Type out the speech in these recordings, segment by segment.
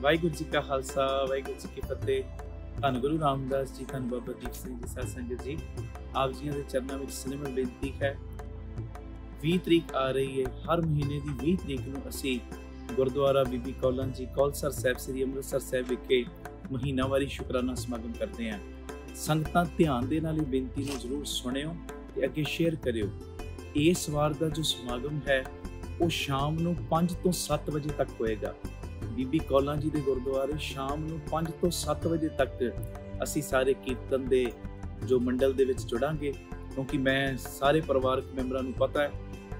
ਵਾਹਿਗੁਰੂ ਜੀ ਕਾ ਖਾਲਸਾ ਵਾਹਿਗੁਰੂ ਜੀ ਕੀ ਫਤਿਹ। ਧੰਨ ਗੁਰੂ ਰਾਮਦਾਸ ਜੀ, ਧੰਨ ਬਾਬਾ ਦੀਪ ਸਿੰਘ ਜੀ, ਸਾਧ ਸੰਗਤ ਜੀ, ਆਪ ਜੀਆਂ ਦੇ ਚਰਨਾਂ ਵਿੱਚ ਸਿਨੇਮਾ ਬੇਨਤੀ ਹੈ। 20 ਤਰੀਕ ਆ ਰਹੀ ਹੈ। ਹਰ ਮਹੀਨੇ ਦੀ 20 ਤਰੀਕ ਨੂੰ ਅਸੀਂ ਗੁਰਦੁਆਰਾ ਬੀਬੀ ਕੌਲਾਂ ਜੀ ਕੌਲਸਰ ਸਾਹਿਬ ਸ੍ਰੀ ਅੰਮ੍ਰਿਤਸਰ ਸਾਹਿਬ ਵਿਖੇ ਮਹੀਨਾਵਾਰੀ ਸ਼ੁਕਰਾਨਾ ਸਮਾਗਮ ਕਰਦੇ ਹਾਂ। ਸੰਗਤਾਂ ਧਿਆਨ ਦੇ ਨਾਲ ਇਹ ਬੇਨਤੀ ਨੂੰ ਜ਼ਰੂਰ ਸੁਣਿਓ ਤੇ ਅੱਗੇ ਸ਼ੇਅਰ ਕਰਿਓ। ਇਸ ਵਾਰ ਦਾ ਜੋ ਸਮਾਗਮ ਹੈ ਉਹ ਸ਼ਾਮ ਨੂੰ 5 ਤੋਂ 7 ਵਜੇ ਤੱਕ ਹੋਏਗਾ। ਬੀਬੀ ਕੌਲਾਂ ਜੀ ਦੇ ਗੁਰਦੁਆਰੇ ਸ਼ਾਮ ਨੂੰ 5 ਤੋਂ 7 ਵਜੇ ਤੱਕ ਅਸੀਂ ਸਾਰੇ ਕੀਰਤਨ ਦੇ ਜੋ ਮੰਡਲ ਦੇ ਵਿੱਚ ਜੁੜਾਂਗੇ, ਕਿਉਂਕਿ ਮੈਂ ਸਾਰੇ ਪਰਿਵਾਰਕ ਮੈਂਬਰਾਂ ਨੂੰ ਪਤਾ ਹੈ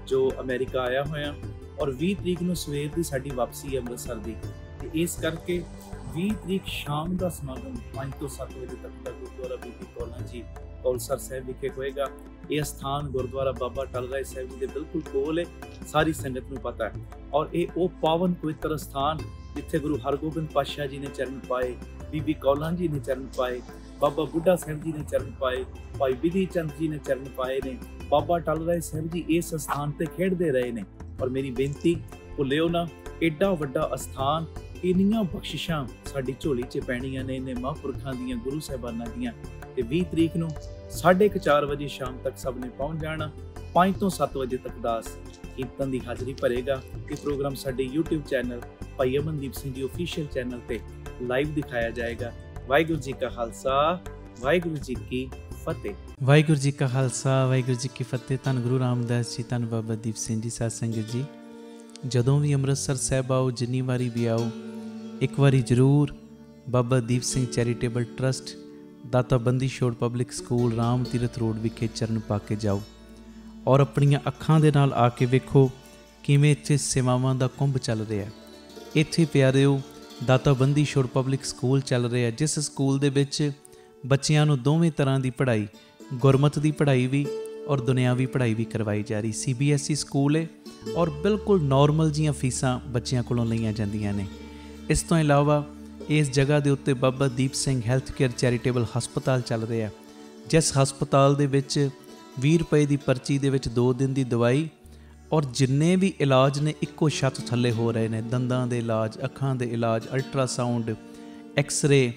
ਜੋ ਅਮਰੀਕਾ ਆਇਆ ਹੋਇਆ, ਔਰ 20 ਤਰੀਕ ਨੂੰ ਸਵੇਰ ਦੀ ਸਾਡੀ ਵਾਪਸੀ ਹੈ ਅੰਮ੍ਰਿਤਸਰ ਦੀ, ਤੇ ਇਸ ਕਰਕੇ 20 ਤਰੀਕ ਸ਼ਾਮ ਦਾ ਸਮਾਗਮ 5 ਤੋਂ 7 ਵਜੇ ਤੱਕ ਦਾ ਗੁਰਦੁਆਰਾ ਬੀਬੀ ਕੌਲਾਂ ਜੀ ਕੌਲਸਰ ਸਾਹਿਬ ਵਿਖੇ ਹੋਏਗਾ। ਇਹ ਸਥਾਨ ਗੁਰਦੁਆਰਾ ਬਾਬਾ ਟਲ ਰਾਏ ਸਾਹਿਬ ਜੀ ਦੇ ਬਿਲਕੁਲ ਕੋਲ ਹੈ, ਸਾਰੀ ਸੰਗਤ ਨੂੰ ਪਤਾ ਹੈ। ਔਰ ਇਹ ਉਹ ਪਾਵਨ ਪਵਿੱਤਰ ਸਥਾਨ ਜਿੱਥੇ ਗੁਰੂ ਹਰਗੋਬਿੰਦ ਪਾਤਸ਼ਾਹ ਜੀ ਨੇ ਚਰਨ ਪਾਏ, ਬੀਬੀ ਕੌਲਾਂ ਜੀ ਨੇ ਚਰਨ ਪਾਏ, ਬਾਬਾ ਬੁੱਢਾ ਸਾਹਿਬ ਜੀ ਨੇ ਚਰਨ ਪਾਏ, ਭਾਈ ਬਿਧੀ ਚੰਦ ਜੀ ਨੇ ਚਰਨ ਪਾਏ ਨੇ, ਬਾਬਾ ਟਲ ਰਾਏ ਸਾਹਿਬ ਜੀ ਇਸ ਸਥਾਨ ਤੇ ਖੇਡਦੇ ਰਹੇ ਨੇ। ਔਰ ਮੇਰੀ ਬੇਨਤੀ ਭੁੱਲਿਓ ਨਾ, ਏਡਾ ਵੱਡਾ ਅਸਥਾਨ, ਇੰਨੀਆਂ ਬਖਸ਼ਿਸ਼ਾਂ ਸਾਡੀ ਝੋਲੀ 'ਚ ਪੈਣੀਆਂ ਨੇ ਇਹਨੇ ਮਹਾਂਪੁਰਖਾਂ ਦੀਆਂ, ਗੁਰੂ ਸਾਹਿਬਾਨਾਂ ਦੀਆਂ। ਤੇ 20 ਤਰੀਕ ਨੂੰ 4:30 ਵਜੇ ਸ਼ਾਮ ਤੱਕ ਸਭ ਨੇ ਪਹੁੰਚ ਜਾਣਾ। 5 ਤੋਂ 7 ਵਜੇ ਤੱਕ ਦਾਸ ਕੀਰਤਨ ਦੀ ਹਾਜ਼ਰੀ ਭਰੇਗਾ। ਇਹ ਪ੍ਰੋਗਰਾਮ ਸਾਡੇ YouTube ਚੈਨਲ ਭਾਈ ਅਮਨਦੀਪ ਸਿੰਘ ਜੀ ਆਫੀਸ਼ੀਅਲ ਚੈਨਲ ਤੇ ਲਾਈਵ ਦਿਖਾਇਆ ਜਾਏਗਾ। ਵਾਹਿਗੁਰੂ ਜੀ ਕਾ ਖਾਲਸਾ ਵਾਹਿਗੁਰੂ ਜੀ ਕੀ ਫਤਿਹ। ਵਾਹਿਗੁਰੂ ਜੀ ਕਾ ਖਾਲਸਾ ਵਾਹਿਗੁਰੂ ਜੀ ਕੀ ਫਤਿਹ। ਧੰਨ ਗੁਰੂ ਰਾਮਦਾਸ ਜੀ, ਧੰਨ ਬਾਬਾ ਦੀਪ ਸਿੰਘ ਜੀ, ਸਾਧ ਸੰਗਤ ਜੀ, ਜਦੋਂ ਵੀ ਅੰਮ੍ਰਿਤਸਰ ਸਾਹਿਬ ਆਓ, ਜਿੰਨੀ ਵਾਰੀ ਵੀ ਆਓ, ਇੱਕ ਵਾਰੀ ਜ਼ਰੂਰ ਬਾਬਾ ਦੀਪ ਸਿੰਘ ਚੈਰੀਟੇਬਲ ਟਰਸਟ, ਦਾਤਾ Bandi Chhor public school, Ram Tirath road ਵਿਖੇ ਚਰਨ ਪਾ ਕੇ ਜਾਓ ਔਰ ਆਪਣੀਆਂ ਅੱਖਾਂ ਦੇ ਨਾਲ ਆ ਕੇ ਵੇਖੋ ਕਿਵੇਂ ਇੱਥੇ ਸੇਵਾਵਾਂ ਦਾ ਕੁੰਭ ਚੱਲ ਰਿਹਾ। ਇੱਥੇ ਪਿਆਰਿਓ ਦਾਤਾ ਬੰਦੀ ਛੋੜ ਪਬਲਿਕ ਸਕੂਲ ਚੱਲ ਰਿਹਾ, ਜਿਸ ਸਕੂਲ ਦੇ ਵਿੱਚ ਬੱਚਿਆਂ ਨੂੰ ਦੋਵੇਂ ਤਰ੍ਹਾਂ ਦੀ ਪੜ੍ਹਾਈ, ਗੁਰਮਤ ਦੀ ਪੜ੍ਹਾਈ ਵੀ ਔਰ ਦੁਨਿਆਵੀ ਪੜ੍ਹਾਈ ਵੀ ਕਰਵਾਈ ਜਾ ਰਹੀ। CBSE ਸਕੂਲ ਹੈ ਔਰ ਬਿਲਕੁਲ ਨੋਰਮਲ ਜੀਆਂ ਫੀਸਾਂ ਬੱਚਿਆਂ ਕੋਲੋਂ ਲਈਆਂ ਜਾਂਦੀਆਂ ਨੇ। ਇਸ ਤੋਂ ਇਲਾਵਾ ਇਸ ਜਗ੍ਹਾ ਦੇ ਉੱਤੇ Baba Deep Singh health care charitable ਹਸਪਤਾਲ ਚੱਲ ਰਿਹਾ, ਜਿਸ ਹਸਪਤਾਲ ਦੇ ਵਿੱਚ 20 ਰੁਪਏ ਦੀ ਪਰਚੀ ਦੇ ਵਿੱਚ 2 ਦਿਨ ਦੀ ਦਵਾਈ ਔਰ ਜਿੰਨੇ ਵੀ ਇਲਾਜ ਨੇ ਇੱਕੋ ਛੱਤ ਥੱਲੇ ਹੋ ਰਹੇ ਨੇ। ਦੰਦਾਂ ਦੇ ਇਲਾਜ, ਅੱਖਾਂ ਦੇ ਇਲਾਜ, ਅਲਟਰਾਸਾਊਂਡ, ਐਕਸ-ਰੇ,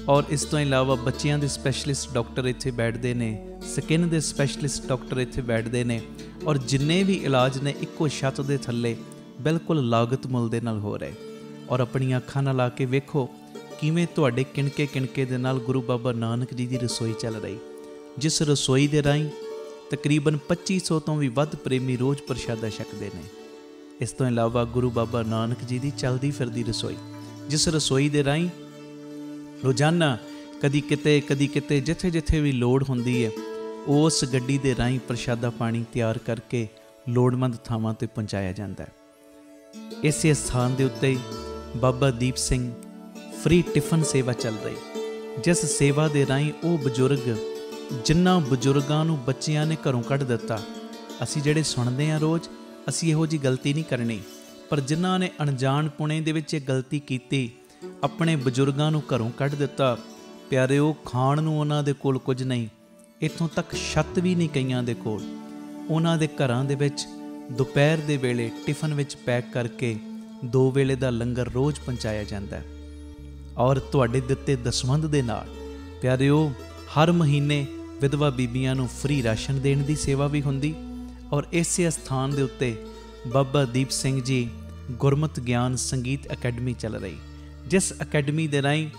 ਔਰ ਇਸ ਤੋਂ ਇਲਾਵਾ ਬੱਚਿਆਂ ਦੇ ਸਪੈਸ਼ਲਿਸਟ ਡਾਕਟਰ ਇੱਥੇ ਬੈਠਦੇ ਨੇ, ਸਕਿਨ ਦੇ ਸਪੈਸ਼ਲਿਸਟ ਡਾਕਟਰ ਇੱਥੇ ਬੈਠਦੇ ਨੇ, ਔਰ ਜਿੰਨੇ ਵੀ ਇਲਾਜ ਨੇ ਇੱਕੋ ਛੱਤ ਦੇ ਥੱਲੇ ਬਿਲਕੁਲ ਲਾਗਤ ਮੁੱਲ ਦੇ ਨਾਲ ਹੋ ਰਹੇ। ਔਰ ਆਪਣੀਆਂ ਅੱਖਾਂ ਨਾਲ ਆ ਕੇ ਵੇਖੋ ਕਿਵੇਂ ਤੁਹਾਡੇ ਕਿਣਕੇ ਕਿਣਕੇ ਦੇ ਨਾਲ ਗੁਰੂ ਬਾਬਾ ਨਾਨਕ ਜੀ ਦੀ ਰਸੋਈ ਚੱਲ ਰਹੀ, ਜਿਸ ਰਸੋਈ ਦੇ ਰਾਹੀਂ ਤਕਰੀਬਨ 2500 ਤੋਂ ਵੀ ਵੱਧ ਪ੍ਰੇਮੀ ਰੋਜ਼ ਪ੍ਰਸ਼ਾਦਾ ਛਕਦੇ ਨੇ। ਇਸ ਤੋਂ ਇਲਾਵਾ ਗੁਰੂ ਬਾਬਾ ਨਾਨਕ ਜੀ ਦੀ ਚੱਲਦੀ ਫਿਰਦੀ ਰਸੋਈ, ਜਿਸ ਰਸੋਈ ਦੇ ਰਾਹੀਂ ਰੋਜ਼ਾਨਾ ਕਦੀ ਕਿਤੇ ਜਿੱਥੇ ਜਿੱਥੇ ਵੀ ਲੋੜ ਹੁੰਦੀ ਹੈ, ਉਸ ਗੱਡੀ ਦੇ ਰਾਹੀਂ ਪ੍ਰਸ਼ਾਦਾ ਪਾਣੀ ਤਿਆਰ ਕਰਕੇ ਲੋੜਵੰਦ ਥਾਵਾਂ 'ਤੇ ਪਹੁੰਚਾਇਆ ਜਾਂਦਾ ਹੈ। ਇਸੇ ਸਥਾਨ ਦੇ ਉੱਤੇ ਬਾਬਾ ਦੀਪ ਸਿੰਘ ਫ੍ਰੀ ਟਿਫਨ ਸੇਵਾ ਚੱਲ ਰਹੀ, ਜਿਸ ਸੇਵਾ ਦੇ ਰਾਹੀਂ ਉਹ ਬਜ਼ੁਰਗ, ਜਿਨ੍ਹਾਂ ਬਜ਼ੁਰਗਾਂ ਨੂੰ ਬੱਚਿਆਂ ਨੇ ਘਰੋਂ ਕੱਢ ਦਿੱਤਾ, ਅਸੀਂ ਜਿਹੜੇ ਸੁਣਦੇ ਹਾਂ ਰੋਜ਼, ਅਸੀਂ ਇਹੋ ਜਿਹੀ ਗਲਤੀ ਨਹੀਂ ਕਰਨੀ, ਪਰ ਜਿਨ੍ਹਾਂ ਨੇ ਅਣਜਾਣ ਪੁਣੇ ਦੇ ਵਿੱਚ ਇਹ ਗਲਤੀ ਕੀਤੀ, ਆਪਣੇ ਬਜ਼ੁਰਗਾਂ ਨੂੰ ਘਰੋਂ ਕੱਢ ਦਿੱਤਾ, ਪਿਆਰਿਓ ਖਾਣ ਨੂੰ ਉਹਨਾਂ ਦੇ ਕੋਲ ਕੁਝ ਨਹੀਂ, ਇੱਥੋਂ ਤੱਕ ਛੱਤ ਵੀ ਨਹੀਂ ਕਈਆਂ ਦੇ ਕੋਲ। ਉਹਨਾਂ ਦੇ ਘਰਾਂ ਦੇ ਵਿੱਚ ਦੁਪਹਿਰ ਦੇ ਵੇਲੇ ਟਿਫਨ ਵਿੱਚ ਪੈਕ ਕਰਕੇ 2 ਵੇਲੇ ਦਾ ਲੰਗਰ ਰੋਜ਼ ਪਹੁੰਚਾਇਆ ਜਾਂਦਾ। ਔਰ ਤੁਹਾਡੇ ਦਿੱਤੇ ਦਸਵੰਧ ਦੇ ਨਾਲ ਪਿਆਰਿਓ ਹਰ ਮਹੀਨੇ ਵਿਧਵਾ ਬੀਬੀਆਂ ਨੂੰ ਫ੍ਰੀ ਰਾਸ਼ਨ ਦੇਣ ਦੀ ਸੇਵਾ ਵੀ ਹੁੰਦੀ। ਔਰ ਇਸੇ ਸਥਾਨ ਦੇ ਉੱਤੇ ਬਾਬਾ ਦੀਪ ਸਿੰਘ ਜੀ ਗੁਰਮਤਿ ਗਿਆਨ ਸੰਗੀਤ ਅਕੈਡਮੀ ਚੱਲ ਰਹੀ, ਜਿਸ ਅਕੈਡਮੀ ਦੇ ਰਾਹੀਂ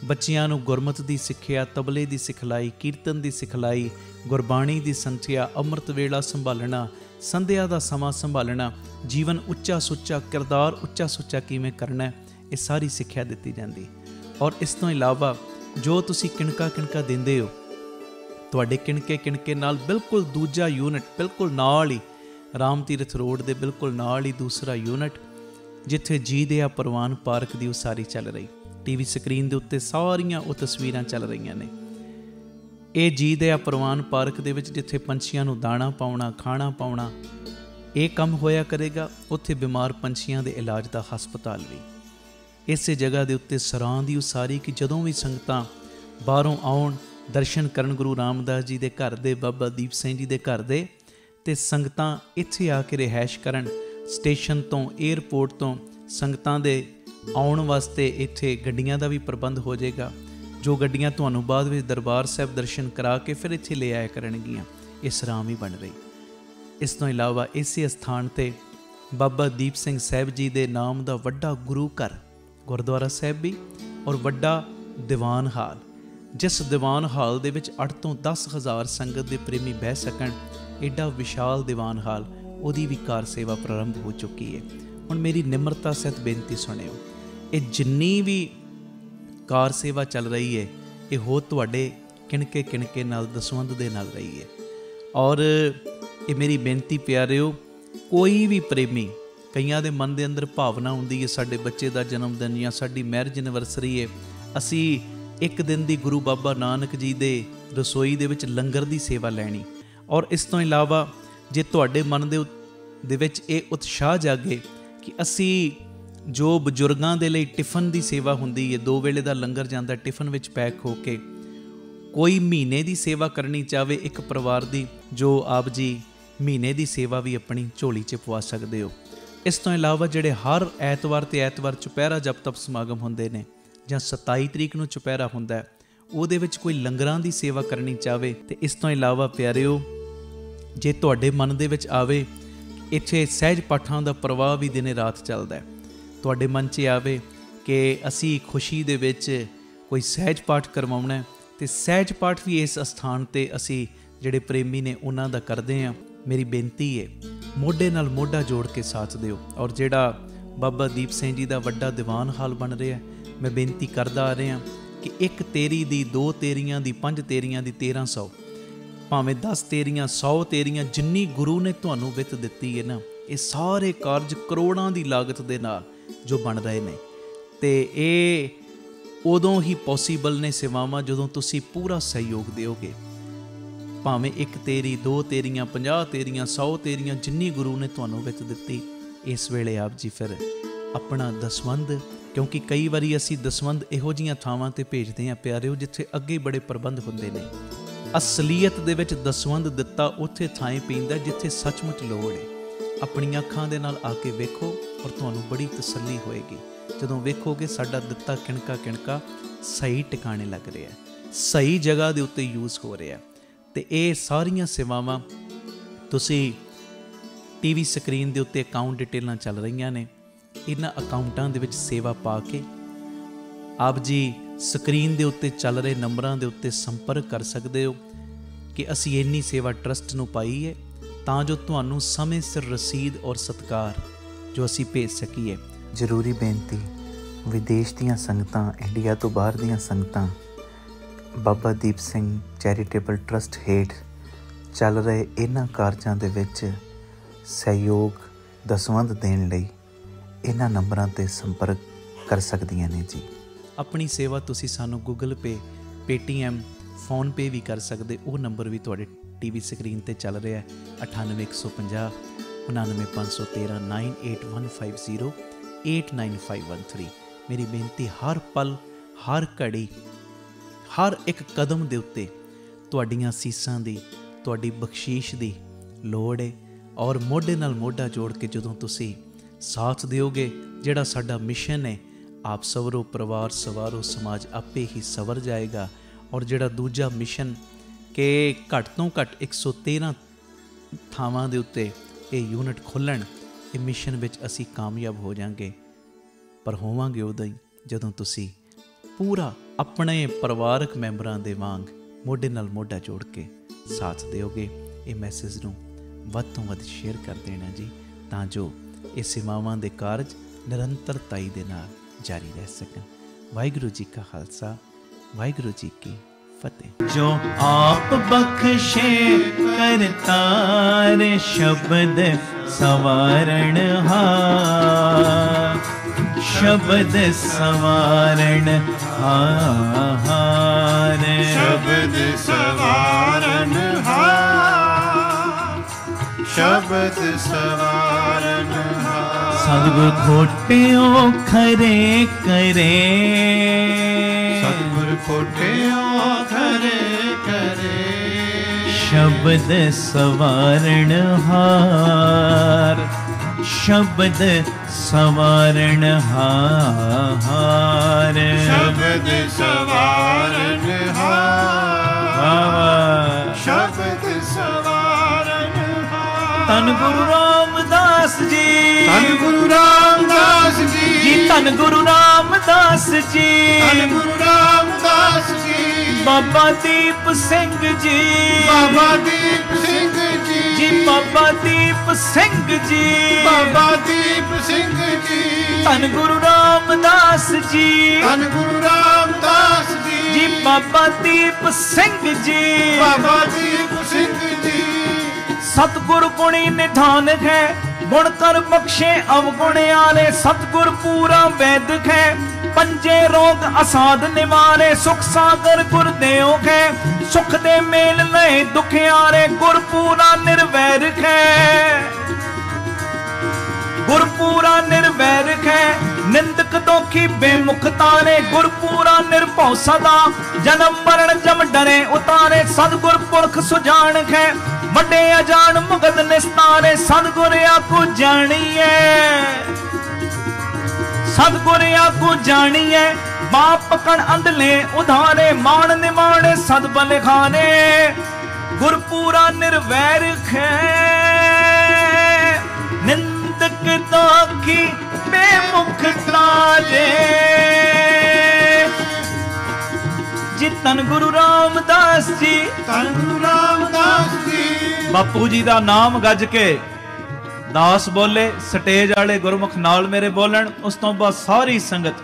ਬੱਚਿਆਂ ਨੂੰ ਗੁਰਮਤਿ ਦੀ ਸਿੱਖਿਆ, ਤਬਲੇ ਦੀ ਸਿਖਲਾਈ, ਕੀਰਤਨ ਦੀ ਸਿਖਲਾਈ, ਗੁਰਬਾਣੀ ਦੀ ਸੰਥਿਆ, ਅੰਮ੍ਰਿਤ ਵੇਲਾ ਸੰਭਾਲਣਾ, ਸੰਧਿਆ ਦਾ ਸਮਾਂ ਸੰਭਾਲਣਾ, ਜੀਵਨ ਉੱਚਾ ਸੁੱਚਾ, ਕਿਰਦਾਰ ਉੱਚਾ ਸੁੱਚਾ ਕਿਵੇਂ ਕਰਨਾ, ਇਹ ਸਾਰੀ ਸਿੱਖਿਆ ਦਿੱਤੀ ਜਾਂਦੀ। ਔਰ ਇਸ ਤੋਂ ਇਲਾਵਾ ਜੋ ਤੁਸੀਂ ਕਿਣਕਾ ਦਿੰਦੇ ਹੋ, ਤੁਹਾਡੇ ਕਿਣਕੇ ਨਾਲ ਬਿਲਕੁਲ ਦੂਜਾ ਯੂਨਿਟ, ਬਿਲਕੁਲ ਨਾਲ ਹੀ ਰਾਮ ਤੀਰਥ ਰੋਡ ਦੇ ਬਿਲਕੁਲ ਨਾਲ ਹੀ ਦੂਸਰਾ ਯੂਨਿਟ, ਜਿੱਥੇ ਜੀ ਦਿਆ ਪ੍ਰਵਾਨ ਪਾਰਕ ਦੀ ਉਸਾਰੀ ਚੱਲ ਰਹੀ। TV ਸਕਰੀਨ ਦੇ ਉੱਤੇ ਸਾਰੀਆਂ ਉਹ ਤਸਵੀਰਾਂ ਚੱਲ ਰਹੀਆਂ ਨੇ। ਇਹ ਜੀ ਦਿਆ ਪ੍ਰਵਾਨ ਪਾਰਕ ਦੇ ਵਿੱਚ ਜਿੱਥੇ ਪੰਛੀਆਂ ਨੂੰ ਦਾਣਾ ਪਾਉਣਾ, ਖਾਣਾ ਪਾਉਣਾ, ਇਹ ਕੰਮ ਹੋਇਆ ਕਰੇਗਾ। ਉੱਥੇ ਬਿਮਾਰ ਪੰਛੀਆਂ ਦੇ ਇਲਾਜ ਦਾ ਹਸਪਤਾਲ ਵੀ। ਇਸੇ ਜਗ੍ਹਾ ਦੇ ਉੱਤੇ ਸਰਾਂ ਦੀ ਉਸਾਰੀ ਕਿ ਜਦੋਂ ਵੀ ਸੰਗਤਾਂ ਬਾਹਰੋਂ ਆਉਣ, ਦਰਸ਼ਨ ਕਰਨ ਗੁਰੂ ਰਾਮਦਾਸ ਜੀ ਦੇ ਘਰ ਦੇ, ਬਾਬਾ ਦੀਪ ਸਿੰਘ ਜੀ ਦੇ ਘਰ ਦੇ, ਤੇ ਸੰਗਤਾਂ ਇੱਥੇ ਆ ਕੇ ਰਿਹਾਇਸ਼ ਕਰਨ। ਸਟੇਸ਼ਨ ਤੋਂ, ਏਅਰਪੋਰਟ ਤੋਂ ਸੰਗਤਾਂ ਦੇ ਆਉਣ ਵਾਸਤੇ ਇੱਥੇ ਗੱਡੀਆਂ ਦਾ ਵੀ ਪ੍ਰਬੰਧ ਹੋ ਜਾਏਗਾ, ਜੋ ਗੱਡੀਆਂ ਤੁਹਾਨੂੰ ਬਾਅਦ ਵਿੱਚ ਦਰਬਾਰ ਸਾਹਿਬ ਦਰਸ਼ਨ ਕਰਾ ਕੇ ਫਿਰ ਇੱਥੇ ਲੈ ਆਇਆ ਕਰਨਗੀਆਂ। ਇਹ ਸਰਾਂ ਵੀ ਬਣ ਰਹੀ। ਇਸ ਤੋਂ ਇਲਾਵਾ ਇਸੇ ਅਸਥਾਨ 'ਤੇ ਬਾਬਾ ਦੀਪ ਸਿੰਘ ਸਾਹਿਬ ਜੀ ਦੇ ਨਾਮ ਦਾ ਵੱਡਾ ਗੁਰੂ ਘਰ ਗੁਰਦੁਆਰਾ ਸਾਹਿਬ ਵੀ ਔਰ ਵੱਡਾ ਦੀਵਾਨ ਹਾਲ, ਜਿਸ ਦੀਵਾਨ ਹਾਲ ਦੇ ਵਿੱਚ 8 ਤੋਂ 10,000 ਸੰਗਤ ਦੇ ਪ੍ਰੇਮੀ ਬਹਿ ਸਕਣ, ਐਡਾ ਵਿਸ਼ਾਲ ਦੀਵਾਨ ਹਾਲ, ਉਹਦੀ ਵੀ ਕਾਰ ਸੇਵਾ ਪ੍ਰਾਰੰਭ ਹੋ ਚੁੱਕੀ ਹੈ। ਹੁਣ ਮੇਰੀ ਨਿਮਰਤਾ ਸਹਿਤ ਬੇਨਤੀ ਸੁਣਿਓ, ਇਹ ਜਿੰਨੀ ਵੀ ਕਾਰ ਸੇਵਾ ਚੱਲ ਰਹੀ ਹੈ ਇਹ ਹੋ ਤੁਹਾਡੇ ਕਿਣਕੇ ਨਾਲ ਦਸਵੰਧ ਦੇ ਨਾਲ ਰਹੀ ਹੈ। ਔਰ ਇਹ ਮੇਰੀ ਬੇਨਤੀ ਪਿਆਰਿਓ, ਕੋਈ ਵੀ ਪ੍ਰੇਮੀ, ਕਈਆਂ ਦੇ ਮਨ ਦੇ ਅੰਦਰ ਭਾਵਨਾ ਹੁੰਦੀ ਹੈ ਸਾਡੇ ਬੱਚੇ ਦਾ ਜਨਮ ਦਿਨ ਜਾਂ ਸਾਡੀ ਮੈਰਿਜ ਐਨਵਰਸਰੀ ਹੈ, ਅਸੀਂ ਇੱਕ ਦਿਨ ਦੀ ਗੁਰੂ ਬਾਬਾ ਨਾਨਕ ਜੀ ਦੇ ਰਸੋਈ ਦੇ ਵਿੱਚ ਲੰਗਰ ਦੀ ਸੇਵਾ ਲੈਣੀ। ਔਰ ਇਸ ਤੋਂ ਇਲਾਵਾ ਜੇ ਤੁਹਾਡੇ ਮਨ ਦੇ ਵਿੱਚ ਇਹ ਉਤਸ਼ਾਹ ਜਾਗੇ ਕਿ ਅਸੀਂ ਜੋ ਬਜ਼ੁਰਗਾਂ ਦੇ ਲਈ ਟਿਫਨ ਦੀ ਸੇਵਾ ਹੁੰਦੀ ਹੈ, 2 ਵੇਲੇ ਦਾ ਲੰਗਰ ਜਾਂਦਾ ਟਿਫਨ ਵਿੱਚ ਪੈਕ ਹੋ ਕੇ, ਕੋਈ ਮਹੀਨੇ ਦੀ ਸੇਵਾ ਕਰਨੀ ਚਾਹਵੇ ਇੱਕ ਪਰਿਵਾਰ ਦੀ, ਜੋ ਆਪ ਜੀ ਮਹੀਨੇ ਦੀ ਸੇਵਾ ਵੀ ਆਪਣੀ ਝੋਲੀ 'ਚ ਪਵਾ ਸਕਦੇ ਹੋ। ਇਸ ਤੋਂ ਇਲਾਵਾ ਜਿਹੜੇ ਹਰ ਐਤਵਾਰ ਤੇ ਐਤਵਾਰ ਚੁਪਹਿਰਾ ਜਪ ਤਪ ਸਮਾਗਮ ਹੁੰਦੇ ਨੇ, ਜਾਂ 27 ਤਰੀਕ ਨੂੰ ਚੁਪਹਿਰਾ ਹੁੰਦਾ ਹੈ, ਉਹਦੇ ਵਿੱਚ ਕੋਈ ਲੰਗਰਾਂ ਦੀ ਸੇਵਾ ਕਰਨੀ ਚਾਹਵੇ। ਤੇ ਇਸ ਤੋਂ ਇਲਾਵਾ ਪਿਆਰਿਓ, ਜੇ ਤੁਹਾਡੇ ਮਨ ਦੇ ਵਿੱਚ ਆਵੇ ਇੱਥੇ ਸਹਿਜ ਪਾਠਾਂ ਦਾ ਪ੍ਰਵਾਹ ਵੀ ਦਿਨੇ ਰਾਤ ਚੱਲਦਾ ਹੈ, ਤੁਹਾਡੇ ਮਨ 'ਚ ਆਵੇ ਕਿ ਅਸੀਂ ਖੁਸ਼ੀ ਦੇ ਵਿੱਚ ਕੋਈ ਸਹਿਜ ਪਾਠ ਕਰਵਾਉਣਾ ਹੈ, ਤੇ ਸਹਿਜ ਪਾਠ ਵੀ ਇਸ ਅਸਥਾਨ 'ਤੇ ਅਸੀਂ ਜਿਹੜੇ ਪ੍ਰੇਮੀ ਨੇ ਉਹਨਾਂ ਦਾ ਕਰਦੇ ਹਾਂ। ਮੇਰੀ ਬੇਨਤੀ ਹੈ ਮੋਢੇ ਨਾਲ ਮੋਢਾ ਜੋੜ ਕੇ ਸਾਥ ਦਿਓ। ਔਰ ਜਿਹੜਾ ਬਾਬਾ ਦੀਪ ਸਿੰਘ ਜੀ ਦਾ ਵੱਡਾ ਦੀਵਾਨ ਹਾਲ ਬਣ ਰਿਹਾ, ਮੈਂ ਬੇਨਤੀ ਕਰਦਾ ਆ ਰਿਹਾ ਕਿ 1 ਤੇਰੀ ਦੀ, 2 ਤੇਰੀਆਂ ਦੀ, 5 ਤੇਰੀਆਂ ਦੀ, 1300, ਭਾਵੇਂ 10 ਤੇਰੀਆਂ, 100 ਤੇਰੀਆਂ, ਜਿੰਨੀ ਗੁਰੂ ਨੇ ਤੁਹਾਨੂੰ ਵਿੱਤ ਦਿੱਤੀ ਹੈ ਨਾ, ਇਹ ਸਾਰੇ ਕਾਰਜ ਕਰੋੜਾਂ ਦੀ ਲਾਗਤ ਦੇ ਨਾਲ ਜੋ ਬਣ ਰਹੇ ਨੇ, ਤੇ ਇਹ ਉਦੋਂ ਹੀ ਪੋਸੀਬਲ ਨੇ ਸੇਵਾਵਾਂ ਜਦੋਂ ਤੁਸੀਂ ਪੂਰਾ ਸਹਿਯੋਗ ਦਿਓਗੇ। ਭਾਵੇਂ 1 ਤੇਰੀ, 2 ਤੇਰੀਆਂ, 50 ਤੇਰੀਆਂ, 100 ਤੇਰੀਆਂ, ਜਿੰਨੀ ਗੁਰੂ ਨੇ ਤੁਹਾਨੂੰ ਵਿੱਤ ਦਿੱਤੀ, ਇਸ ਵੇਲੇ ਆਪ ਜੀ ਫਿਰ ਆਪਣਾ ਦਸਵੰਧ, ਕਿਉਂਕਿ ਕਈ ਵਾਰੀ ਅਸੀਂ ਦਸਵੰਧ ਇਹੋ ਜਿਹੀਆਂ ਥਾਵਾਂ 'ਤੇ ਭੇਜਦੇ ਹਾਂ ਪਿਆਰਿਓ ਜਿੱਥੇ ਅੱਗੇ ਬੜੇ ਪ੍ਰਬੰਧ ਹੁੰਦੇ ਨੇ। ਅਸਲੀਅਤ ਦੇ ਵਿੱਚ ਦਸਵੰਧ ਦਿੱਤਾ ਉੱਥੇ ਥਾਂ ਪੈਂਦਾ ਜਿੱਥੇ ਸੱਚਮੁੱਚ ਲੋੜ ਹੈ। ਆਪਣੀਆਂ ਅੱਖਾਂ ਦੇ ਨਾਲ ਆ ਕੇ ਵੇਖੋ ਔਰ ਤੁਹਾਨੂੰ ਬੜੀ ਤਸੱਲੀ ਹੋਏਗੀ ਜਦੋਂ ਵੇਖੋਗੇ ਸਾਡਾ ਦਿੱਤਾ ਕਿਣਕਾ ਸਹੀ ਟਿਕਾਣੇ ਲੱਗ ਰਿਹਾ, ਸਹੀ ਜਗ੍ਹਾ ਦੇ ਉੱਤੇ ਯੂਜ਼ ਹੋ ਰਿਹਾ। ਤੇ ਇਹ ਸਾਰੀਆਂ ਸੇਵਾਵਾਂ ਤੁਸੀਂ ਟੀਵੀ ਸਕਰੀਨ ਦੇ ਉੱਤੇ ਅਕਾਊਂਟ ਡਿਟੇਲਾਂ ਚੱਲ ਰਹੀਆਂ ਨੇ, ਇਹਨਾਂ ਅਕਾਊਂਟਾਂ ਦੇ ਵਿੱਚ ਸੇਵਾ ਪਾ ਕੇ ਆਪ ਜੀ ਸਕਰੀਨ ਦੇ ਉੱਤੇ ਚੱਲ ਰਹੇ ਨੰਬਰਾਂ ਦੇ ਉੱਤੇ ਸੰਪਰਕ ਕਰ ਸਕਦੇ ਹੋ ਕਿ ਅਸੀਂ ਇੰਨੀ ਸੇਵਾ ਟਰਸਟ ਨੂੰ ਪਾਈ ਹੈ, ਤਾਂ ਜੋ ਤੁਹਾਨੂੰ ਸਮੇਂ ਸਿਰ ਰਸੀਦ ਔਰ ਸਤਿਕਾਰ ਜੋ ਅਸੀਂ ਭੇਜ ਸਕੀਏ। ਜ਼ਰੂਰੀ ਬੇਨਤੀ, ਵਿਦੇਸ਼ ਦੀਆਂ ਸੰਗਤਾਂ, ਇੰਡੀਆ ਤੋਂ ਬਾਹਰ ਦੀਆਂ ਸੰਗਤਾਂ ਬਾਬਾ ਦੀਪ ਸਿੰਘ ਚੈਰੀਟੇਬਲ ਟਰਸਟ ਹੇਠ ਚੱਲ ਰਹੇ ਇਹਨਾਂ ਕਾਰਜਾਂ ਦੇ ਵਿੱਚ ਸਹਿਯੋਗ ਦਸਵੰਧ ਦੇਣ ਲਈ ਇਹਨਾਂ ਨੰਬਰਾਂ 'ਤੇ ਸੰਪਰਕ ਕਰ ਸਕਦੀਆਂ ਨੇ ਜੀ। ਆਪਣੀ ਸੇਵਾ ਤੁਸੀਂ ਸਾਨੂੰ ਗੂਗਲ ਪੇ, ਪੇਟੀਐਮ, ਫੋਨਪੇ ਵੀ ਕਰ ਸਕਦੇ। ਉਹ ਨੰਬਰ ਵੀ ਤੁਹਾਡੇ ਟੀਵੀ ਸਕਰੀਨ 'ਤੇ ਚੱਲ ਰਿਹਾ ਹੈ, 98 150 99 513 98150 89513। ਮੇਰੀ ਬੇਨਤੀ, ਹਰ ਪਲ, ਹਰ ਘੜੀ, ਹਰ ਇੱਕ ਕਦਮ ਦੇ ਉੱਤੇ ਤੁਹਾਡੀਆਂ ਅਸੀਸਾਂ ਦੀ, ਤੁਹਾਡੀ ਬਖਸ਼ੀਸ਼ ਦੀ ਲੋੜ ਹੈ। ਔਰ ਮੋਢੇ ਨਾਲ ਮੋਢਾ ਜੋੜ ਕੇ ਜਦੋਂ ਤੁਸੀਂ ਸਾਥ ਦਿਓਗੇ, ਜਿਹੜਾ ਸਾਡਾ ਮਿਸ਼ਨ ਹੈ, ਆਪ ਸਵਰੋ ਪਰਿਵਾਰ ਸਵਾਰੋ ਸਮਾਜ ਆਪੇ ਹੀ ਸਵਰ ਜਾਏਗਾ। ਔਰ ਜਿਹੜਾ ਦੂਜਾ ਮਿਸ਼ਨ ਕਿ ਘੱਟ ਤੋਂ ਘੱਟ 113 ਥਾਵਾਂ ਦੇ ਉੱਤੇ ਇਹ ਯੂਨਿਟ ਖੋਲ੍ਹਣ, ਇਹ ਮਿਸ਼ਨ ਵਿੱਚ ਅਸੀਂ ਕਾਮਯਾਬ ਹੋ ਜਾਵਾਂਗੇ। ਪਰ ਹੋਵਾਂਗੇ ਉਦੋਂ ਹੀ ਜਦੋਂ ਤੁਸੀਂ ਪੂਰਾ ਆਪਣੇ ਪਰਿਵਾਰਕ ਮੈਂਬਰਾਂ ਦੇ ਵਾਂਗ ਮੋਢੇ ਨਾਲ ਮੋਢਾ ਜੋੜ ਕੇ ਸਾਥ ਦਿਓਗੇ। ਇਹ ਮੈਸੇਜ ਨੂੰ ਵੱਧ ਤੋਂ ਵੱਧ ਸ਼ੇਅਰ ਕਰ ਦੇਣਾ ਜੀ, ਤਾਂ ਜੋ ਇਹ ਸੇਵਾਵਾਂ ਦੇ ਕਾਰਜ ਨਿਰੰਤਰਤਾਈ ਦੇ ਨਾਲ ਜਾਰੀ ਰਹਿ ਸਕਣ। ਵਾਹਿਗੁਰੂ ਜੀ ਕਾ ਖਾਲਸਾ, ਵਾਹਿਗੁਰੂ ਜੀ ਕੀ ਫਤਿਹ। ਜੋ ਆਪ ਬਖਸ਼ੇ ਕਰਤਾਰ, ਸ਼ਬਦ ਸਵਾਰਣ ਹਾਰ, ਸ਼ਬਦ ਸਵਾਰਣ ਹਾਰ, ਸ਼ਬਦ ਸਵਾਰਣ ਹਾਰ, ਸ਼ਬਦ ਸਵਾਰਣ ਹਾਰ। ਸਤਿਗੁਰ ਖੋਟਿਓ ਖਰੇ ਕਰੇ, ਸਤਿਗੁਰ ਖੋਟਿਓ ਖਰੇ ਕਰੇ, ਸ਼ਬਦ ਸਵਾਰਣ ਹਾਰ, ਸ਼ਬਦ सवारण हार शब्द सवारण हार शब्द सवारण हार। धन गुरु रामदास जी, धन गुरु रामदास जी, धन गुरु रामदास जी, धन गुरु रामदास जी, बाबा दीप सिंह जी, बाबा दीप सिंह जी, बाबा दीप सिंह जी, बाबा दीप सिंह जी, धन गुरु रामदास जी, धन गुरु रामदास जी, बाबा दीप सिंह जी, बाबा दीप सिंह जी। सतगुर गुणी निधान है, गुण कर बख्शे अवगुण आले, सतगुर पूरा वैद है, पंजे रोग असाध निवारे, सुख सागर गुर देव है, सुख दे मेल लय दुख आरे, गुर पूरा निर्वैर है, गुर पूरा निर्वैर है, निंदक दोखी बेमुख तारे, गुर पूरा निर्भव सदा, जन्म मरण जम डरे उतारे, सतगुर पुरख सुजान है, वड्डे अजान मुगद निस्तारे, सतगुर आकू जानिए, सतगुर आकू जानिए, बाप पकड़ अंधले उधारे, मान निमाणे सद बलिखाने, गुर पूरा निर्वैर है, निंदक दोखी बेमुख तारे। जी धन गुरु रामदास जी, धन गुरु रामदास जी। बापू जी दा नाम गज के दास बोले, स्टेज वाले गुरमुख नाल मेरे बोलन, उस तो बाद सारी संगत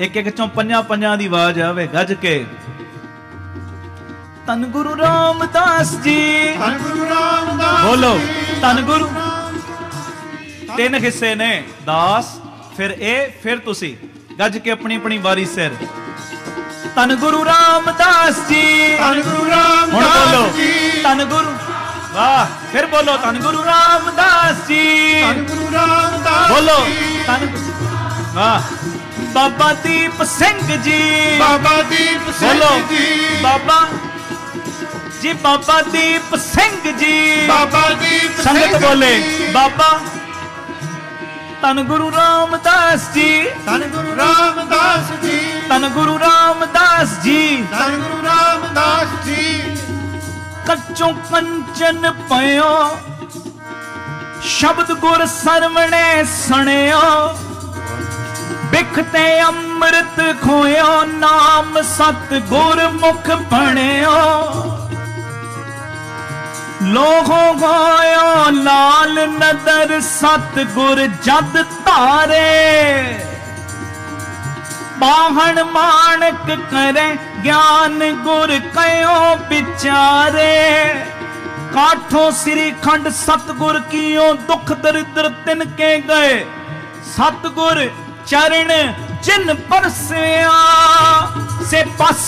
एक एक चों पंजां पंजां दी आवाज आवे गज के, धन गुरु रामदास जी, धन गुरु रामदास बोलो जी, धन गुरु। तीन हिस्से ने, दास फिर ए फिर तुसी, गज के अपनी अपनी वारी सिर। धन गुरु रामदास जी, धन गुरु हुण रामदास बोलो जी, धन गुरु, वाह फिर बोलो धन गुरु रामदास जी, धन गुरु रामदास बोलो जी, धन, वाह बाबा दीप सिंह जी, बाबा दीप बोलो सिंह जी, बाबा जी, बाबा दीप सिंह जी, बाबा दीप संगत सिंह बोले जी, बाबा धन गुरु रामदास जी, धन गुरु रामदास जी, धन गुरु रामदास जी, धन गुरु रामदास जी। कच्चों कंचन पयो शब्द गुर सरवणे सणयो, बिखते अमृत खोयो नाम सत गुर मुख बणयो, लोहो गोयो लाल नदर सत गुर जद तारे, बाहन माणक करे ज्ञान गुर कयो बिचारे, काठों श्री खंड सतगुर कियो दुख दरिद्र तिनके गए, सतगुर चरण जिन परसिया से पस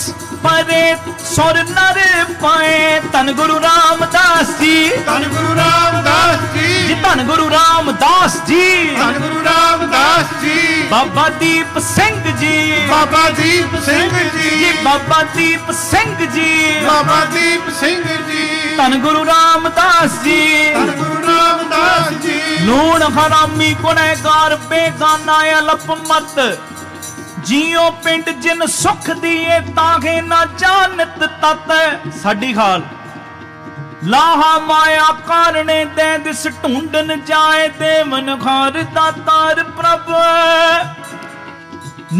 परे सुर नर पाए। धन गुरु रामदास जी, धन गुरु रामदास जी, धन गुरु रामदास जी, धन गुरु रामदास जी, बाबा दीप सिंह जी, बाबा दीप सिंह जी, बाबा दीप सिंह जी, बाबा दीप सिंह जी, धन गुरु रामदास जी, धन गुरु रामदास जी। लूण हरामी गुनहगार बेगाना अलप मत, जियो पिंड जिन सुख दिए ताहे ना जानत तत। साडी खाल लाहा माया कारणे दे दिस ढूंढन जाए देवन खार दातार प्रभ,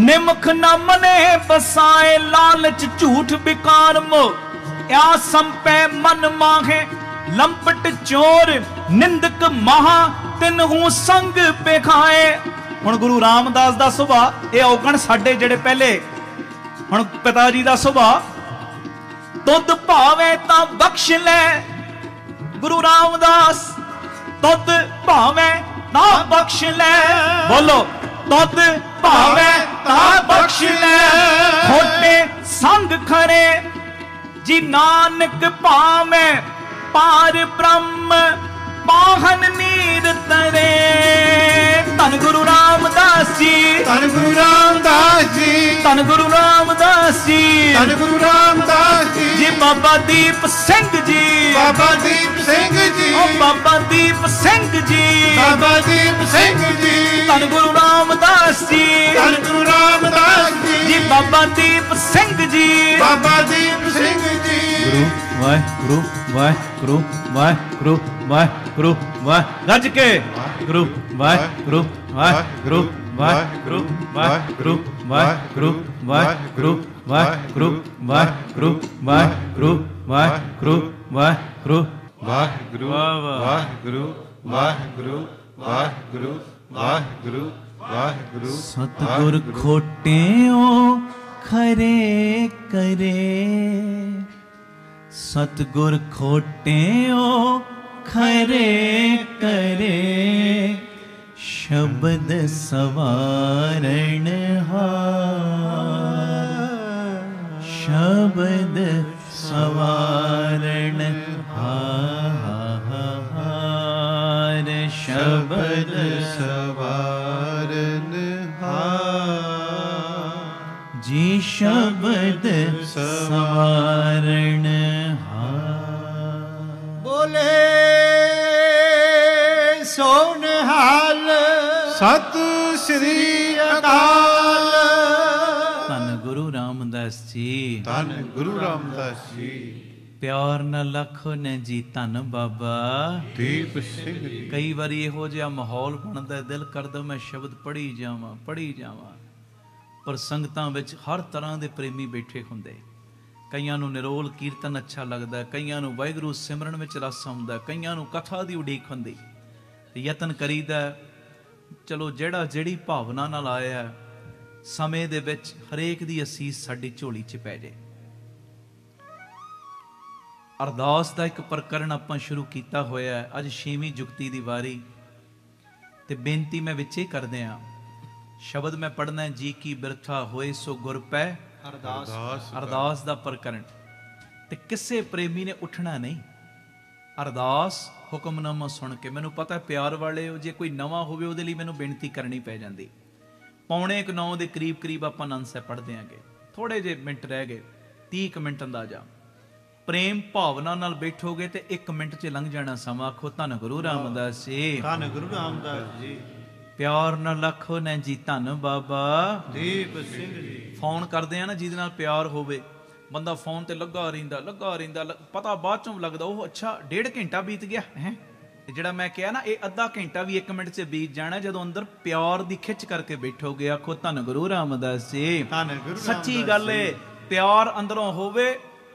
निमख न मने बसाए लालच झूठ बिकार मोह, या संपै मन माहे लंपट चोर निंदक महा तिनहू संग बेखाए। हुण गुरु रामदास दा सुभा ये औगण साडे जेड़े पहले हुण पिता जी दा सुभा, दुध भावे तां बख्श ले गुरु रामदास, दुध भावे तां बख्श ले, बोलो दुध भावे तां बख्श ले, खोटे संग खरे जी नानक पावे, पार ब्रह्म पाहन नीर तरे। धन गुरु रामदास जी, धन गुरु रामदास जी, धन गुरु रामदास ਰਾਮਦਾਸ ਜੀ, ਧੰਨ ਗੁਰੂ ਰਾਮਦਾਸ ਜੀ, ਜੀ ਬਾਬਾ ਦੀਪ ਸਿੰਘ ਜੀ, ਬਾਬਾ ਦੀਪ ਸਿੰਘ ਜੀ, ਓ ਬਾਬਾ ਦੀਪ ਸਿੰਘ ਜੀ, ਬਾਬਾ ਦੀਪ ਸਿੰਘ ਜੀ, ਧੰਨ ਗੁਰੂ ਰਾਮਦਾਸ ਜੀ, ਧੰਨ ਗੁਰੂ ਰਾਮਦਾਸ ਜੀ, ਜੀ ਬਾਬਾ ਦੀਪ ਸਿੰਘ ਜੀ, ਬਾਬਾ ਦੀਪ ਸਿੰਘ ਜੀ। ਗੁਰੂ ਵਾਹਿਗੁਰੂ ਵਾਹਿਗੁਰੂ ਵਾਹਿਗੁਰੂ ਵਾਹਿਗੁਰੂ ਵਾਹਿ ਗੱਜ ਕੇ ਗੁਰੂ ਵਾਹਿਗੁਰੂ ਵਾਹਿਗੁਰੂ ਵਾਹਿਗੁਰੂ ਵਾਹਿਗੁਰੂ ਵਾਹਿਗੁਰੂ ਵਾਹਿਗੁਰੂ ਵਾਹਿਗੁਰੂ ਵਾਹਿਗੁਰੂ ਵਾਹਿਗੁਰੂ ਵਾਹਿਗੁਰੂ ਵਾਹਿਗੁਰੂ ਵਾਹਿਗੁਰੂ ਵਾਹ ਵਾਹ ਵਾਹਿਗੁਰੂ ਵਾਹਿਗੁਰੂ ਵਾਹਿਗੁਰੂ ਵਾਹਿਗੁਰੂ ਵਾਹਿਗੁਰੂ। ਸਤਿਗੁਰ ਖੋਟਿਓ ਖਰੇ ਕਰੇ, ਸਤਿਗੁਰ ਖੋਟਿਓ ਖਰੇ ਕਰੇ, ਸ਼ਬਦ ਸਵਾਰਣ ਹਾਰ, ਸ਼ਬਦ ਸਵਾਰਣ ਹਾਰ, ਸ਼ਬਦ ਸਵਾਰਨ ਹਾਰ, ਜੀ ਸ਼ਬਦ ਸਵਾਰਣ ਹਾਰ। ਬੋਲੇ ਸੋਨਹਾਲ ਸਤਿ ਸ੍ਰੀ ਅਕਾਲ। ਧੰਨ ਗੁਰੂ ਰਾਮਦਾਸ ਜੀ, ਧੰਨ ਗੁਰੂ ਰਾਮਦਾਸ ਜੀ, ਪਿਆਰ ਨਾਲ ਲੱਖੋ ਨੇ ਜੀ ਧੰਨ ਬਾਬਾ ਦੀਪ ਸਿੰਘ ਜੀ। ਕਈ ਵਾਰੀ ਇਹੋ ਜਿਹਾ ਮਾਹੌਲ ਬਣਦਾ, ਦਿਲ ਕਰਦਾ ਮੈਂ ਸ਼ਬਦ ਪੜ੍ਹੀ ਜਾਵਾਂ, ਪਰ ਸੰਗਤਾਂ ਵਿੱਚ ਹਰ ਤਰ੍ਹਾਂ ਦੇ ਪ੍ਰੇਮੀ ਬੈਠੇ ਹੁੰਦੇ। ਕਈਆਂ ਨੂੰ ਨਿਰੋਲ ਕੀਰਤਨ ਅੱਛਾ ਲੱਗਦਾ, ਕਈਆਂ ਨੂੰ ਵਾਹਿਗੁਰੂ ਸਿਮਰਨ ਵਿੱਚ ਰਸ ਆਉਂਦਾ, ਕਈਆਂ ਨੂੰ ਕਥਾ ਦੀ ਉਡੀਕ ਹੁੰਦੀ। ਯਤਨ ਕਰੀਦਾ ਚਲੋ ਜਿਹੜਾ ਜਿਹੜੀ ਭਾਵਨਾ ਨਾਲ ਆਇਆ ਸਮੇਂ ਦੇ ਵਿੱਚ ਹਰੇਕ ਦੀ ਅਸੀਸ ਸਾਡੀ ਝੋਲੀ 'ਚ ਪੈ ਜਾਏ। ਅਰਦਾਸ ਦਾ ਇੱਕ ਪ੍ਰਕਰਨ ਆਪਾਂ ਸ਼ੁਰੂ ਕੀਤਾ ਹੋਇਆ ਹੈ। ਅੱਜ 6ਵੀਂ ਜੁਗਤੀ ਦੀ ਵਾਰੀ ਤੇ ਬੇਨਤੀ ਮੈਂ ਵਿੱਚੇ ਕਰਦੇ ਹਾਂ। ਸ਼ਬਦ ਮੈਂ ਪੜ੍ਹਨਾ, ਜੀ ਕੀ ਬਿਰਥਾ ਹੋਏ ਸੋ ਗੁਰ ਪੈ ਅਰਦਾਸ ਦਾ ਪ੍ਰਕਰਨ। ਤੇ ਕਿਸੇ ਪ੍ਰੇਮੀ ਨੇ ਉੱਠਣਾ ਨਹੀਂ। ਅਰਦਾਸ ਹੁਕਮਨਾਮਾ ਸੁਣ ਕੇ, ਮੈਨੂੰ ਪਤਾ ਪਿਆਰ ਵਾਲੇ ਜੇ ਕੋਈ ਨਵਾਂ ਹੋਵੇ ਉਹਦੇ ਲਈ ਮੈਨੂੰ ਬੇਨਤੀ ਕਰਨੀ ਪੈ ਜਾਂਦੀ। 8:45 ਦੇ ਕਰੀਬ ਆਪਾਂ ਆਨੰਦ ਸਾਹਿਬ ਪੜ੍ਹਦੇ ਆਂਗੇ, ਥੋੜੇ ਜਿਹੇ ਮਿੰਟ ਰਹਿ ਗਏ, 30 ਮਿੰਟ ਅੰਦਾਜ਼ਾ। ਪ੍ਰੇਮ ਭਾਵਨਾ ਨਾਲ ਬੈਠੋਗੇ ਤੇ 1 ਮਿੰਟ 'ਚ ਲੰਘ ਜਾਣਾ ਸਮਾਂ। ਆਖੋ ਧੰਨ ਗੁਰੂ ਰਾਮਦਾਸ ਜੀ, ਧੰਨ ਗੁਰੂ ਰਾਮਦਾਸ ਜੀ। ਪਿਆਰ ਨਾਲ ਲੱਖੋ ਨੇ ਜੀ ਧੰਨ ਬਾਬਾ ਦੀਪ ਸਿੰਘ ਜੀ। ਫੋਨ ਕਰਦੇ ਆ ਨਾ ਜਿਹਦੇ ਨਾਲ ਪਿਆਰ ਹੋਵੇ, ਬੰਦਾ ਫੋਨ ਤੇ ਲੱਗਾ ਰਹਿੰਦਾ, ਪਤਾ ਬਾਅਦ ਚੋਂ ਲੱਗਦਾ ਉਹ ਅੱਛਾ 1.5 ਘੰਟਾ ਬੀਤ ਗਿਆ ਹੈ। ਤੇ ਜਿਹੜਾ ਮੈਂ ਕਿਹਾ ਨਾ ਇਹ ਅੱਧਾ ਘੰਟਾ ਵੀ 1 ਮਿੰਟ 'ਚ ਬੀਤ ਜਾਣਾ ਜਦੋਂ ਅੰਦਰ ਪਿਆਰ ਦੀ ਖਿੱਚ ਕਰਕੇ ਬੈਠੋਗੇ। ਆਖੋ ਧੰਨ ਗੁਰੂ ਰਾਮਦਾਸ ਜੀ, ਧੰਨ ਗੁਰੂ ਸੱਚੀ ਗੱਲ ਏ। ਪਿਆਰ ਅੰਦਰੋਂ ਹੋਵੇ,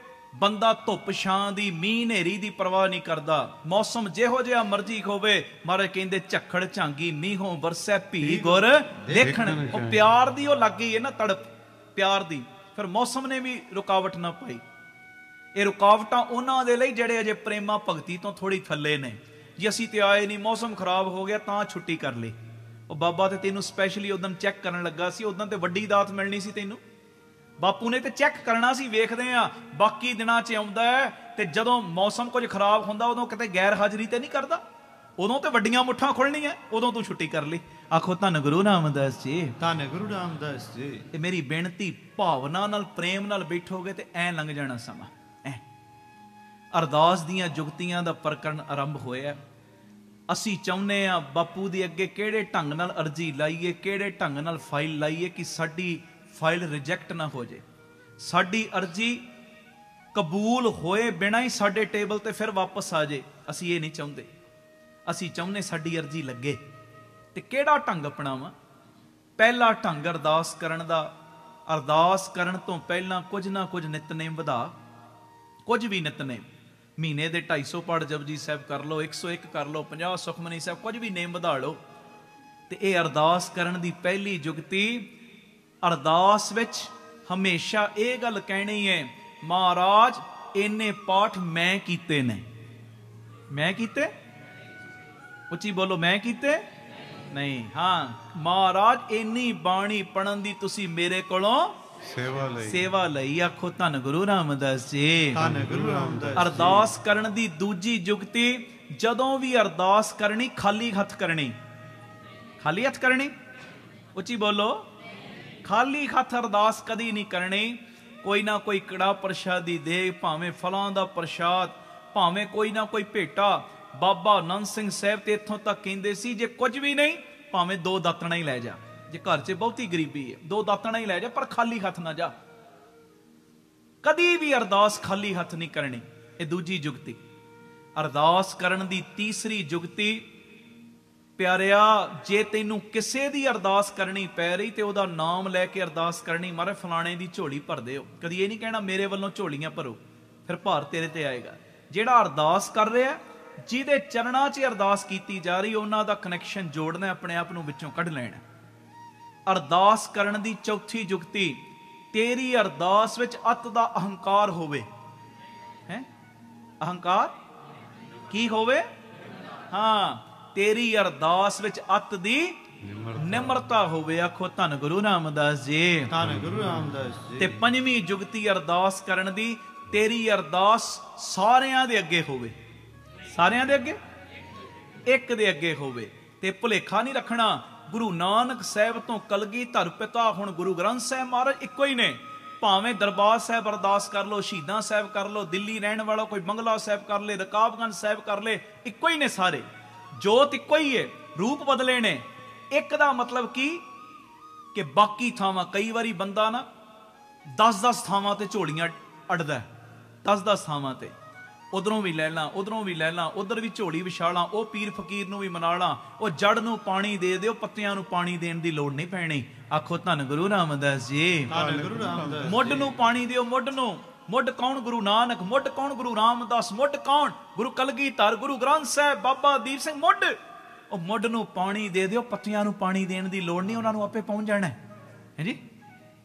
ਬੰਦਾ ਧੁੱਪ ਛਾਂ ਦੀ ਮੀਂਹ ਹਨੇਰੀ ਦੀ ਪਰਵਾਹ ਨਹੀਂ ਕਰਦਾ। ਮੌਸਮ ਜਿਹੋ ਜਿਹਾ ਮਰਜ਼ੀ ਹੋਵੇ, ਮਹਾਰਾਜ ਕਹਿੰਦੇ ਝੱਖੜ ਝਾਂਗੀ ਮੀਂਹੋਂ ਵਰਸੈ ਭੀ ਗੁਰ ਦੇਖਣ। ਉਹ ਪਿਆਰ ਦੀ ਉਹ ਲੱਗ ਗਈ ਹੈ ਨਾ ਤੜਪ ਪਿਆਰ ਦੀ, ਫਿਰ ਮੌਸਮ ਨੇ ਵੀ ਰੁਕਾਵਟ ਨਾ ਪਾਈ। ਇਹ ਰੁਕਾਵਟਾਂ ਉਹਨਾਂ ਦੇ ਲਈ ਜਿਹੜੇ ਅਜੇ ਪ੍ਰੇਮਾ ਭਗਤੀ ਤੋਂ ਥੋੜੀ ਥੱਲੇ ਨੇ। ਜੀ ਅਸੀਂ ਤੇ ਆਏ ਨਹੀਂ, ਮੌਸਮ ਖਰਾਬ ਹੋ ਗਿਆ ਤਾਂ ਛੁੱਟੀ ਕਰ ਲਈ। ਉਹ ਬਾਬਾ ਤੇ ਤੈਨੂੰ ਸਪੈਸ਼ਲੀ ਉਦੋਂ ਚੈੱਕ ਕਰਨ ਲੱਗਾ ਸੀ, ਉਦੋਂ ਤੇ ਵੱਡੀ ਦਾਤ ਮਿਲਣੀ ਸੀ ਤੈਨੂੰ। ਬਾਪੂ ਨੇ ਤੇ ਚੈੱਕ ਕਰਨਾ ਸੀ। ਵੇਖਦੇ ਆ ਬਾਕੀ ਦਿਨਾਂ 'ਚ ਆਉਂਦਾ ਹੈ ਤੇ ਜਦੋਂ ਮੌਸਮ ਕੁਝ ਖਰਾਬ ਹੁੰਦਾ ਉਦੋਂ ਕਿਤੇ ਗੈਰ ਹਾਜ਼ਰੀ ਤੇ ਨਹੀਂ ਕਰਦਾ, ਉਦੋਂ ਤੇ ਵੱਡੀਆਂ ਮੁੱਠਾਂ ਖੁੱਲਣੀਆਂ, ਉਦੋਂ ਤੂੰ ਛੁੱਟੀ ਕਰ ਲਈ। ਆਖੋ ਧੰਨ ਗੁਰੂ ਰਾਮਦਾਸ ਜੀ, ਧੰਨ ਗੁਰੂ ਰਾਮਦਾਸ ਜੀ। ਤੇ ਮੇਰੀ ਬੇਨਤੀ ਭਾਵਨਾ ਨਾਲ ਪ੍ਰੇਮ ਨਾਲ ਬੈਠੋਗੇ ਤੇ ਐ ਲੰਘ ਜਾਣਾ ਸਮਾਂ। ਐ ਅਰਦਾਸ ਦੀਆਂ ਜੁਗਤੀਆਂ ਦਾ ਪ੍ਰਕਰਨ ਆਰੰਭ ਹੋਇਆ। ਅਸੀਂ ਚਾਹੁੰਦੇ ਆ ਬਾਪੂ ਦੇ ਅੱਗੇ ਕਿਹੜੇ ਢੰਗ ਨਾਲ ਅਰਜ਼ੀ ਲਾਈਏ, ਕਿਹੜੇ ਢੰਗ ਨਾਲ ਫਾਈਲ ਲਾਈਏ ਕਿ ਸਾਡੀ ਫਾਈਲ ਰਿਜੈਕਟ ਨਾ ਹੋ ਜਾਏ। ਸਾਡੀ ਅਰਜ਼ੀ ਕਬੂਲ ਹੋਏ ਬਿਨਾਂ ਹੀ ਸਾਡੇ ਟੇਬਲ ਤੇ ਫਿਰ ਵਾਪਸ ਆ ਜਾਏ। ਅਸੀਂ ਇਹ ਨਹੀਂ ਚਾਹੁੰਦੇ। ਅਸੀਂ ਚਾਹੁੰਦੇ ਸਾਡੀ ਅਰਜ਼ੀ ਲੱਗੇ। ਤੇ ਕਿਹੜਾ ਢੰਗ ਅਪਣਾਵਾਂ? ਪਹਿਲਾ ਢੰਗ ਅਰਦਾਸ ਕਰਨ ਦਾ। ਅਰਦਾਸ ਕਰਨ ਤੋਂ ਪਹਿਲਾਂ ਕੁਝ ਨਾ ਕੁਝ ਨਿਤਨੇਮ ਵਧਾ। ਕੁਝ ਵੀ ਨਿਤਨੇਮ, ਮਹੀਨੇ ਦੇ 250 ਪੜ ਜਪਜੀ ਸਾਹਿਬ ਕਰ ਲਓ, 101 ਕਰ ਲਓ, 50 ਸੁਖਮਨੀ ਸਾਹਿਬ, ਕੁਝ ਵੀ ਨੇਮ ਵਧਾ ਲਓ। ਤੇ ਇਹ ਅਰਦਾਸ ਕਰਨ ਦੀ ਪਹਿਲੀ ਜੁਗਤੀ। ਅਰਦਾਸ ਵਿੱਚ ਹਮੇਸ਼ਾ ਇਹ ਗੱਲ ਕਹਿਣੀ ਹੈ, ਮਹਾਰਾਜ ਇੰਨੇ ਪਾਠ ਮੈਂ ਕੀਤੇ ਨੇ। ਮੈਂ ਕੀਤੇ? ਉੱਚੀ ਬੋਲੋ, ਮੈਂ ਕੀਤੇ ਨਹੀਂ। ਹਾਂ, ਮਹਾਰਾਜ ਇੰਨੀ ਬਾਣੀ ਪੜਨ ਦੀ ਤੁਸੀਂ ਮੇਰੇ ਕੋਲੋਂ ਸੇਵਾ ਲਈ। ਆਖੋ ਧੰਨ ਗੁਰੂ ਰਾਮਦਾਸ ਜੀ, ਧੰਨ ਗੁਰੂ ਰਾਮਦਾਸ। ਅਰਦਾਸ ਕਰਨ ਦੀ ਦੂਜੀ ਜੁਗਤੀ, ਜਦੋਂ ਵੀ ਅਰਦਾਸ ਕਰਨੀ ਖਾਲੀ ਹੱਥ ਕਰਨੀ। ਖਾਲੀ ਹੱਥ ਕਰਨੀ। ਉੱਚੀ ਬੋਲੋ, ਖਾਲੀ ਹੱਥ ਅਰਦਾਸ ਕਦੀ ਨਹੀਂ ਕਰਨੀ। ਕੋਈ ਨਾ ਕੋਈ ਕੜਾ ਪ੍ਰਸ਼ਾਦੀ ਦੇਗ, ਭਾਵੇਂ ਫਲਾਂ ਦਾ ਪ੍ਰਸ਼ਾਦ, ਭਾਵੇਂ ਕੋਈ ਨਾ ਕੋਈ ਭੇਟਾ। ਬਾਬਾ ਆਨੰਦ ਸਿੰਘ ਸਾਹਿਬ ਤੇ ਇੱਥੋਂ ਤੱਕ ਕਹਿੰਦੇ ਸੀ, ਜੇ ਕੁਝ ਵੀ ਨਹੀਂ ਭਾਵੇਂ 2 ਦਾਤਣਾ ਹੀ ਲੈ ਜਾ। ਜੇ ਘਰ 'ਚ ਬਹੁਤੀ ਗਰੀਬੀ ਹੈ 2 ਦਾਤਣਾ ਹੀ ਲੈ ਜਾ, ਪਰ ਖਾਲੀ ਹੱਥ ਨਾ ਜਾ। ਕਦੀ ਵੀ ਅਰਦਾਸ ਖਾਲੀ ਹੱਥ ਨਹੀਂ ਕਰਨੀ। ਇਹ ਦੂਜੀ ਜੁਗਤੀ। ਅਰਦਾਸ ਕਰਨ ਦੀ ਤੀਸਰੀ ਜੁਗਤੀ, ਪਿਆਰਿਆ, ਜੇ ਤੈਨੂੰ ਕਿਸੇ ਦੀ ਅਰਦਾਸ ਕਰਨੀ ਪੈ ਰਹੀ ਤੇ ਉਹਦਾ ਨਾਮ ਲੈ ਕੇ ਅਰਦਾਸ ਕਰਨੀ। ਮਾਰੇ ਫਲਾਣੇ ਦੀ ਝੋਲੀ ਭਰ ਦਿਓ। ਕਦੀ ਇਹ ਨਹੀਂ ਕਹਿਣਾ ਮੇਰੇ ਵੱਲੋਂ ਝੋਲੀਆਂ ਭਰੋ, ਫਿਰ ਭਾਰ ਤੇਰੇ ਤੇ ਆਏਗਾ। ਜਿਹੜਾ ਅਰਦਾਸ ਕਰ ਰਿਹਾ, ਜਿਹਦੇ ਚਰਨਾਂ 'ਚ ਅਰਦਾਸ ਕੀਤੀ ਜਾ ਰਹੀ, ਉਹਨਾਂ ਦਾ ਕਨੈਕਸ਼ਨ ਜੋੜਨਾ, ਆਪਣੇ ਆਪ ਨੂੰ ਵਿੱਚੋਂ ਕੱਢ ਲੈਣਾ। ਅਰਦਾਸ ਕਰਨ ਦੀ ਚੌਥੀ ਜੁਗਤੀ, ਤੇਰੀ ਅਰਦਾਸ ਵਿੱਚ ਅੱਤ ਦਾ ਅਹੰਕਾਰ ਹੋਵੇ। ਹੈ ਅਹੰਕਾਰ ਕੀ ਹੋਵੇ? ਹਾਂ, ਤੇਰੀ ਅਰਦਾਸ ਵਿੱਚ ਅੱਤ ਦੀ ਨਿਮਰਤਾ ਹੋਵੇ। ਆਖੋ ਧੰਨ ਗੁਰੂ ਰਾਮਦਾਸ ਜੀ, ਧੰਨ ਗੁਰੂ ਰਾਮਦਾਸ ਜੀ। ਤੇ ਪੰਜਵੀਂ ਜੁਗਤੀ ਅਰਦਾਸ ਕਰਨ ਦੀ, ਤੇਰੀ ਅਰਦਾਸ ਸਾਰਿਆਂ ਦੇ ਅੱਗੇ ਹੋਵੇ। ਸਾਰਿਆਂ ਦੇ ਅੱਗੇ, ਇੱਕ ਦੇ ਅੱਗੇ ਹੋਵੇ। ਤੇ ਭੁਲੇਖਾ ਨਹੀਂ ਰੱਖਣਾ, ਗੁਰੂ ਨਾਨਕ ਸਾਹਿਬ ਤੋਂ ਕਲਗੀਧਰ ਪਿਤਾ ਹੁਣ ਗੁਰੂ ਗ੍ਰੰਥ ਸਾਹਿਬ ਮਹਾਰਾਜ ਇੱਕੋ ਹੀ ਨੇ। ਭਾਵੇਂ ਦਰਬਾਰ ਸਾਹਿਬ ਅਰਦਾਸ ਕਰ ਲੋ, ਸ਼ਹੀਦਾਂ ਸਾਹਿਬ ਕਰ ਲੋ, ਦਿੱਲੀ ਰਹਿਣ ਵਾਲਾ ਕੋਈ ਬੰਗਲਾ ਸਾਹਿਬ ਕਰ ਲੇ, ਰਕਾਬਗੰਜ ਸਾਹਿਬ ਕਰ ਲੇ, ਇੱਕੋ ਹੀ ਨੇ ਸਾਰੇ। ਜੋਤ ਇੱਕੋ ਹੀ ਹੈ, ਰੂਪ ਬਦਲੇ ਨੇ। ਇੱਕ ਦਾ ਮਤਲਬ ਕੀ ਕਿ ਬਾਕੀ ਥਾਵਾਂ, ਕਈ ਵਾਰੀ ਬੰਦਾ ਨਾ 10-10 ਥਾਵਾਂ ਤੇ ਝੋਲੀਆਂ ਅੜਦਾ, 10-10 ਥਾਵਾਂ ਤੇ, ਉਧਰੋਂ ਵੀ ਲੈ ਲਾਂ, ਉਧਰੋਂ ਵੀ ਲੈ ਲਾਂ, ਉਧਰ ਵੀ ਝੋਲੀ ਵਿਛਾ ਲਾਂ, ਉਹ ਪੀਰ ਫਕੀਰ ਨੂੰ ਵੀ ਮਨਾ ਲਾਂ, ਉਹ ਜੜ ਨੂੰ ਪਾਣੀ ਦੇ ਦਿਓ, ਪੱਤਿਆਂ ਨੂੰ ਪਾਣੀ ਦੇਣ ਦੀ ਲੋੜ ਨਹੀਂ ਪੈਣੀ। ਆਖੋ ਧੰਨ ਗੁਰੂ ਰਾਮਦਾਸ ਜੀ, ਧੰਨ ਗੁਰੂ ਰਾਮਦਾਸ। ਮੁੱਢ ਨੂੰ ਪਾਣੀ ਦਿਓ, ਮੁੱਢ ਨੂੰ। ਮੁੱਢ ਕੌਣ? ਗੁਰੂ ਨਾਨਕ। ਮੁੱਢ ਕੌਣ? ਗੁਰੂ ਰਾਮਦਾਸ। ਮੁੱਢ ਕੌਣ? ਗੁਰੂ ਕਲਗੀਧਰ, ਗੁਰੂ ਗ੍ਰੰਥ ਸਾਹਿਬ, ਬਾਬਾ ਦੀਪ ਸਿੰਘ। ਮੁੱਢ, ਉਹ ਮੁੱਢ ਨੂੰ ਪਾਣੀ ਦੇ ਦਿਓ, ਪੱਤਿਆਂ ਨੂੰ ਪਾਣੀ ਦੇਣ ਦੀ ਲੋੜ ਨਹੀਂ, ਉਹਨਾਂ ਨੂੰ ਆਪੇ ਪਹੁੰਚ ਜਾਣਾ ਹੈ ਜੀ।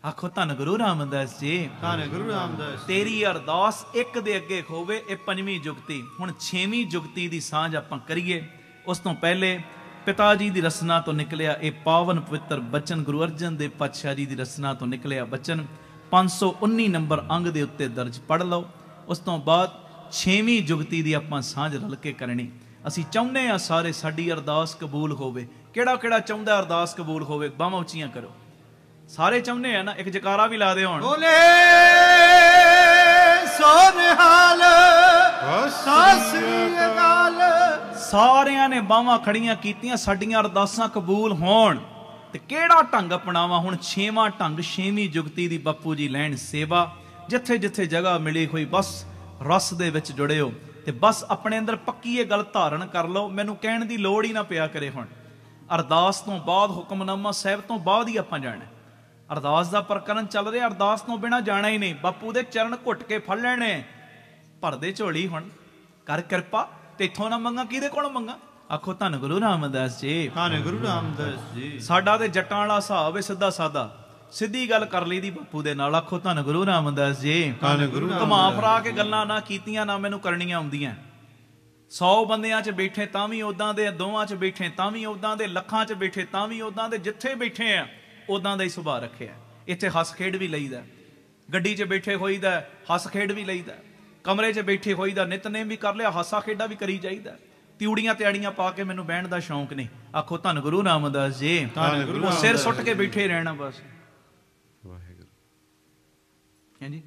ਆਖੋ ਧੰਨ ਗੁਰੂ ਰਾਮਦਾਸ ਜੀ, ਧੰਨ ਗੁਰੂ ਰਾਮਦਾਸ। ਤੇਰੀ ਅਰਦਾਸ ਇੱਕ ਦੇ ਅੱਗੇ ਹੋਵੇ। ਇਹ ਪੰਜਵੀਂ ਜੁਗਤੀ। ਹੁਣ ਛੇਵੀਂ ਜੁਗਤੀ ਦੀ ਸਾਂਝ ਆਪਾਂ ਕਰੀਏ। ਉਸ ਤੋਂ ਪਹਿਲੇ ਪਿਤਾ ਜੀ ਦੀ ਰਸਨਾ ਤੋਂ ਨਿਕਲਿਆ ਇਹ ਪਾਵਨ ਪਵਿੱਤਰ ਬਚਨ, ਗੁਰੂ ਅਰਜਨ ਦੇਵ ਪਾਤਸ਼ਾਹ ਜੀ ਦੀ ਰਸਨਾ ਤੋਂ ਨਿਕਲਿਆ ਬਚਨ, 519 ਨੰਬਰ ਅੰਗ ਦੇ ਉੱਤੇ ਦਰਜ ਪੜ੍ਹ ਲਓ। ਉਸ ਤੋਂ ਬਾਅਦ ਛੇਵੀਂ ਜੁਗਤੀ ਦੀ ਆਪਾਂ ਸਾਂਝ ਰਲ ਕੇ ਕਰਨੀ। ਅਸੀਂ ਚਾਹੁੰਦੇ ਹਾਂ ਸਾਰੇ ਸਾਡੀ ਅਰਦਾਸ ਕਬੂਲ ਹੋਵੇ। ਕਿਹੜਾ ਕਿਹੜਾ ਚਾਹੁੰਦਾ ਅਰਦਾਸ ਕਬੂਲ ਹੋਵੇ? ਬਾਹਾਂ ਉੱਚੀਆਂ ਕਰੋ। ਸਾਰੇ ਚਾਹੁੰਦੇ ਆ ਨਾ? ਇੱਕ ਜਕਾਰਾ ਵੀ ਲਾ ਦਿਓ ਹੁਣ। ਬੋਲੇ ਸੋ ਨਿਹਾਲ, ਸਤਿ ਸ੍ਰੀ ਅਕਾਲ। ਸਾਰਿਆਂ ਨੇ ਬਾਹਾਂ ਖੜੀਆਂ ਕੀਤੀਆਂ, ਸਾਡੀਆਂ ਅਰਦਾਸਾਂ ਕਬੂਲ ਹੋਣ। ਤੇ ਕਿਹੜਾ ਢੰਗ ਅਪਣਾਵਾਂ? ਹੁਣ ਛੇਵਾਂ ਢੰਗ, ਛੇਵੀਂ ਜੁਗਤੀ ਦੀ ਬਾਪੂ ਜੀ ਲੈਣ ਸੇਵਾ। ਜਿੱਥੇ ਜਿੱਥੇ ਜਗ੍ਹਾ ਮਿਲੀ ਹੋਈ ਬਸ ਰਸ ਦੇ ਵਿੱਚ ਜੁੜਿਓ ਤੇ ਬਸ ਆਪਣੇ ਅੰਦਰ ਪੱਕੀ ਇਹ ਗੱਲ ਧਾਰਨ ਕਰ ਲਓ। ਮੈਨੂੰ ਕਹਿਣ ਦੀ ਲੋੜ ਹੀ ਨਾ ਪਿਆ ਕਰੇ। ਹੁਣ ਅਰਦਾਸ ਤੋਂ ਬਾਅਦ ਹੁਕਮਨਾਮਾ ਸਾਹਿਬ ਤੋਂ ਬਾਅਦ ਹੀ ਆਪਾਂ ਜਾਣਾ। ਅਰਦਾਸ ਦਾ ਪ੍ਰਕਰਨ ਚੱਲ ਰਿਹਾ, ਅਰਦਾਸ ਤੋਂ ਬਿਨਾਂ ਜਾਣਾ ਹੀ ਨਹੀਂ। ਬਾਪੂ ਦੇ ਚਰਨ ਘੁੱਟ ਕੇ ਫੜ ਲੈਣੇ, ਭਰਦੇ ਝੋਲੀ। ਹੁਣ ਕਰ ਕਿਰਪਾ, ਤੇ ਇੱਥੋਂ ਨਾ ਮੰਗਾ, ਕਿਹਦੇ ਕੋਲੋਂ ਮੰਗਾ? ਆਖੋ ਧੰਨ ਗੁਰੂ ਰਾਮਦਾਸ ਜੀ, ਧੰਨ ਗੁਰੂ ਰਾਮਦਾਸ ਜੀ। ਸਾਡਾ ਤੇ ਜੱਟਾਂ ਵਾਲਾ ਹਿਸਾਬ ਹੈ, ਸਿੱਧਾ ਸਾਦਾ, ਸਿੱਧੀ ਗੱਲ ਕਰ ਲਈ ਦੀ ਬਾਪੂ ਦੇ ਨਾਲ। ਆਖੋ ਧੰਨ ਗੁਰੂ ਰਾਮਦਾਸ ਜੀ। ਧੰਨ ਗੁਰੂ ਰਾਮਦਾਸ। ਘੁਮਾ ਫਰਾ ਕੇ ਗੱਲਾਂ ਨਾ ਕੀਤੀਆਂ, ਨਾ ਮੈਨੂੰ ਕਰਨੀਆਂ ਆਉਂਦੀਆਂ। 100 ਬੰਦਿਆਂ 'ਚ ਬੈਠੇ ਤਾਂ ਵੀ ਉਦਾਂ ਦੇ, ਦੋਵਾਂ 'ਚ ਬੈਠੇ ਤਾਂ ਵੀ ਉਦਾਂ ਦੇ, ਲੱਖਾਂ 'ਚ ਬੈਠੇ ਤਾਂ ਵੀ ਉਦਾਂ ਦੇ। ਜਿੱਥੇ ਬੈਠੇ ਆ ਉਦਾਂ ਦਾ ਹੀ ਸੁਭਾਅ ਰੱਖਿਆ। ਇੱਥੇ ਹੱਸ ਖੇਡ ਵੀ ਲਈਦਾ, ਗੱਡੀ 'ਚ ਬੈਠੇ ਹੋਈਦਾ, ਹੱਸ ਖੇਡ ਵੀ ਲਈਦਾ, ਕਮਰੇ 'ਚ ਬੈਠੇ ਹੋਈਦਾ, ਨਿਤਨੇਮ ਵੀ ਕਰ ਲਿਆ, ਹਾਸਾ ਖੇਡਾ ਵੀ ਕਰੀ ਜਾਈਦਾ। ਤਿਉੜੀਆਂ ਤਿਆੜੀਆਂ ਪਾ ਕੇ ਮੈਨੂੰ ਬਹਿਣ ਦਾ ਸ਼ੌਂਕ ਨਹੀਂ। ਆਖੋ ਧੰਨ ਗੁਰੂ ਰਾਮਦਾਸ ਜੀ। ਧੰਨ ਗੁਰੂ ਰਾਮਦਾਸ। ਸਿਰ ਸੁੱਟ ਕੇ ਬੈਠੇ ਰਹਿਣਾ ਬਸ। ਵਾਹਿਗੁਰੂ। ਹਾਂਜੀ,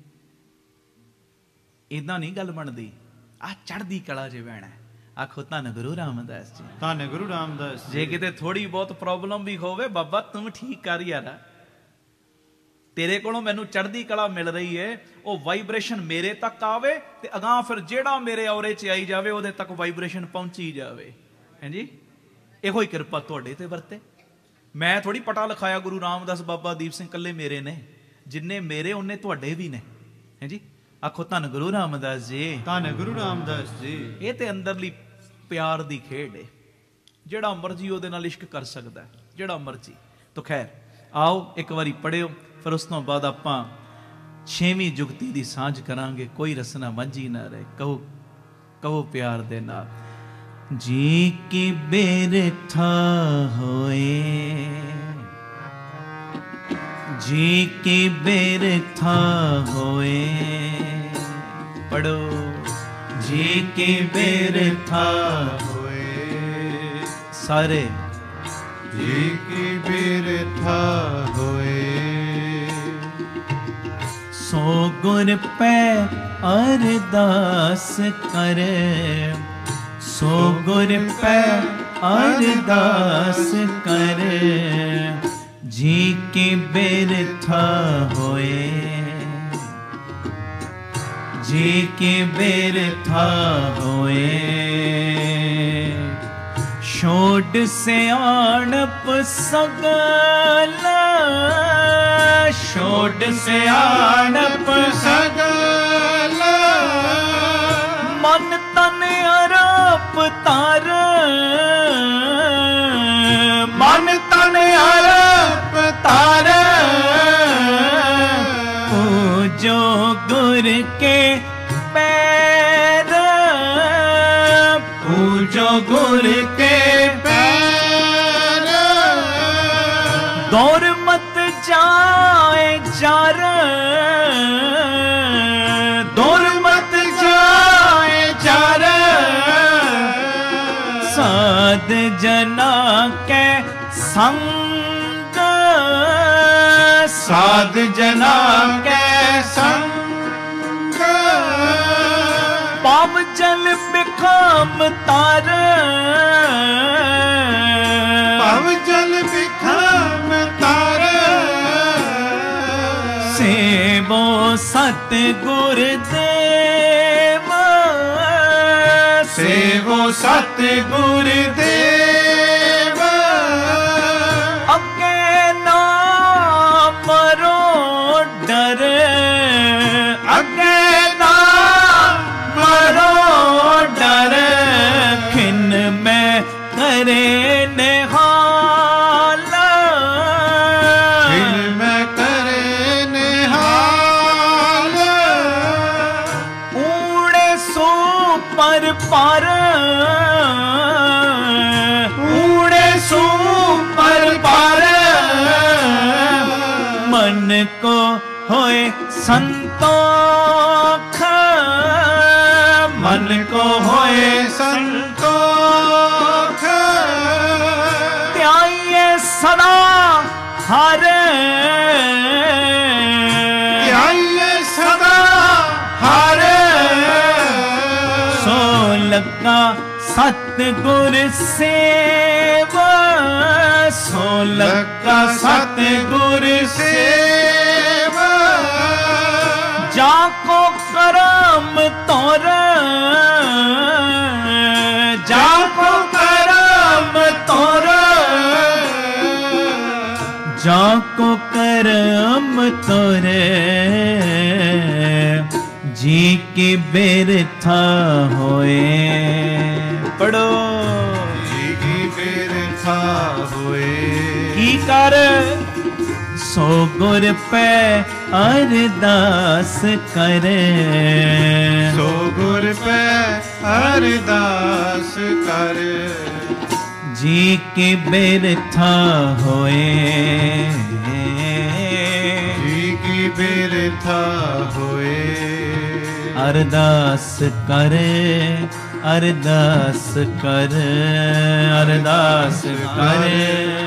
ਇਦਾਂ ਨਹੀਂ ਗੱਲ ਬਣਦੀ। ਆ ਚੜ੍ਹਦੀ ਕਲਾ 'ਚ ਬਹਿਣਾ। ਆਖੋ ਧੰਨ ਗੁਰੂ ਰਾਮਦਾਸ ਜੀ। ਧੰਨ ਗੁਰੂ ਰਾਮਦਾਸ। ਜੇ ਕਿਤੇ ਥੋੜੀ ਬਹੁਤ ਪ੍ਰੋਬਲਮ ਵੀ ਹੋਵੇ, ਬਾਬਾ ਤੂੰ ਠੀਕ ਕਰ ਯਾਰ, ਤੇਰੇ ਕੋਲੋਂ ਮੈਨੂੰ ਚੜ੍ਹਦੀ ਕਲਾ ਮਿਲ ਰਹੀ ਏ, ਉਹ ਵਾਈਬ੍ਰੇਸ਼ਨ ਮੇਰੇ ਤੱਕ ਆਵੇ ਤੇ ਅਗਾਂਹ ਫਿਰ ਜਿਹੜਾ ਮੇਰੇ ਔਰੇ 'ਚ ਆਈ ਜਾਵੇ ਉਹਦੇ ਤੱਕ ਵਾਈਬ੍ਰੇਸ਼ਨ ਪਹੁੰਚੀ ਜਾਵੇ। ਹਾਂਜੀ, ਇਹੋ ਹੀ ਕਿਰਪਾ ਤੁਹਾਡੇ ਤੇ ਵਰਤੇ। ਮੈਂ ਥੋੜੀ ਪਟਾ ਲਿਖਾਇਆ ਗੁਰੂ ਰਾਮਦਾਸ ਬਾਬਾ ਦੀਪ ਸਿੰਘ ਕੱਲੇ ਮੇਰੇ ਨੇ, ਜਿੰਨੇ ਮੇਰੇ ਉਹਨੇ ਤੁਹਾਡੇ ਵੀ ਨੇ। ਹਾਂਜੀ, ਆਖੋ ਧੰਨ ਗੁਰੂ ਰਾਮਦਾਸ ਜੀ। ਧੰਨ ਗੁਰੂ ਰਾਮਦਾਸ ਜੀ। ਇਹ ਤੇ ਅੰਦਰਲੀ ਪਿਆਰ ਦੀ ਖੇਡ ਏ। ਜਿਹੜਾ ਮਰਜੀ ਉਹਦੇ ਨਾਲ ਇਸ਼ਕ ਕਰ ਸਕਦਾ, ਜਿਹੜਾ ਮਰਜੀ। ਤਾਂ ਖੈਰ ਆਓ ਇੱਕ ਵਾਰੀ ਪੜਿਓ, ਫਿਰ ਉਸ ਤੋਂ ਬਾਅਦ ਆਪਾਂ ਛੇਵੀਂ ਜੁਗਤੀ ਦੀ ਸਾਂਝ ਕਰਾਂਗੇ। ਕੋਈ ਰਸਨਾ ਮੰਝੀ ਨਾ ਰਹੇ। ਕਹੋ ਕਹੋ ਪਿਆਰ ਦੇ ਨਾਲ। ਜੀ ਕੀ ਬੇਰਥਾ ਹੋਏ, ਜੀ ਕੀ ਬੇਰਥਾ ਹੋਏ। ਪੜੋ। ਜੀ ਕੀ ਬੇਰਥਾ ਹੋਏ, ਸਾਰੇ। ਜੀ ਕੀ ਬਿਰਥਾ ਹੋਏ, सो गुर पे अरदास करे, सो गुर पे अरदास करे, जी के बिरथा होए, जी के बिरथा होए। छोड़ सियाणप सगला, छोड़ सियाणप सगला, मन तन अरप तार, मन तन अरप तार, पूजो गुर के पैर, पूजो गुर के पैर, दौर मत जाए जार, दौर मत जाए जार, साध जना के संग, साध जना के संग, पाप जल बिखाम तार, पाप जल बिखाम तार, सेवो सत गुर देव, सेवो सत गुर देव, अगे ना मरो डर, अगे ना मरो डर, खिन में करे निहाल, खिन में करे निहाल, ऊड़े सो पर पर, ऊड़े सो पर पर, मन को होए संतोख, मन को होए संतोख, त्याइए सदा हर, त्याइए सदा हर, सो लगा सतगुर सेवा, सो लगा सतगुर सेवा, जाको करम तोर, जाको करम तोर, जाको करम तोर, जी के बिरथा होए। पढ़ो जी की बिरथा होए, की कर सो गुर पे अरदास करे, सो गुर पे अरदास कर, जी के बिरथा होए, जी की बिरथा होए, अरदास कर, अरदास कर, अरदास कर,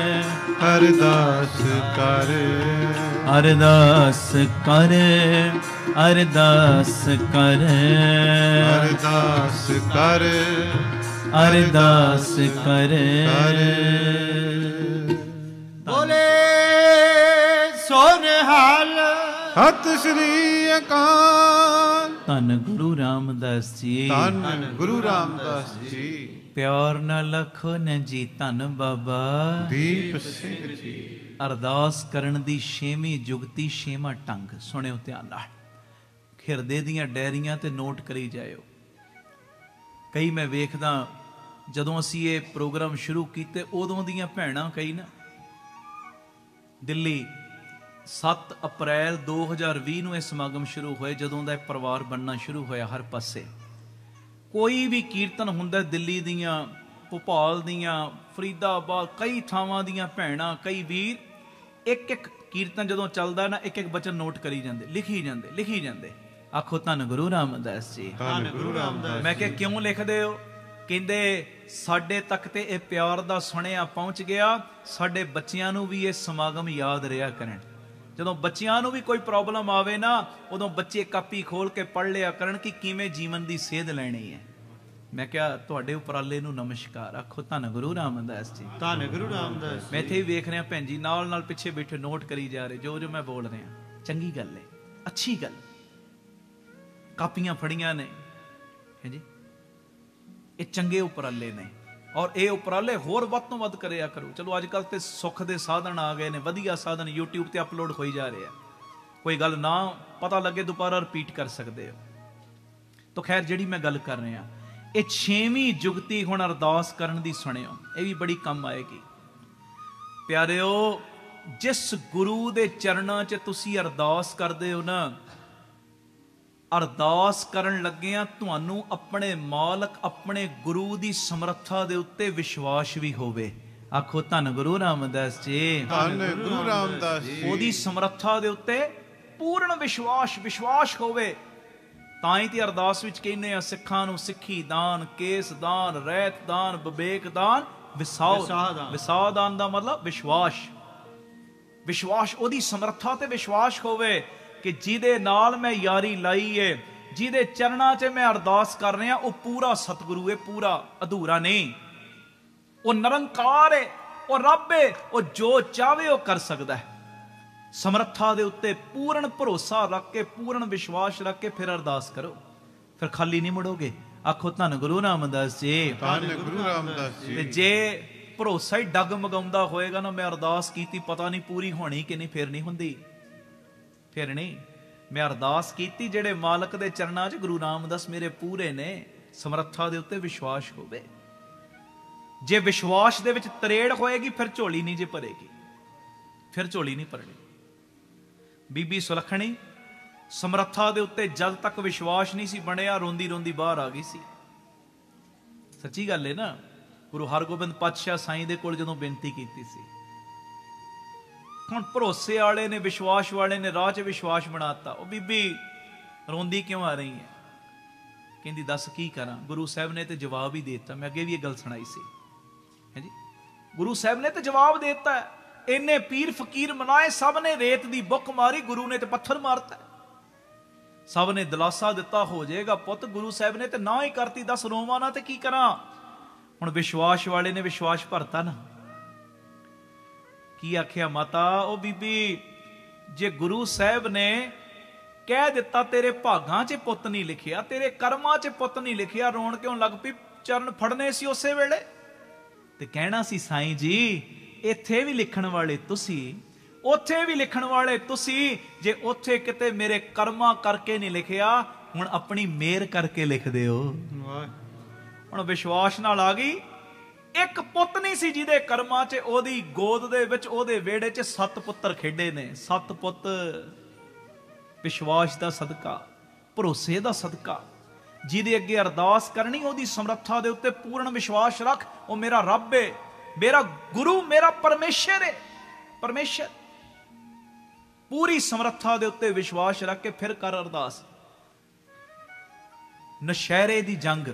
अरदास कर, अरदास कर, अरदास कर, अरदास कर, अरदास कर। बोले सोनहाल सत श्री अकाल। ਧੰਨ ਗੁਰੂ ਰਾਮਦਾਸ ਜੀ, ਧੰਨ ਗੁਰੂ ਰਾਮਦਾਸ ਜੀ, ਪਿਆਰ ਨਾਲ ਲਖੋ ਨ ਜੀ ਧੰਨ ਬਾਬਾ ਦੀਪ ਸਿੰਘ ਜੀ। ਅਰਦਾਸ ਕਰਨ ਦੀ 6ਵੀਂ ਜੁਗਤੀ 6ਵਾਂ ਢੰਗ ਸੁਣਿਓ ਧਿਆਨ ਨਾਲ, ਹਿਰਦੇ ਦੀਆਂ ਡਾਇਰੀਆਂ ਤੇ ਨੋਟ ਕਰੀ ਜਾਇਓ। ਕਈ ਮੈਂ ਵੇਖਦਾ ਜਦੋਂ ਅਸੀਂ ਇਹ ਪ੍ਰੋਗਰਾਮ ਸ਼ੁਰੂ ਕੀਤੇ ਉਦੋਂ ਦੀਆਂ ਭੈਣਾਂ ਕਈ ਨਾ ਦਿੱਲੀ 7 ਅਪ੍ਰੈਲ 2020 ਨੂੰ ਇਹ ਸਮਾਗਮ ਸ਼ੁਰੂ ਹੋਏ, ਜਦੋਂ ਦਾ ਇਹ ਪਰਿਵਾਰ ਬਣਨਾ ਸ਼ੁਰੂ ਹੋਇਆ। ਹਰ ਪਾਸੇ ਕੋਈ ਵੀ ਕੀਰਤਨ ਹੁੰਦਾ, ਦਿੱਲੀ ਦੀਆਂ, ਭੋਪਾਲ ਦੀਆਂ, ਫਰੀਦਾਬਾਦ, ਕਈ ਥਾਵਾਂ ਦੀਆਂ ਭੈਣਾਂ, ਕਈ ਵੀਰ, ਇੱਕ ਇੱਕ ਕੀਰਤਨ ਜਦੋਂ ਚੱਲਦਾ ਨਾ, ਇੱਕ ਇੱਕ ਬਚਨ ਨੋਟ ਕਰੀ ਜਾਂਦੇ, ਲਿਖੀ ਜਾਂਦੇ, ਲਿਖੀ ਜਾਂਦੇ। ਆਖੋ ਧੰਨ ਗੁਰੂ ਰਾਮਦਾਸ ਜੀ। ਧੰਨ ਗੁਰੂ ਰਾਮਦਾਸ। ਮੈਂ ਕਿਹਾ ਕਿਉਂ ਲਿਖਦੇ ਹੋ? ਕਹਿੰਦੇ ਸਾਡੇ ਤੱਕ ਤੇ ਇਹ ਪਿਆਰ ਦਾ ਸੁਣਿਆ ਪਹੁੰਚ ਗਿਆ, ਸਾਡੇ ਬੱਚਿਆਂ ਨੂੰ ਵੀ ਇਹ ਸਮਾਗਮ ਯਾਦ ਰਿਹਾ ਕਰਨ। ਜਦੋਂ ਬੱਚਿਆਂ ਨੂੰ ਵੀ ਕੋਈ ਪ੍ਰੋਬਲਮ ਆਵੇ ਨਾ, ਉਦੋਂ ਬੱਚੇ ਕਾਪੀ ਖੋਲ ਕੇ ਪੜ੍ਹ ਲਿਆ ਕਰਨ ਕਿ ਕਿਵੇਂ ਜੀਵਨ ਦੀ ਸੇਧ ਲੈਣੀ ਹੈ। ਮੈਂ ਕਿਹਾ ਤੁਹਾਡੇ ਉਪਰਾਲੇ ਨੂੰ ਨਮਸਕਾਰ। ਆਖੋ ਧੰਨ ਗੁਰੂ ਰਾਮਦਾਸ ਜੀ। ਧੰਨ ਗੁਰੂ ਰਾਮਦਾਸ। ਮੈਂ ਇੱਥੇ ਹੀ ਵੇਖ ਰਿਹਾ ਭੈਣ ਜੀ ਨਾਲ ਨਾਲ ਪਿੱਛੇ ਬੈਠੇ ਨੋਟ ਕਰੀ ਜਾ ਰਹੇ ਜੋ ਮੈਂ ਬੋਲ ਰਿਹਾ। ਚੰਗੀ ਗੱਲ ਹੈ, ਅੱਛੀ ਗੱਲ। ਕਾਪੀਆਂ ਫੜੀਆਂ ਨੇ ਹੈ ਜੀ, ਇਹ ਚੰਗੇ ਉਪਰਾਲੇ ਨੇ ਔਰ ਇਹ ਉਪਰਾਲੇ ਹੋਰ ਵੱਧ ਤੋਂ ਵੱਧ ਕਰਿਆ ਕਰੋ। ਚਲੋ ਅੱਜ ਕੱਲ੍ਹ ਤੇ ਸੁੱਖ ਦੇ ਸਾਧਨ ਆ ਗਏ ਨੇ, ਵਧੀਆ ਸਾਧਨ YouTube ਤੇ ਅਪਲੋਡ ਹੋਈ ਜਾ ਰਹੇ ਆ। ਕੋਈ ਗੱਲ ਨਾ ਪਤਾ ਲੱਗੇ ਦੁਬਾਰਾ ਰਿਪੀਟ ਕਰ ਸਕਦੇ ਹੋ। ਤਾਂ ਖੈਰ ਜਿਹੜੀ ਮੈਂ ਗੱਲ ਕਰ ਰਿਹਾ, ਇਹ 6ਵੀਂ ਜੁਗਤੀ ਹੁਣ ਅਰਦਾਸ ਕਰਨ ਦੀ ਸੁਣਿਓ, ਇਹ ਵੀ ਬੜੀ ਕੰਮ ਆਏਗੀ ਪਿਆਰਿਓ। ਜਿਸ ਗੁਰੂ ਦੇ ਚਰਨਾਂ 'ਚ ਤੁਸੀਂ ਅਰਦਾਸ ਕਰਦੇ ਹੋ ਨਾ, ਅਰਦਾਸ ਕਰਨ ਲੱਗਿਆਂ ਤੁਹਾਨੂੰ ਆਪਣੇ ਮਾਲਕ ਆਪਣੇ ਗੁਰੂ ਦੀ ਸਮਰੱਥਾ ਦੇ ਉੱਤੇ ਵਿਸ਼ਵਾਸ ਵੀ ਹੋਵੇ। ਆਖੋ ਧੰਨ ਗੁਰੂ ਰਾਮਦਾਸ ਜੀ। ਧੰਨ ਗੁਰੂ ਰਾਮਦਾਸ ਜੀ। ਉਹਦੀ ਸਮਰੱਥਾ ਦੇ ਉੱਤੇ ਪੂਰਨ ਵਿਸ਼ਵਾਸ ਹੋਵੇ। ਤਾਂ ਹੀ ਤੇ ਅਰਦਾਸ ਵਿੱਚ ਕਹਿੰਦੇ ਆ ਸਿੱਖਾਂ ਨੂੰ ਸਿੱਖੀ ਦਾਨ, ਕੇਸ ਦਾਨ, ਰਹਿਤ ਦਾਨ, ਵਿਵੇਕ ਦਾਨ, ਵਿਸਾਹ ਦਾਨ ਦਾ ਮਤਲਬ ਵਿਸ਼ਵਾਸ। ਉਹਦੀ ਸਮਰੱਥਾ ਤੇ ਵਿਸ਼ਵਾਸ ਹੋਵੇ ਕਿ ਜਿਹਦੇ ਨਾਲ ਮੈਂ ਯਾਰੀ ਲਾਈ ਏ, ਜਿਹਦੇ ਚਰਨਾਂ 'ਚ ਮੈਂ ਅਰਦਾਸ ਕਰ ਰਿਹਾ, ਉਹ ਪੂਰਾ ਸਤਿਗੁਰੂ ਏ, ਪੂਰਾ ਅਧੂਰਾ ਨਹੀਂ। ਉਹ ਨਿਰੰਕਾਰ ਏ, ਉਹ ਰੱਬ ਏ, ਉਹ ਜੋ ਚਾਹਵੇ ਉਹ ਕਰ ਸਕਦਾ ਹੈ। ਸਮਰੱਥਾ ਦੇ ਉੱਤੇ ਪੂਰਨ ਭਰੋਸਾ ਰੱਖ ਕੇ, ਪੂਰਨ ਵਿਸ਼ਵਾਸ ਰੱਖ ਕੇ ਫਿਰ ਅਰਦਾਸ ਕਰੋ, ਫਿਰ ਖਾਲੀ ਨਹੀਂ ਮੁੜੋਗੇ। ਆਖੋ ਧੰਨ ਗੁਰੂ ਰਾਮਦਾਸ ਜੀ। ਧੰਨ ਗੁਰੂ ਰਾਮਦਾਸ ਜੀ। ਤੇ ਜੇ ਭਰੋਸਾ ਹੀ ਡਗਮਗਾਉਂਦਾ ਹੋਏਗਾ ਨਾ, ਮੈਂ ਅਰਦਾਸ ਕੀਤੀ ਪਤਾ ਨਹੀਂ ਪੂਰੀ ਹੋਣੀ ਕਿ ਨਹੀਂ, ਫਿਰ ਨਹੀਂ ਹੁੰਦੀ, ਫਿਰ ਨਹੀਂ। ਮੈਂ ਅਰਦਾਸ ਕੀਤੀ ਜਿਹੜੇ ਮਾਲਕ ਦੇ ਚਰਨਾਂ 'ਚ ਗੁਰੂ ਰਾਮਦਾਸ ਮੇਰੇ ਪੂਰੇ ਨੇ, ਸਮਰੱਥਾ ਦੇ ਉੱਤੇ ਵਿਸ਼ਵਾਸ ਹੋਵੇ। ਜੇ ਵਿਸ਼ਵਾਸ ਦੇ ਵਿੱਚ ਤਰੇੜ ਹੋਏਗੀ ਫਿਰ ਝੋਲੀ ਨਹੀਂ ਜੇ ਭਰੇਗੀ, ਫਿਰ ਝੋਲੀ ਨਹੀਂ ਭਰਨੀ। ਬੀਬੀ ਸੁਲੱਖਣੀ ਸਮਰੱਥਾ ਦੇ ਉੱਤੇ ਜਦ ਤੱਕ ਵਿਸ਼ਵਾਸ ਨਹੀਂ ਸੀ ਬਣਿਆ, ਰੋਂਦੀ ਰੋਂਦੀ ਬਾਹਰ ਆ ਗਈ ਸੀ। ਸੱਚੀ ਗੱਲ ਹੈ ਨਾ। ਗੁਰੂ ਹਰਗੋਬਿੰਦ ਪਾਤਸ਼ਾਹ ਸਾਈਂ ਦੇ ਕੋਲ ਜਦੋਂ ਬੇਨਤੀ ਕੀਤੀ ਸੀ, ਹੁਣ ਭਰੋਸੇ ਵਾਲੇ ਨੇ, ਵਿਸ਼ਵਾਸ ਵਾਲੇ ਨੇ ਰਾਹ 'ਚ ਵਿਸ਼ਵਾਸ ਬਣਾਤਾ। ਉਹ ਬੀਬੀ ਰੋਂਦੀ ਕਿਉਂ ਆ ਰਹੀ ਹੈ? ਕਹਿੰਦੀ ਦੱਸ ਕੀ ਕਰਾਂ। ਗੁਰੂ ਸਾਹਿਬ ਨੇ ਤੇ ਜਵਾਬ ਹੀ ਦੇ ਦਿੱਤਾ। ਮੈਂ ਅੱਗੇ ਵੀ ਇਹ ਗੱਲ ਸੁਣਾਈ ਸੀ ਹੈ ਜੀ। ਗੁਰੂ ਸਾਹਿਬ ਨੇ ਤੇ ਜਵਾਬ ਦੇ ਦਿੱਤਾ। ਇੰਨੇ ਪੀਰ ਫਕੀਰ ਮਨਾਏ, ਸਭ ਨੇ ਰੇਤ ਦੀ ਬੁੱਕ ਮਾਰੀ, ਗੁਰੂ ਨੇ ਤੇ ਪੱਥਰ ਮਾਰਤਾ। ਸਭ ਨੇ ਦਿਲਾਸਾ ਦਿੱਤਾ ਹੋ ਜਾਏਗਾ ਪੁੱਤ, ਗੁਰੂ ਸਾਹਿਬ ਨੇ ਤੇ ਨਾ ਹੀ ਕਰਤੀ। ਦੱਸ ਰੋਵਾਂ ਨਾ ਤੇ ਕੀ ਕਰਾਂ? ਹੁਣ ਵਿਸ਼ਵਾਸ ਵਾਲੇ ਨੇ ਵਿਸ਼ਵਾਸ ਭਰਤਾ ਨਾ। ਕੀ ਆਖਿਆ ਮਾਤਾ? ਉਹ ਬੀਬੀ ਜੇ ਗੁਰੂ ਸਾਹਿਬ ਨੇ ਕਹਿ ਦਿੱਤਾ ਤੇਰੇ ਭਾਗਾਂ 'ਚ ਪੁੱਤ ਨਹੀਂ ਲਿਖਿਆ, ਤੇਰੇ ਕਰਮਾਂ 'ਚ ਪੁੱਤ ਨਹੀਂ ਲਿਖਿਆ, ਰੋਣ ਕਿਉਂ ਲੱਗ ਪਈ? ਚਰਨ ਫੜਨੇ ਸੀ ਉਸੇ ਵੇਲੇ ਤੇ ਕਹਿਣਾ ਸੀ ਸਾਈਂ ਜੀ ਇੱਥੇ ਵੀ ਲਿਖਣ ਵਾਲੇ ਤੁਸੀਂ, ਉੱਥੇ ਵੀ ਲਿਖਣ ਵਾਲੇ ਤੁਸੀਂ। ਜੇ ਉੱਥੇ ਕਿਤੇ ਮੇਰੇ ਕਰਮਾਂ ਕਰਕੇ ਨਹੀਂ ਲਿਖਿਆ, ਹੁਣ ਆਪਣੀ ਮਿਹਰ ਕਰਕੇ ਲਿਖ ਦਿਓ। ਹੁਣ ਵਿਸ਼ਵਾਸ ਨਾਲ ਆ ਗਈ। ਇੱਕ ਪੁੱਤ ਨਹੀਂ ਸੀ ਜਿਹਦੇ ਕਰਮਾਂ 'ਚ, ਉਹਦੀ ਗੋਦ ਦੇ ਵਿੱਚ, ਉਹਦੇ ਵਿਹੜੇ 'ਚ 7 ਪੁੱਤਰ ਖੇਡੇ ਨੇ। 7 ਪੁੱਤ। ਵਿਸ਼ਵਾਸ ਦਾ ਸਦਕਾ, ਭਰੋਸੇ ਦਾ ਸਦਕਾ। ਜਿਹਦੇ ਅੱਗੇ ਅਰਦਾਸ ਕਰਨੀ, ਉਹਦੀ ਸਮਰੱਥਾ ਦੇ ਉੱਤੇ ਪੂਰਨ ਵਿਸ਼ਵਾਸ ਰੱਖ। ਉਹ ਮੇਰਾ ਰੱਬ ਏ, ਮੇਰਾ ਗੁਰੂ, ਮੇਰਾ ਪਰਮੇਸ਼ਰ ਏ। ਪਰਮੇਸ਼ਰ ਪੂਰੀ ਸਮਰੱਥਾ ਦੇ ਉੱਤੇ ਵਿਸ਼ਵਾਸ ਰੱਖ ਕੇ ਫਿਰ ਕਰ ਅਰਦਾਸ। ਨਸ਼ਹਿਰੇ ਦੀ ਜੰਗ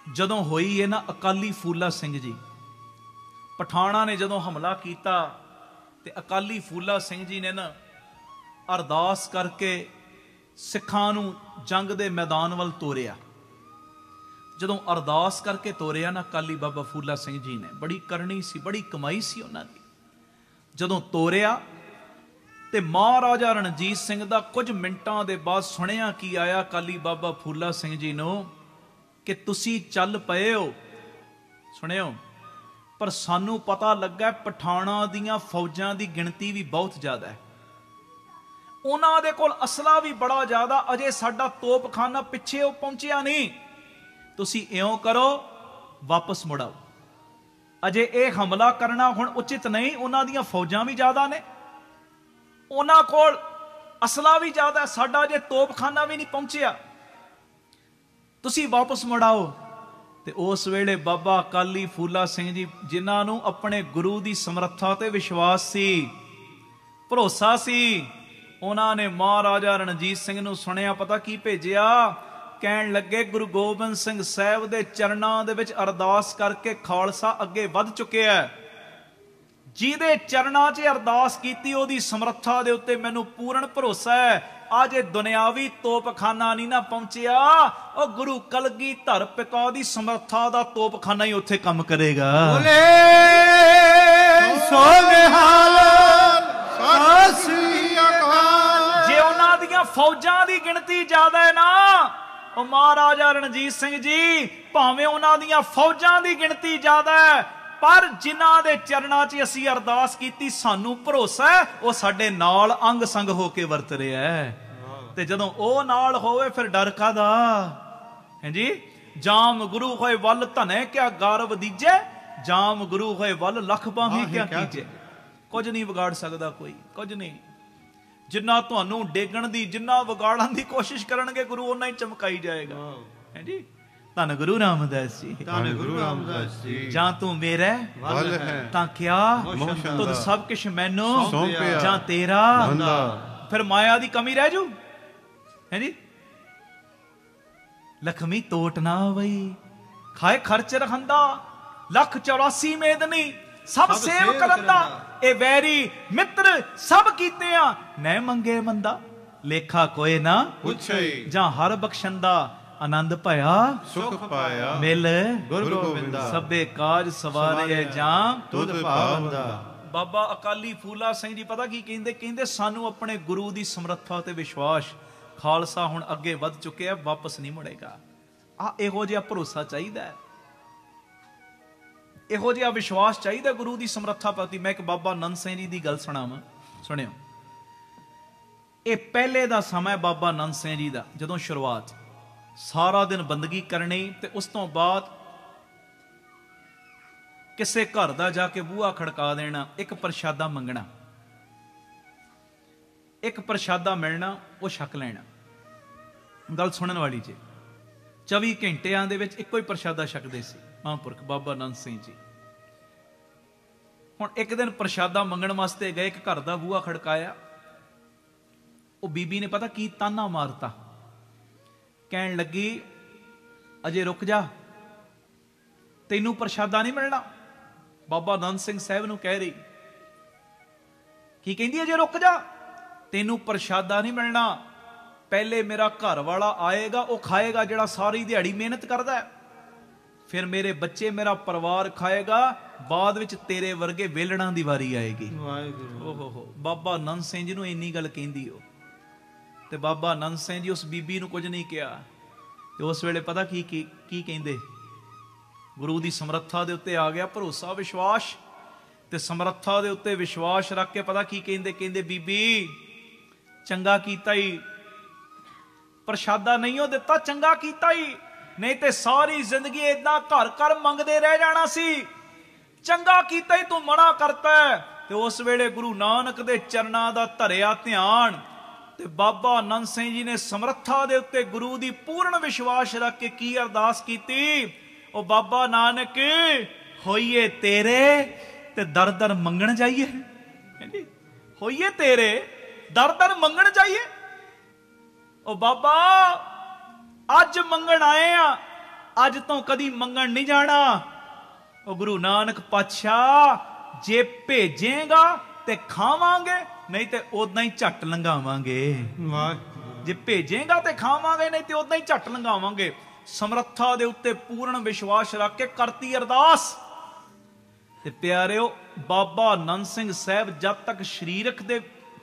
ਜਦੋਂ ਹੋਈ ਹੈ ਨਾ, ਅਕਾਲੀ ਫੂਲਾ ਸਿੰਘ ਜੀ, ਪਠਾਣਾਂ ਨੇ ਜਦੋਂ ਹਮਲਾ ਕੀਤਾ ਤੇ ਅਕਾਲੀ ਫੂਲਾ ਸਿੰਘ ਜੀ ਨੇ ਨਾ ਅਰਦਾਸ ਕਰਕੇ ਸਿੱਖਾਂ ਨੂੰ ਜੰਗ ਦੇ ਮੈਦਾਨ ਵੱਲ ਤੋਰਿਆ। ਜਦੋਂ ਅਰਦਾਸ ਕਰਕੇ ਤੋਰਿਆ ਨਾ ਅਕਾਲੀ ਬਾਬਾ ਫੂਲਾ ਸਿੰਘ ਜੀ ਨੇ, ਬੜੀ ਕਰਨੀ ਸੀ, ਬੜੀ ਕਮਾਈ ਸੀ ਉਹਨਾਂ ਦੀ। ਜਦੋਂ ਤੋਰਿਆ ਤੇ ਮਹਾਰਾਜਾ ਰਣਜੀਤ ਸਿੰਘ ਦਾ ਕੁਝ ਮਿੰਟਾਂ ਦੇ ਬਾਅਦ ਸੁਣਿਆ ਕੀ ਆਇਆ ਅਕਾਲੀ ਬਾਬਾ ਫੂਲਾ ਸਿੰਘ ਜੀ ਨੂੰ ਕਿ ਤੁਸੀਂ ਚੱਲ ਪਏ ਹੋ, ਸੁਣਿਓ, ਪਰ ਸਾਨੂੰ ਪਤਾ ਲੱਗਾ ਪਠਾਣਾਂ ਦੀਆਂ ਫੌਜਾਂ ਦੀ ਗਿਣਤੀ ਵੀ ਬਹੁਤ ਜ਼ਿਆਦਾ ਹੈ, ਉਹਨਾਂ ਦੇ ਕੋਲ ਅਸਲਾ ਵੀ ਬੜਾ ਜ਼ਿਆਦਾ, ਅਜੇ ਸਾਡਾ ਤੋਪਖਾਨਾ ਪਿੱਛੇ ਉਹ ਪਹੁੰਚਿਆ ਨਹੀਂ। ਤੁਸੀਂ ਇਉਂ ਕਰੋ, ਵਾਪਸ ਮੁੜਾਓ। ਅਜੇ ਇਹ ਹਮਲਾ ਕਰਨਾ ਹੁਣ ਉਚਿਤ ਨਹੀਂ, ਉਹਨਾਂ ਦੀਆਂ ਫੌਜਾਂ ਵੀ ਜ਼ਿਆਦਾ ਨੇ, ਉਹਨਾਂ ਕੋਲ ਅਸਲਾ ਵੀ ਜ਼ਿਆਦਾ, ਸਾਡਾ ਅਜੇ ਤੋਪਖਾਨਾ ਵੀ ਨਹੀਂ ਪਹੁੰਚਿਆ, ਤੁਸੀਂ ਵਾਪਸ ਮੁੜਾਓ। ਤੇ ਉਸ ਵੇਲੇ ਬਾਬਾ ਅਕਾਲੀ ਫੂਲਾ ਸਿੰਘ ਜੀ, ਜਿਨ੍ਹਾਂ ਨੂੰ ਆਪਣੇ ਗੁਰੂ ਦੀ ਸਮਰੱਥਾ ਤੇ ਵਿਸ਼ਵਾਸ ਸੀ, ਭਰੋਸਾ ਸੀ, ਉਹਨਾਂ ਨੇ ਮਹਾਰਾਜਾ ਰਣਜੀਤ ਸਿੰਘ ਨੂੰ ਸੁਣਿਆ, ਪਤਾ ਕੀ ਭੇਜਿਆ? ਕਹਿਣ ਲੱਗੇ ਗੁਰੂ ਗੋਬਿੰਦ ਸਿੰਘ ਸਾਹਿਬ ਦੇ ਚਰਨਾਂ ਦੇ ਵਿੱਚ ਅਰਦਾਸ ਕਰਕੇ ਖਾਲਸਾ ਅੱਗੇ ਵੱਧ ਚੁੱਕਿਆ, ਜਿਹਦੇ ਚਰਨਾਂ 'ਚ ਅਰਦਾਸ ਕੀਤੀ ਉਹਦੀ ਸਮਰੱਥਾ ਦੇ ਉੱਤੇ ਮੈਨੂੰ ਪੂਰਨ ਭਰੋਸਾ ਹੈ। ਅੱਜ ਇਹ ਦੁਨਿਆਵੀ ਤੋਪਖਾਨਾ ਨਹੀਂ ਨਾ ਪਹੁੰਚਿਆ, ਉਹ ਗੁਰੂ ਕਲਗੀਧਰ ਪਿਤਾ ਦੀ ਸਮਰੱਥਾ ਦਾ ਤੋਪਖਾਨਾ ਹੀ ਉੱਥੇ ਕੰਮ ਕਰੇਗਾ। ਬੋਲੇ ਸੋਨਿਹਾਲ ਸਤਿ ਸ੍ਰੀ ਅਕਾਲ। ਜੇ ਉਹਨਾਂ ਦੀਆਂ ਫੌਜਾਂ ਦੀ ਗਿਣਤੀ ਜ਼ਿਆਦਾ ਹੈ ਨਾ, ਉਹ ਮਹਾਰਾਜਾ ਰਣਜੀਤ ਸਿੰਘ ਜੀ, ਭਾਵੇਂ ਉਹਨਾਂ ਦੀਆਂ ਫੌਜਾਂ ਦੀ ਗਿਣਤੀ ਜ਼ਿਆਦਾ ਹੈ, ਪਰ ਜਿਨ੍ਹਾਂ ਦੇ ਚਰਨਾਂ 'ਚ ਅਸੀਂ ਅਰਦਾਸ ਕੀਤੀ ਸਾਨੂੰ ਭਰੋਸਾ ਹੈ ਉਹ ਸਾਡੇ ਨਾਲ ਅੰਗ ਸੰਗ ਹੋ ਕੇ ਵਰਤ ਰਿਹਾ ਹੈ। ਤੇ ਜਦੋਂ ਉਹ ਨਾਲ ਹੋਵੇ ਫਿਰ ਡਰ ਕਾਹਦਾ? ਹਾਂਜੀ, ਜਾਮ ਗੁਰੂ ਹੋਏ ਵੱਲ ਧਨੇ ਕਿਆ ਗੌਰਵ ਦੀਜੇ, ਜਾਮ ਗੁਰੂ ਹੋਏ ਵੱਲ ਲੱਖ ਬਾਹੀਂ ਕਿਆ ਕੀਜੇ। ਕੁਝ ਨਹੀਂ ਵਿਗਾੜ ਸਕਦਾ ਕੋਈ, ਕੁਝ ਨਹੀਂ। ਜਿੰਨਾ ਤੁਹਾਨੂੰ ਡੇਗਣ ਦੀ, ਜਿੰਨਾ ਵਿਗਾੜਨ ਦੀ ਕੋਸ਼ਿਸ਼ ਕਰਨਗੇ ਗੁਰੂ ਉਹਨਾਂ ਹੀ ਚਮਕਾਈ ਜਾਏਗਾ। ਹਾਂਜੀ, ਧੰਨ ਗੁਰੂ ਰਾਮਦਾਸ ਜੀ, ਧੰਨ ਗੁਰੂ ਰਾਮਦਾਸ ਜੀ। ਜਾਂ ਤੂੰ ਮੇਰੇ ਵੱਲ ਹੈ ਤਾਂ ਕਿਆ ਤੁਧ ਸਭ ਕੁਛ ਮੈਨੂੰ ਸੌਂਪਿਆ, ਜਾਂ ਤੇਰਾ ਬੰਦਾ। ਫਿਰ ਮਾਇਆ ਦੀ ਕਮੀ ਰਹਿ ਜੂ। ਹੈ ਜੀ, ਲਖਮੀ ਟੋਟ ਨਾ ਵਈ ਖਾਏ ਖਰਚ ਰਖੰਦਾ, ਲੱਖ 84 ਮੇਦਨੀ ਸਭ ਸੇਵ ਕਰੰਦਾ। ਇਹ ਵੈਰੀ ਮਿੱਤਰ ਸਭ ਕੀਤੇ ਆ, ਨੈ ਮੰਗੇ ਮੰਦਾ ਲੇਖਾ ਕੋਏ ਨਾ ਪੁੱਛੇ, ਜਾਂ ਹਰ ਬਖਸ਼ੰਦਾ ਆਨੰਦ ਭਇਆ ਸੁਖ ਪਾਇਆ ਮਿਲ ਗੁਰੂ ਗੋਬਿੰਦਾ। ਸਭੇ ਕਾਜ ਸਵਾਰੇ ਜਾਂ ਤੁਧ ਭਾਵੰਦਾ। ਬਾਬਾ ਅਕਾਲੀ ਫੂਲਾ ਸਿੰਘ ਜੀ ਪਤਾ ਕੀ ਕਹਿੰਦੇ? ਕਹਿੰਦੇ ਸਾਨੂੰ ਆਪਣੇ ਗੁਰੂ ਦੀ ਸਮਰੱਥਾ ਤੇ ਵਿਸ਼ਵਾਸ, ਖਾਲਸਾ ਹੁਣ ਅੱਗੇ ਵੱਧ ਚੁੱਕਿਆ, ਵਾਪਸ ਨਹੀਂ ਮੁੜੇਗਾ। ਇਹੋ ਜਿਹਾ ਭਰੋਸਾ ਚਾਹੀਦਾ, ਇਹੋ ਜਿਹਾ ਵਿਸ਼ਵਾਸ ਚਾਹੀਦਾ ਗੁਰੂ ਦੀ ਸਮਰੱਥਾ ਪ੍ਰਤੀ। ਮੈਂ ਇੱਕ ਬਾਬਾ ਨੰਦ ਸਿੰਘ ਜੀ ਦੀ ਗੱਲ ਸੁਣਾਵਾਂ, ਸੁਣਿਓ। ਇਹ ਪਹਿਲੇ ਦਾ ਸਮਾਂ ਬਾਬਾ ਨੰਦ ਸਿੰਘ ਜੀ ਦਾ, ਜਦੋਂ ਸ਼ੁਰੂਆਤ ਸਾਰਾ ਦਿਨ ਬੰਦਗੀ ਕਰਨੀ ਤੇ ਉਸ ਤੋਂ ਬਾਅਦ ਕਿਸੇ ਘਰ ਦਾ ਜਾ ਕੇ ਬੂਹਾ ਖੜਕਾ ਦੇਣਾ, ਇੱਕ ਪ੍ਰਸ਼ਾਦਾ ਮੰਗਣਾ, ਇੱਕ ਪ੍ਰਸ਼ਾਦਾ ਮਿਲਣਾ, ਉਹ ਛਕ ਲੈਣਾ। ਗੱਲ ਸੁਣਨ ਵਾਲੀ ਜੇ 24 ਘੰਟਿਆਂ ਦੇ ਵਿੱਚ ਇੱਕੋ ਹੀ ਪ੍ਰਸ਼ਾਦਾ ਛਕਦੇ ਸੀ ਮਹਾਂਪੁਰਖ ਬਾਬਾ ਨੰਦ ਸਿੰਘ ਜੀ। ਹੁਣ ਇੱਕ ਦਿਨ ਪ੍ਰਸ਼ਾਦਾ ਮੰਗਣ ਵਾਸਤੇ ਗਏ, ਇੱਕ ਘਰ ਦਾ ਬੂਹਾ ਖੜਕਾਇਆ। ਉਹ ਬੀਬੀ ਨੇ ਪਤਾ ਕੀ ਤਾਨਾ ਮਾਰਤਾ, ਕਹਿਣ ਲੱਗੀ ਅਜੇ ਰੁਕ ਜਾ, ਤੈਨੂੰ ਪ੍ਰਸ਼ਾਦਾ ਨਹੀਂ ਮਿਲਣਾ। ਬਾਬਾ ਨੰਦ ਸਿੰਘ ਸਾਹਿਬ ਨੂੰ ਕਹਿ ਰਹੀ, ਕੀ ਕਹਿੰਦੀ? ਅਜੇ ਰੁਕ ਜਾ, ਤੈਨੂੰ ਪ੍ਰਸ਼ਾਦਾ ਨਹੀਂ ਮਿਲਣਾ। ਪਹਿਲੇ ਮੇਰਾ ਘਰ ਵਾਲਾ ਆਏਗਾ, ਉਹ ਖਾਏਗਾ ਜਿਹੜਾ ਸਾਰੀ ਦਿਹਾੜੀ ਮਿਹਨਤ ਕਰਦਾ, ਫਿਰ ਮੇਰੇ ਬੱਚੇ, ਮੇਰਾ ਪਰਿਵਾਰ ਖਾਏਗਾ, ਬਾਅਦ ਵਿੱਚ ਤੇਰੇ ਵਰਗੇ ਵੇਲੜਾਂ ਦੀ ਵਾਰੀ ਆਏਗੀ। ਵਾਹਿਗੁਰੂ। ਓਹੋ, ਬਾਬਾ ਨੰਦ ਸਿੰਘ ਜੀ ਨੂੰ ਇੰਨੀ ਗੱਲ ਕਹਿੰਦੀ ਉਹ, ਤੇ ਬਾਬਾ ਨੰਦ ਸਿੰਘ ਜੀ ਉਸ ਬੀਬੀ ਨੂੰ ਕੁਝ ਨਹੀਂ ਕਿਹਾ। ਤੇ ਉਸ ਵੇਲੇ ਪਤਾ ਕੀ ਕਹਿੰਦੇ? ਗੁਰੂ ਦੀ ਸਮਰੱਥਾ ਦੇ ਉੱਤੇ ਆ ਗਿਆ ਭਰੋਸਾ, ਵਿਸ਼ਵਾਸ। ਤੇ ਸਮਰੱਥਾ ਦੇ ਉੱਤੇ ਵਿਸ਼ਵਾਸ ਰੱਖ ਕੇ ਪਤਾ ਕੀ ਕਹਿੰਦੇ? ਕਹਿੰਦੇ ਬੀਬੀ ਚੰਗਾ ਕੀਤਾ ਹੀ, ਪ੍ਰਸ਼ਾਦਾ ਨਹੀਂ ਉਹ ਦਿੱਤਾ, ਚੰਗਾ ਕੀਤਾ ਹੀ, ਨਹੀਂ ਤੇ ਸਾਰੀ ਜ਼ਿੰਦਗੀ ਏਦਾਂ ਘਰ ਘਰ ਮੰਗਦੇ ਰਹਿ ਜਾਣਾ ਸੀ। ਚੰਗਾ ਕੀਤਾ ਹੀ ਤੂੰ ਮਨਾ ਕਰਤਾ। ਤੇ ਉਸ ਵੇਲੇ ਗੁਰੂ ਨਾਨਕ ਦੇ ਚਰਨਾਂ ਦਾ ਧਰਿਆ ਧਿਆਨ, ਤੇ ਬਾਬਾ ਨੰਦ ਸਿੰਘ ਜੀ ਨੇ ਸਮਰੱਥਾ ਦੇ ਉੱਤੇ ਗੁਰੂ ਦੀ ਪੂਰਨ ਵਿਸ਼ਵਾਸ ਰੱਖ ਕੇ ਕੀ ਅਰਦਾਸ ਕੀਤੀ? ਉਹ ਬਾਬਾ ਨਾਨਕ ਹੋਈਏ ਤੇਰੇ ਤੇ ਦਰ ਦਰ ਮੰਗਣ ਜਾਈਏ। ਹੋਈਏ ਤੇਰੇ ਦਰ ਦਰ ਮੰਗਣ ਜਾਈਏ। ਉਹ ਬਾਬਾ ਅੱਜ ਮੰਗਣ ਆਏ ਆ, ਅੱਜ ਤੋਂ ਕਦੀ ਮੰਗਣ ਨਹੀਂ ਜਾਣਾ। ਉਹ ਗੁਰੂ ਨਾਨਕ ਪਾਤਸ਼ਾਹ ਜੇ ਭੇਜੇਗਾ ਤੇ ਖਾਵਾਂਗੇ, ਨਹੀਂ ਤੇ ਉਦਾਂ ਹੀ ਝੱਟ ਲੰਘਾਵਾਂਗੇ। ਜੇ ਭੇਜੇਗਾ ਤੇ ਖਾਵਾਂਗੇ, ਨਹੀਂ ਤੇ ਉਦਾਂ ਹੀ ਝੱਟ ਲੰਘਾਵਾਂਗੇ। ਸਮਰੱਥਾ ਦੇ ਉੱਤੇ ਪੂਰਨ ਵਿਸ਼ਵਾਸ ਰੱਖ ਕੇ ਕਰਤੀ ਅਰਦਾਸ। ਤੇ ਪਿਆਰਿਓ, ਬਾਬਾ ਨੰਦ ਸਿੰਘ ਸਾਹਿਬ ਜਦ ਤੱਕ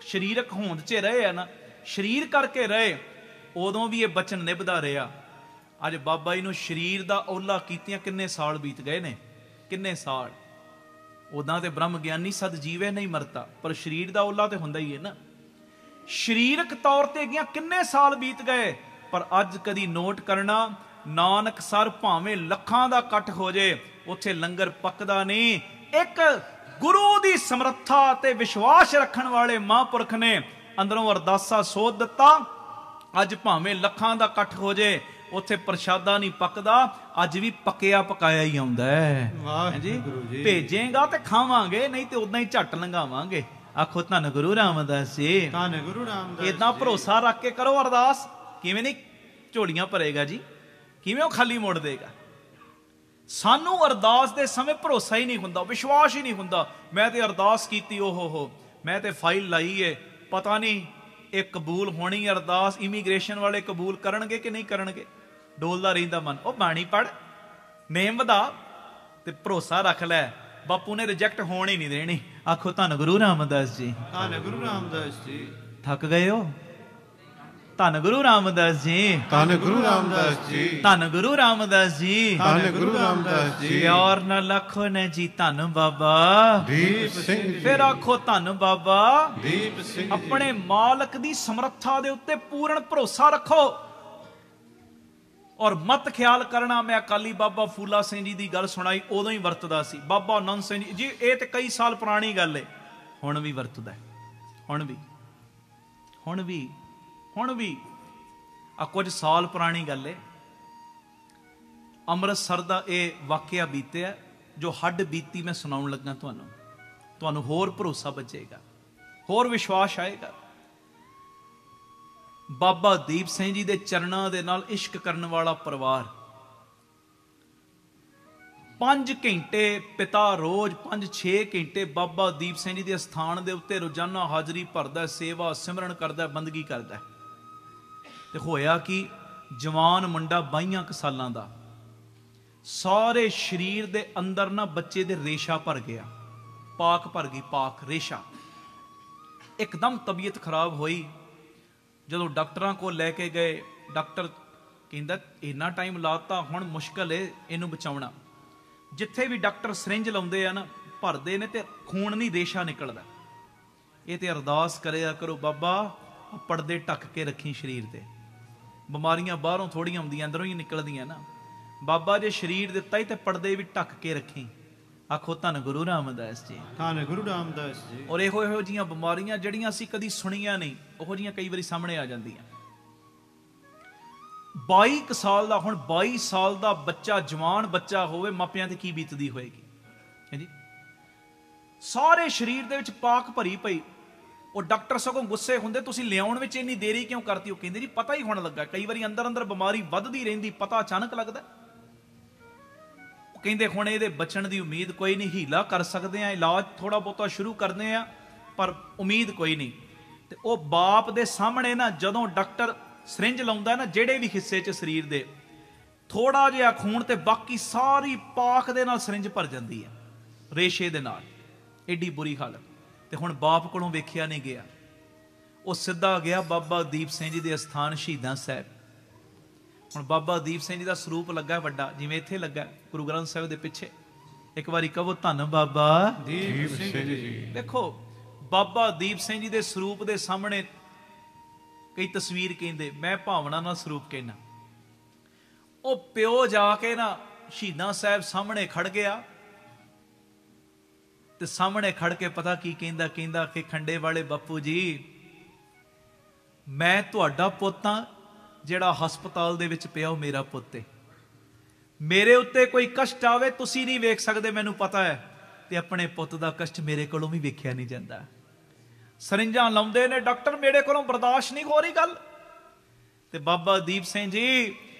ਸਰੀਰਕ ਹੋਂਦ 'ਚ ਰਹੇ ਆ ਨਾ, ਸਰੀਰ ਕਰਕੇ ਰਹੇ, ਉਦੋਂ ਵੀ ਇਹ ਬਚਨ ਨਿਭਦਾ ਰਿਹਾ। ਅੱਜ ਬਾਬਾ ਜੀ ਨੂੰ ਸਰੀਰ ਦਾ ਓਲਾ ਕੀਤਿਆਂ ਕਿੰਨੇ ਸਾਲ ਬੀਤ ਗਏ ਨੇ, ਕਿੰਨੇ ਸਾਲ। ਉਦਾਂ ਤੇ ਬ੍ਰਹਮ ਗਿਆਨੀ ਸਦ ਜੀਵੇ ਨਹੀਂ ਮਰਤਾ, ਪਰ ਸਰੀਰ ਦਾ ਓਲਾ ਤੇ ਹੁੰਦਾ ਹੀ ਹੈ ਨਾ। ਸਰੀਰਕ ਤੌਰ ਤੇ ਗਿਆ ਕਿੰਨੇ ਸਾਲ ਬੀਤ ਗਏ, ਪਰ ਅੱਜ ਕਦੀ ਨੋਟ ਕਰਨਾ, ਨਾਨਕਸਰ ਭਾਵੇਂ ਲੱਖਾਂ ਦਾ ਇਕੱਠ ਹੋ ਜੇ, ਉੱਥੇ ਲੰਗਰ ਪੱਕਦਾ ਨਹੀਂ। ਇੱਕ ਗੁਰੂ ਦੀ ਸਮਰੱਥਾ ਤੇ ਵਿਸ਼ਵਾਸ ਰੱਖਣ ਵਾਲੇ ਮਹਾਂਪੁਰਖ ਨੇ ਅੰਦਰੋਂ ਅਰਦਾਸਾ ਸੋਧ ਦਿੱਤਾ। ਅੱਜ ਭਾਵੇਂ ਲੱਖਾਂ ਦਾ ਇਕੱਠ ਹੋ ਜੇ, ਉੱਥੇ ਪ੍ਰਸ਼ਾਦਾ ਨਹੀਂ ਪੱਕਦਾ, ਅੱਜ ਵੀ ਪੱਕਿਆ ਪਕਾਇਆ ਹੀ ਆਉਂਦਾ ਹੈ ਜੀ। ਭੇਜੇਗਾ ਤੇ ਖਾਵਾਂਗੇ, ਨਹੀਂ ਤੇ ਉਦਾਂ ਹੀ ਝੱਟ ਲੰਘਾਵਾਂਗੇ। ਆਖੋ ਧੰਨ ਗੁਰੂ ਰਾਮਦਾਸ ਜੀ, ਧੰਨ ਗੁਰੂ ਰਾਮਦਾਸ। ਏਦਾਂ ਭਰੋਸਾ ਰੱਖ ਕੇ ਕਰੋ ਅਰਦਾਸ। ਕਿਵੇਂ ਨਹੀਂ ਝੋਲੀਆਂ ਭਰੇਗਾ ਜੀ, ਕਿਵੇਂ ਉਹ ਖਾਲੀ ਮੋੜ ਦੇਗਾ। ਸਾਨੂੰ ਅਰਦਾਸ ਦੇ ਸਮੇਂ ਭਰੋਸਾ ਹੀ ਨਹੀਂ ਹੁੰਦਾ, ਵਿਸ਼ਵਾਸ ਹੀ ਨਹੀਂ ਹੁੰਦਾ। ਮੈਂ ਤੇ ਅਰਦਾਸ ਕੀਤੀ, ਓਹੋ ਮੈਂ ਤੇ ਫਾਈਲ ਲਾਈ ਏ, ਪਤਾ ਨਹੀਂ ਇਹ ਕਬੂਲ ਹੋਣੀ ਅਰਦਾਸ, ਇਮੀਗ੍ਰੇਸ਼ਨ ਵਾਲੇ ਕਬੂਲ ਕਰਨਗੇ ਕਿ ਨਹੀਂ ਕਰਨਗੇ। ਡੋਲਦਾ ਰਹਿੰਦਾ ਮਨ। ਉਹ ਬਾਣੀ ਪੜ, ਨੇਮ ਵਧਾ ਤੇ ਭਰੋਸਾ ਰੱਖ ਲੈ, ਬਾਪੂ ਨੇ ਰਿਜੈਕਟ ਹੋਣ ਹੀ ਨਹੀਂ ਦੇਣੀ। ਆਖੋ ਧੰਨ ਗੁਰੂ ਰਾਮਦਾਸ ਜੀ। ਧੰਨ ਗੁਰੂ ਰਾਮਦਾਸ ਜੀ। ਥੱਕ ਗਏ ਹੋ? ਧੰਨ ਗੁਰੂ ਰਾਮਦਾਸ ਜੀ। ਧੰਨ ਗੁਰੂ ਰਾਮਦਾਸ ਜੀ। ਧੰਨ ਗੁਰੂ ਰਾਮਦਾਸ ਜੀ। ਧੰਨ ਗੁਰੂ ਰਾਮਦਾਸ ਜੀ। ਪਿਆਰ ਨਾਲ ਆਖੋ ਨੇ ਜੀ ਧੰਨ ਬਾਬਾ ਦੀਪ ਸਿੰਘ ਜੀ। ਫਿਰ ਆਖੋ ਧੰਨ ਬਾਬਾ ਦੀਪ ਸਿੰਘ ਜੀ। ਆਪਣੇ ਮਾਲਕ ਦੀ ਸਮਰੱਥਾ ਦੇ ਉੱਤੇ ਪੂਰਨ ਭਰੋਸਾ ਰੱਖੋ ਔਰ ਮਤ ਖਿਆਲ ਕਰਨਾ। ਮੈਂ ਅਕਾਲੀ ਬਾਬਾ ਫੂਲਾ ਸਿੰਘ ਜੀ ਦੀ ਗੱਲ ਸੁਣਾਈ, ਉਦੋਂ ਹੀ ਵਰਤਦਾ ਸੀ। ਬਾਬਾ ਆਨੰਦ ਸਿੰਘ ਜੀ, ਇਹ ਤੇ ਕਈ ਸਾਲ ਪੁਰਾਣੀ ਗੱਲ ਹੈ, ਹੁਣ ਵੀ ਵਰਤਦਾ, ਹੁਣ ਵੀ ਆ ਕੁਝ ਸਾਲ ਪੁਰਾਣੀ ਗੱਲ ਹੈ। ਅੰਮ੍ਰਿਤਸਰ ਦਾ ਇਹ ਵਾਕਿਆ ਬੀਤਿਆ, ਜੋ ਹੱਡ ਬੀਤੀ ਮੈਂ ਸੁਣਾਉਣ ਲੱਗਾ ਤੁਹਾਨੂੰ ਹੋਰ ਭਰੋਸਾ ਬਚੇਗਾ, ਹੋਰ ਵਿਸ਼ਵਾਸ ਆਏਗਾ। ਬਾਬਾ ਦੀਪ ਸਿੰਘ ਜੀ ਦੇ ਚਰਨਾਂ ਦੇ ਨਾਲ ਇਸ਼ਕ ਕਰਨ ਵਾਲਾ ਪਰਿਵਾਰ 5 ਘੰਟੇ ਪਿਤਾ ਰੋਜ਼ 5-6 ਘੰਟੇ ਬਾਬਾ ਦੀਪ ਸਿੰਘ ਜੀ ਦੇ ਸਥਾਨ ਦੇ ਉੱਤੇ ਰੋਜ਼ਾਨਾ ਹਾਜ਼ਰੀ ਭਰਦਾ, ਸੇਵਾ ਸਿਮਰਨ ਕਰਦਾ, ਬੰਦਗੀ ਕਰਦਾ। ਤੇ ਹੋਇਆ ਕਿ ਜਵਾਨ ਮੁੰਡਾ 22 ਕੁ ਸਾਲਾਂ ਦਾ, ਸਾਰੇ ਸਰੀਰ ਦੇ ਅੰਦਰ ਨਾ ਬੱਚੇ ਦੇ ਰੇਸ਼ਾ ਭਰ ਗਿਆ, ਪਾਕ ਭਰ ਗਈ, ਪਾਕ ਰੇਸ਼ਾ। ਇੱਕਦਮ ਤਬੀਅਤ ਖਰਾਬ ਹੋਈ। ਜਦੋਂ ਡਾਕਟਰਾਂ ਕੋਲ ਲੈ ਕੇ ਗਏ, ਡਾਕਟਰ ਕਹਿੰਦਾ ਇੰਨਾ ਟਾਈਮ ਲਾਤਾ, ਹੁਣ ਮੁਸ਼ਕਲ ਏ ਇਹਨੂੰ ਬਚਾਉਣਾ। ਜਿੱਥੇ ਵੀ ਡਾਕਟਰ ਸਿਰਿੰਜ ਲਾਉਂਦੇ ਆ ਨਾ, ਭਰਦੇ ਨੇ ਤੇ ਖੂਨ ਨਹੀਂ, ਰੇਸ਼ਾ ਨਿਕਲਦਾ। ਇਹ ਤੇ ਅਰਦਾਸ ਕਰਿਆ ਕਰੋ, ਬਾਬਾ ਪਰਦੇ ਢੱਕ ਕੇ ਰੱਖੀ ਸਰੀਰ ਤੇ, ਬਿਮਾਰੀਆਂ ਬਾਹਰੋਂ ਥੋੜੀਆਂ ਆਉਂਦੀਆਂ, ਅੰਦਰੋਂ ਹੀ ਨਿਕਲਦੀਆਂ ਨਾ। ਬਾਬਾ ਜੇ ਸਰੀਰ ਦਿੱਤਾ ਹੀ ਤੇ ਪਰਦੇ ਵੀ ਢੱਕ ਕੇ ਰੱਖੀ। ਆਖੋ ਧੰਨ ਗੁਰੂ ਰਾਮਦਾਸ ਜੀ। ਧੰਨ ਗੁਰੂ ਰਾਮਦਾਸ ਜੀ। ਔਰ ਇਹੋ ਜੀਆਂ ਬਿਮਾਰੀਆਂ ਜਿਹੜੀਆਂ ਅਸੀਂ ਕਦੀ ਸੁਣੀਆਂ ਨਹੀਂ, ਉਹੋ ਜੀਆਂ ਕਈ ਵਾਰੀ ਸਾਹਮਣੇ ਆ ਜਾਂਦੀਆਂ। 22 ਸਾਲ ਦਾ, ਹੁਣ 22 ਸਾਲ ਦਾ ਬੱਚਾ, ਜਵਾਨ ਬੱਚਾ ਹੋਵੇ, ਮਾਪਿਆਂ ਤੇ ਕੀ ਬੀਤਦੀ ਹੋਏਗੀ ਜੀ। ਸਾਰੇ ਸਰੀਰ ਦੇ ਵਿੱਚ ਪਾਕ ਭਰੀ ਪਈ। ਉਹ ਡਾਕਟਰ ਸਗੋਂ ਗੁੱਸੇ ਹੁੰਦੇ, ਤੁਸੀਂ ਲਿਆਉਣ ਵਿੱਚ ਇੰਨੀ ਦੇਰੀ ਕਿਉਂ ਕਰਤੀ? ਉਹ ਕਹਿੰਦੇ ਜੀ ਪਤਾ ਹੀ ਹੋਣ ਲੱਗਾ, ਕਈ ਵਾਰੀ ਅੰਦਰ ਅੰਦਰ ਬਿਮਾਰੀ ਵੱਧਦੀ ਰਹਿੰਦੀ, ਪਤਾ ਅਚਾਨਕ ਲੱਗਦਾ। ਉਹ ਕਹਿੰਦੇ ਹੁਣ ਇਹਦੇ ਬਚਣ ਦੀ ਉਮੀਦ ਕੋਈ ਨਹੀਂ, ਹੀਲਾ ਕਰ ਸਕਦੇ ਆ, ਇਲਾਜ ਥੋੜਾ ਬਹੁਤਾ ਸ਼ੁਰੂ ਕਰਦੇ ਆ, ਪਰ ਉਮੀਦ ਕੋਈ ਨਹੀਂ। ਤੇ ਉਹ ਬਾਪ ਦੇ ਸਾਹਮਣੇ ਨਾ, ਜਦੋਂ ਡਾਕਟਰ ਸਿਰਿੰਜ ਲਾਉਂਦਾ ਨਾ, ਜਿਹੜੇ ਵੀ ਹਿੱਸੇ 'ਚ ਸਰੀਰ ਦੇ ਥੋੜਾ ਜਿਹਾ ਖੂਨ ਤੇ ਬਾਕੀ ਸਾਰੀ ਪਾਕ ਦੇ ਨਾਲ ਸਿਰਿੰਜ ਭਰ ਜਾਂਦੀ ਹੈ, ਰੇਸ਼ੇ ਦੇ ਨਾਲ। ਏਡੀ ਬੁਰੀ ਹਾਲਤ। ਤੇ ਹੁਣ ਬਾਪ ਕੋਲੋਂ ਵੇਖਿਆ ਨਹੀਂ ਗਿਆ, ਉਹ ਸਿੱਧਾ ਗਿਆ ਬਾਬਾ ਦੀਪ ਸਿੰਘ ਜੀ ਦੇ ਅਸਥਾਨ ਸ਼ਹੀਦਾਂ ਸਾਹਿਬ। ਹੁਣ ਬਾਬਾ ਦੀਪ ਸਿੰਘ ਜੀ ਦਾ ਸਰੂਪ ਲੱਗਾ ਵੱਡਾ, ਜਿਵੇਂ ਇੱਥੇ ਲੱਗਾ ਗੁਰੂ ਗ੍ਰੰਥ ਸਾਹਿਬ ਦੇ ਪਿੱਛੇ। ਇੱਕ ਵਾਰੀ ਕਹੋ ਧੰਨ ਬਾਬਾ ਦੀਪ ਸਿੰਘ ਜੀ। ਦੇਖੋ ਬਾਬਾ ਦੀਪ ਸਿੰਘ ਜੀ ਦੇ ਸਰੂਪ ਦੇ ਸਾਹਮਣੇ ਕਈ ਤਸਵੀਰ ਕਹਿੰਦੇ, ਮੈਂ ਭਾਵਨਾ ਨਾਲ ਸਰੂਪ ਕਹਿਣਾ। ਉਹ ਪਿਓ ਜਾ ਕੇ ਨਾ ਸ਼ਹੀਦਾਂ ਸਾਹਿਬ ਸਾਹਮਣੇ ਖੜ ਗਿਆ ਤੇ ਸਾਹਮਣੇ ਖੜ ਕੇ ਪਤਾ ਕੀ ਕਹਿੰਦਾ? ਕਹਿੰਦਾ ਕਿ ਖੰਡੇ ਵਾਲੇ ਬਾਪੂ ਜੀ, ਮੈਂ ਤੁਹਾਡਾ ਪੁੱਤ ਹਾਂ, ਜਿਹੜਾ ਹਸਪਤਾਲ ਦੇ ਵਿੱਚ ਪਿਆ ਉਹ ਮੇਰਾ ਪੁੱਤ ਹੈ। ਮੇਰੇ ਉੱਤੇ ਕੋਈ ਕਸ਼ਟ ਆਵੇ ਤੁਸੀਂ ਨਹੀਂ ਵੇਖ ਸਕਦੇ, ਮੈਨੂੰ ਪਤਾ ਹੈ, ਤੇ ਆਪਣੇ ਪੁੱਤ ਦਾ ਕਸ਼ਟ ਮੇਰੇ ਕੋਲੋਂ ਵੀ ਵੇਖਿਆ ਨਹੀਂ ਜਾਂਦਾ। ਸਰਿੰਜਾਂ ਲਾਉਂਦੇ ਨੇ ਡਾਕਟਰ, ਮੇਰੇ ਕੋਲੋਂ ਬਰਦਾਸ਼ਤ ਨਹੀਂ ਹੋ ਰਹੀ ਗੱਲ। ਤੇ ਬਾਬਾ ਦੀਪ ਸਿੰਘ ਜੀ,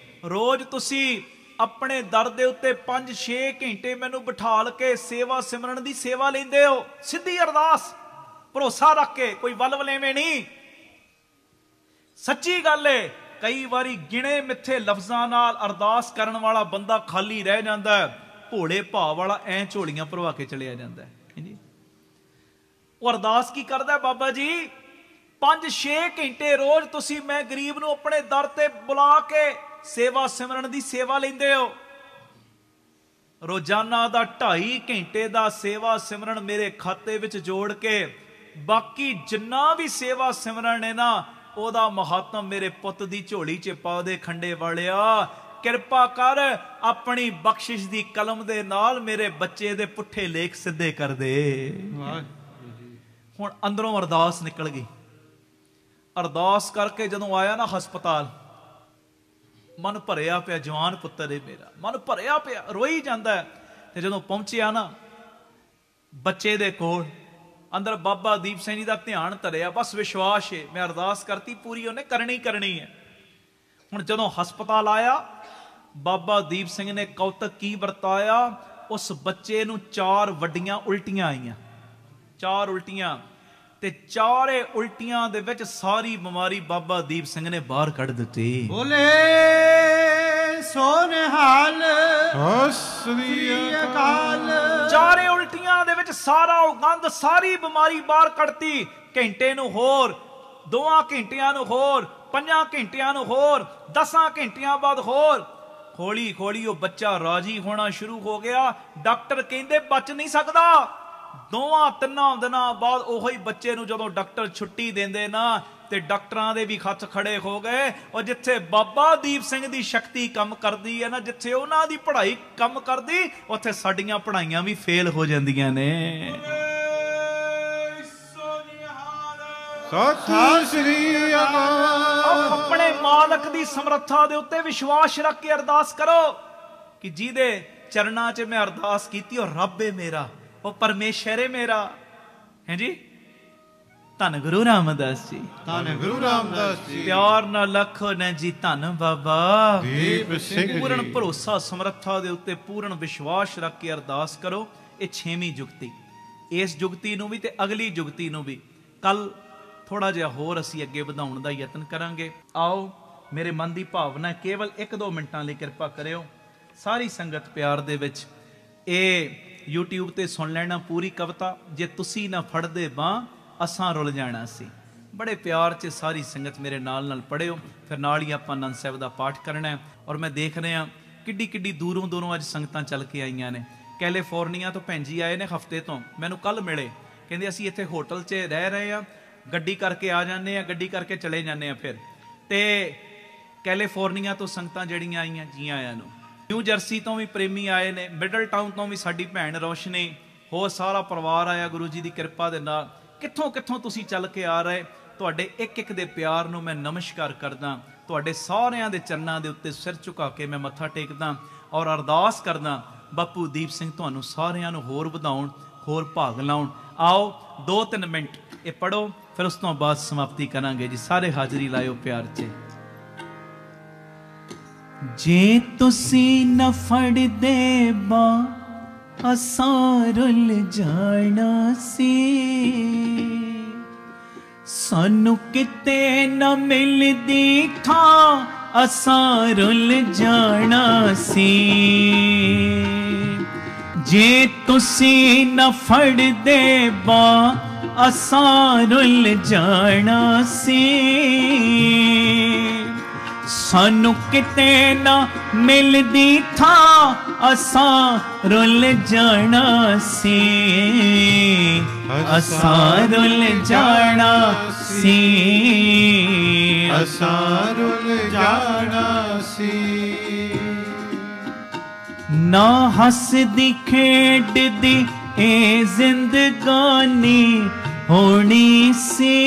ਰੋਜ਼ ਤੁਸੀਂ ਆਪਣੇ ਦਰ ਦੇ ਉੱਤੇ 5-6 ਘੰਟੇ ਮੈਨੂੰ ਬਿਠਾਲ ਕੇ ਸੇਵਾ ਸਿਮਰਨ ਦੀ ਸੇਵਾ ਲੈਂਦੇ ਹੋ, ਸਿੱਧੀ ਅਰਦਾਸ, ਭਰੋਸਾ ਰੱਖ ਕੇ, ਕੋਈ ਵਲਵਲੇਵੇਂ ਨਹੀਂ। ਸੱਚੀ ਗੱਲ ਏ, ਕਈ ਵਾਰੀ ਗਿਣੇ ਮਿੱਥੇ ਲਫ਼ਜ਼ਾਂ ਨਾਲ ਅਰਦਾਸ ਕਰਨ ਵਾਲਾ ਬੰਦਾ ਖਾਲੀ ਰਹਿ ਜਾਂਦਾ ਹੈ, ਭੋਲੇ ਭਾਅ ਵਾਲਾ ਐਂ ਝੋਲੀਆਂ ਭਰਵਾ ਕੇ ਚਲਿਆ ਜਾਂਦਾ ਹੈ ਜੀ। ਉਹ ਅਰਦਾਸ ਕੀ ਕਰਦਾ ਬਾਬਾ ਜੀ? 5-6 ਘੰਟੇ ਰੋਜ਼ ਤੁਸੀਂ, ਮੈਂ ਗਰੀਬ ਨੂੰ ਆਪਣੇ ਦਰ ਤੇ ਬੁਲਾ ਕੇ ਸੇਵਾ ਸਿਮਰਨ ਦੀ ਸੇਵਾ ਲੈਂਦੇ ਹੋ। ਰੋਜ਼ਾਨਾ ਦਾ 2.5 ਘੰਟੇ ਦਾ ਸੇਵਾ ਸਿਮਰਨ ਮੇਰੇ ਖਾਤੇ ਵਿੱਚ ਜੋੜ ਕੇ, ਬਾਕੀ ਜਿੰਨਾ ਵੀ ਸੇਵਾ ਸਿਮਰਨ ਹੈ ਨਾ, ਉਹਦਾ ਮਹਾਤਮ ਮੇਰੇ ਪੁੱਤ ਦੀ ਝੋਲੀ 'ਚ ਪਾ ਦੇ। ਖੰਡੇ ਵਾਲਿਆ, ਕਿਰਪਾ ਕਰ, ਆਪਣੀ ਬਖਸ਼ਿਸ਼ ਦੀ ਕਲਮ ਦੇ ਨਾਲ ਮੇਰੇ ਬੱਚੇ ਦੇ ਪੁੱਠੇ ਲੇਖ ਸਿੱਧੇ ਕਰ ਦੇ। ਹੁਣ ਅੰਦਰੋਂ ਅਰਦਾਸ ਨਿਕਲ ਗਈ। ਅਰਦਾਸ ਕਰਕੇ ਜਦੋਂ ਆਇਆ ਨਾ ਹਸਪਤਾਲ, ਮਨ ਭਰਿਆ ਪਿਆ, ਜਵਾਨ ਪੁੱਤਰ ਹੈ ਮੇਰਾ, ਮਨ ਭਰਿਆ ਪਿਆ, ਰੋਈ ਜਾਂਦਾ। ਤੇ ਜਦੋਂ ਪਹੁੰਚਿਆ ਨਾ ਬੱਚੇ ਦੇ ਕੋਲ, ਅੰਦਰ ਬਾਬਾ ਦੀਪ ਸਿੰਘ ਜੀ ਦਾ ਧਿਆਨ ਧਰਿਆ, ਬਸ ਵਿਸ਼ਵਾਸ ਹੈ, ਮੈਂ ਅਰਦਾਸ ਕਰਤੀ, ਪੂਰੀ ਉਹਨੇ ਕਰਨੀ ਹੈ। ਹੁਣ ਜਦੋਂ ਹਸਪਤਾਲ ਆਇਆ, ਬਾਬਾ ਦੀਪ ਸਿੰਘ ਨੇ ਕੌਤਕ ਕੀ ਵਰਤਾਇਆ, ਉਸ ਬੱਚੇ ਨੂੰ 4 ਵੱਡੀਆਂ ਉਲਟੀਆਂ ਆਈਆਂ, 4 ਉਲਟੀਆਂ, ਤੇ ਚਾਰੇ ਉਲਟੀਆਂ ਦੇ ਵਿੱਚ ਸਾਰੀ ਬਿਮਾਰੀ ਬਾਬਾ ਦੀਪ ਸਿੰਘ ਨੇ ਬਾਹਰ ਕੱਢ ਦਿੱਤੀ। ਬੋਲੇ ਸੋ ਨਿਹਾਲ ਸਤਿ ਸ੍ਰੀ ਅਕਾਲ। ਚਾਰੇ ਉਲਟੀਆਂ ਦੇ ਵਿੱਚ ਸਾਰਾ ਉਹ ਗੰਦ, ਸਾਰੀ ਬਿਮਾਰੀ ਬਾਹਰ ਕੱਢਤੀ। ਘੰਟੇ ਨੂੰ ਹੋਰ, 2 ਘੰਟਿਆਂ ਨੂੰ ਹੋਰ, 5 ਘੰਟਿਆਂ ਨੂੰ ਹੋਰ, 10 ਘੰਟਿਆਂ ਬਾਅਦ ਹੋਰ। ਹੌਲੀ ਹੌਲੀ ਉਹ ਬੱਚਾ ਰਾਜੀ ਹੋਣਾ ਸ਼ੁਰੂ ਹੋ ਗਿਆ। ਡਾਕਟਰ ਕਹਿੰਦੇ ਬਚ ਨਹੀਂ ਸਕਦਾ। 2-3 ਦਿਨਾਂ ਬਾਅਦ ਉਹੀ ਬੱਚੇ ਨੂੰ ਜਦੋਂ ਡਾਕਟਰ ਛੁੱਟੀ ਦਿੰਦੇ ਨਾ, ਤੇ ਡਾਕਟਰਾਂ ਦੇ ਵੀ ਹੱਥ ਖੜੇ ਹੋ ਗਏ। ਉਹ ਜਿੱਥੇ ਬਾਬਾ ਦੀਪ ਸਿੰਘ ਦੀ ਸ਼ਕਤੀ ਕੰਮ ਕਰਦੀ ਹੈ ਨਾ, ਜਿੱਥੇ ਉਹਨਾਂ ਦੀ ਪੜ੍ਹਾਈ ਕੰਮ ਕਰਦੀ, ਉੱਥੇ ਸਾਡੀਆਂ ਪੜ੍ਹਾਈਆਂ ਵੀ ਫੇਲ ਹੋ ਜਾਂਦੀਆਂ ਨੇ। ਸਤਿ ਸ੍ਰੀ ਅਕਾਲ। ਆਪਣੇ ਮਾਲਕ ਦੀ ਸਮਰੱਥਾ ਦੇ ਉੱਤੇ ਵਿਸ਼ਵਾਸ ਰੱਖ ਕੇ ਅਰਦਾਸ ਕਰੋ ਕਿ ਜਿਹਦੇ ਚਰਨਾਂ 'ਚ ਮੈਂ ਅਰਦਾਸ ਕੀਤੀ, ਉਹ ਰੱਬ ਹੈ ਮੇਰਾ, ਉਹ ਪਰਮੇਸ਼ਰ ਹੈ ਮੇਰਾ। ਹੈ ਜੀ, ਧੰਨ ਗੁਰੂ ਰਾਮਦਾਸ ਜੀ, ਧੰਨ ਗੁਰੂ ਰਾਮਦਾਸ ਜੀ। ਪਿਆਰ ਨਾਲ ਲਖੋ ਨਾ ਜੀ, ਧੰਨ ਬਾਬਾ ਦੀਪ ਸਿੰਘ ਜੀ। ਪੂਰਨ ਭਰੋਸਾ ਸਮਰੱਥਾ ਦੇ ਉੱਤੇ ਪੂਰਨ ਵਿਸ਼ਵਾਸ ਰੱਖ ਕੇ ਅਰਦਾਸ ਕਰੋ। ਇਹ 6ਵੀਂ ਜੁਗਤੀ, ਇਸ ਜੁਗਤੀ ਨੂੰ ਵੀ ਤੇ ਅਗਲੀ ਜੁਗਤੀ ਨੂੰ ਵੀ ਕੱਲ ਥੋੜਾ ਜਿਹਾ ਹੋਰ ਅਸੀਂ ਅੱਗੇ ਵਧਾਉਣ ਦਾ ਯਤਨ ਕਰਾਂਗੇ। ਆਓ, ਮੇਰੇ ਮਨ ਦੀ ਭਾਵਨਾ ਕੇਵਲ 1-2 ਮਿੰਟਾਂ ਲਈ ਕਿਰਪਾ ਕਰਿਓ। ਸਾਰੀ ਸੰਗਤ ਪਿਆਰ ਦੇ ਵਿੱਚ ਇਹ YouTube ਤੇ ਸੁਣ ਲੈਣਾ ਪੂਰੀ ਕਵਿਤਾ। ਜੇ ਤੁਸੀਂ ਨਾ ਫੜਦੇ ਬਾਂਹ ਅਸਾਂ ਰੁੱਲ ਜਾਣਾ ਸੀ। ਬੜੇ ਪਿਆਰ 'ਚ ਸਾਰੀ ਸੰਗਤ ਮੇਰੇ ਨਾਲ ਪੜ੍ਹਿਓ। ਫਿਰ ਨਾਲ ਹੀ ਆਪਾਂ ਆਨੰਦ ਸਾਹਿਬ ਦਾ ਪਾਠ ਕਰਨਾ। ਔਰ ਮੈਂ ਦੇਖ ਰਿਹਾ ਕਿੱਡੀ ਦੂਰੋਂ ਅੱਜ ਸੰਗਤਾਂ ਚੱਲ ਕੇ ਆਈਆਂ ਨੇ। ਕੈਲੀਫੋਰਨੀਆ ਤੋਂ ਭੈਣ ਜੀ ਆਏ ਨੇ, ਹਫਤੇ ਤੋਂ ਮੈਨੂੰ ਕੱਲ ਮਿਲੇ। ਕਹਿੰਦੇ ਅਸੀਂ ਇੱਥੇ ਹੋਟਲ 'ਚ ਰਹਿ ਰਹੇ ਹਾਂ, ਗੱਡੀ ਕਰਕੇ ਆ ਜਾਂਦੇ ਆ, ਗੱਡੀ ਕਰਕੇ ਚਲੇ ਜਾਂਦੇ ਆ। ਫਿਰ ਤੇ ਕੈਲੀਫੋਰਨੀਆ ਤੋਂ ਸੰਗਤਾਂ ਜਿਹੜੀਆਂ ਆਈਆਂ, ਜੀ ਆਇਆਂ ਨੂੰ। ਨਿਊ ਜਰਸੀ ਤੋਂ ਵੀ ਪ੍ਰੇਮੀ ਆਏ ਨੇ, ਮਿਡਲ ਟਾਊਨ ਤੋਂ ਵੀ ਸਾਡੀ ਭੈਣ ਰੋਸ਼ਨੀ, ਹੋਰ ਸਾਰਾ ਪਰਿਵਾਰ ਆਇਆ ਗੁਰੂ ਜੀ ਦੀ ਕਿਰਪਾ ਦੇ ਨਾਲ। ਕਿੱਥੋਂ ਤੁਸੀਂ ਚੱਲ ਕੇ ਆ ਰਹੇ, ਤੁਹਾਡੇ ਇੱਕ ਦੇ ਪਿਆਰ ਨੂੰ ਮੈਂ ਨਮਸਕਾਰ ਕਰਦਾ। ਤੁਹਾਡੇ ਸਾਰਿਆਂ ਦੇ ਚਰਨਾਂ ਦੇ ਉੱਤੇ ਸਿਰ ਝੁਕਾ ਕੇ ਮੈਂ ਮੱਥਾ ਟੇਕਦਾ ਔਰ ਅਰਦਾਸ ਕਰਦਾ, ਬਾਪੂ ਦੀਪ ਸਿੰਘ ਤੁਹਾਨੂੰ ਸਾਰਿਆਂ ਨੂੰ ਹੋਰ ਵਧਾਉਣ, ਹੋਰ ਭਾਗ ਲਾਉਣ। ਆਓ 2-3 ਮਿੰਟ ਇਹ ਪੜੋ, ਫਿਰ ਉਸ ਤੋਂ ਬਾਅਦ ਸਮਾਪਤੀ ਕਰਾਂਗੇ ਜੀ। ਸਾਰੇ ਹਾਜ਼ਰੀ ਲਾਇਓ ਪਿਆਰ 'ਚ। ਜੇ ਤੁਸੀਂ ਨਾ ਫੜਦੇ ਬਾਂਹ ਅਸਾਂ ਰੁੱਲ ਜਾਣਾ ਸੀ, ਸਾਨੂੰ ਕਿਤੇ ਨਾ ਮਿਲਦੀ ਥਾਂ ਅਸਾਂ ਰੁੱਲ ਜਾਣਾ ਸੀ। ਜੇ ਤੁਸੀਂ ਨਾ ਫੜਦੇ ਬਾਂਹ ਅਸਾਂ ਰੁੱਲ ਜਾਣਾ ਸੀ, ਸਾਨੂੰ ਕਿਤੇ ਨਾ ਮਿਲਦੀ ਥਾਂ ਅਸਾਂ ਰੁੱਲ ਜਾਣਾ ਸੀ। ਅਸਾਂ ਰੁੱਲ ਜਾਣਾ ਸੀ, ਅਸਾਂ ਰੁੱਲ ਜਾਣਾ ਸੀ। ਨਾ ਹੱਸਦੀ ਖੇਡਦੀ ਇਹ ਜ਼ਿੰਦਗਾਨੀ ਹੋਣੀ ਸੀ।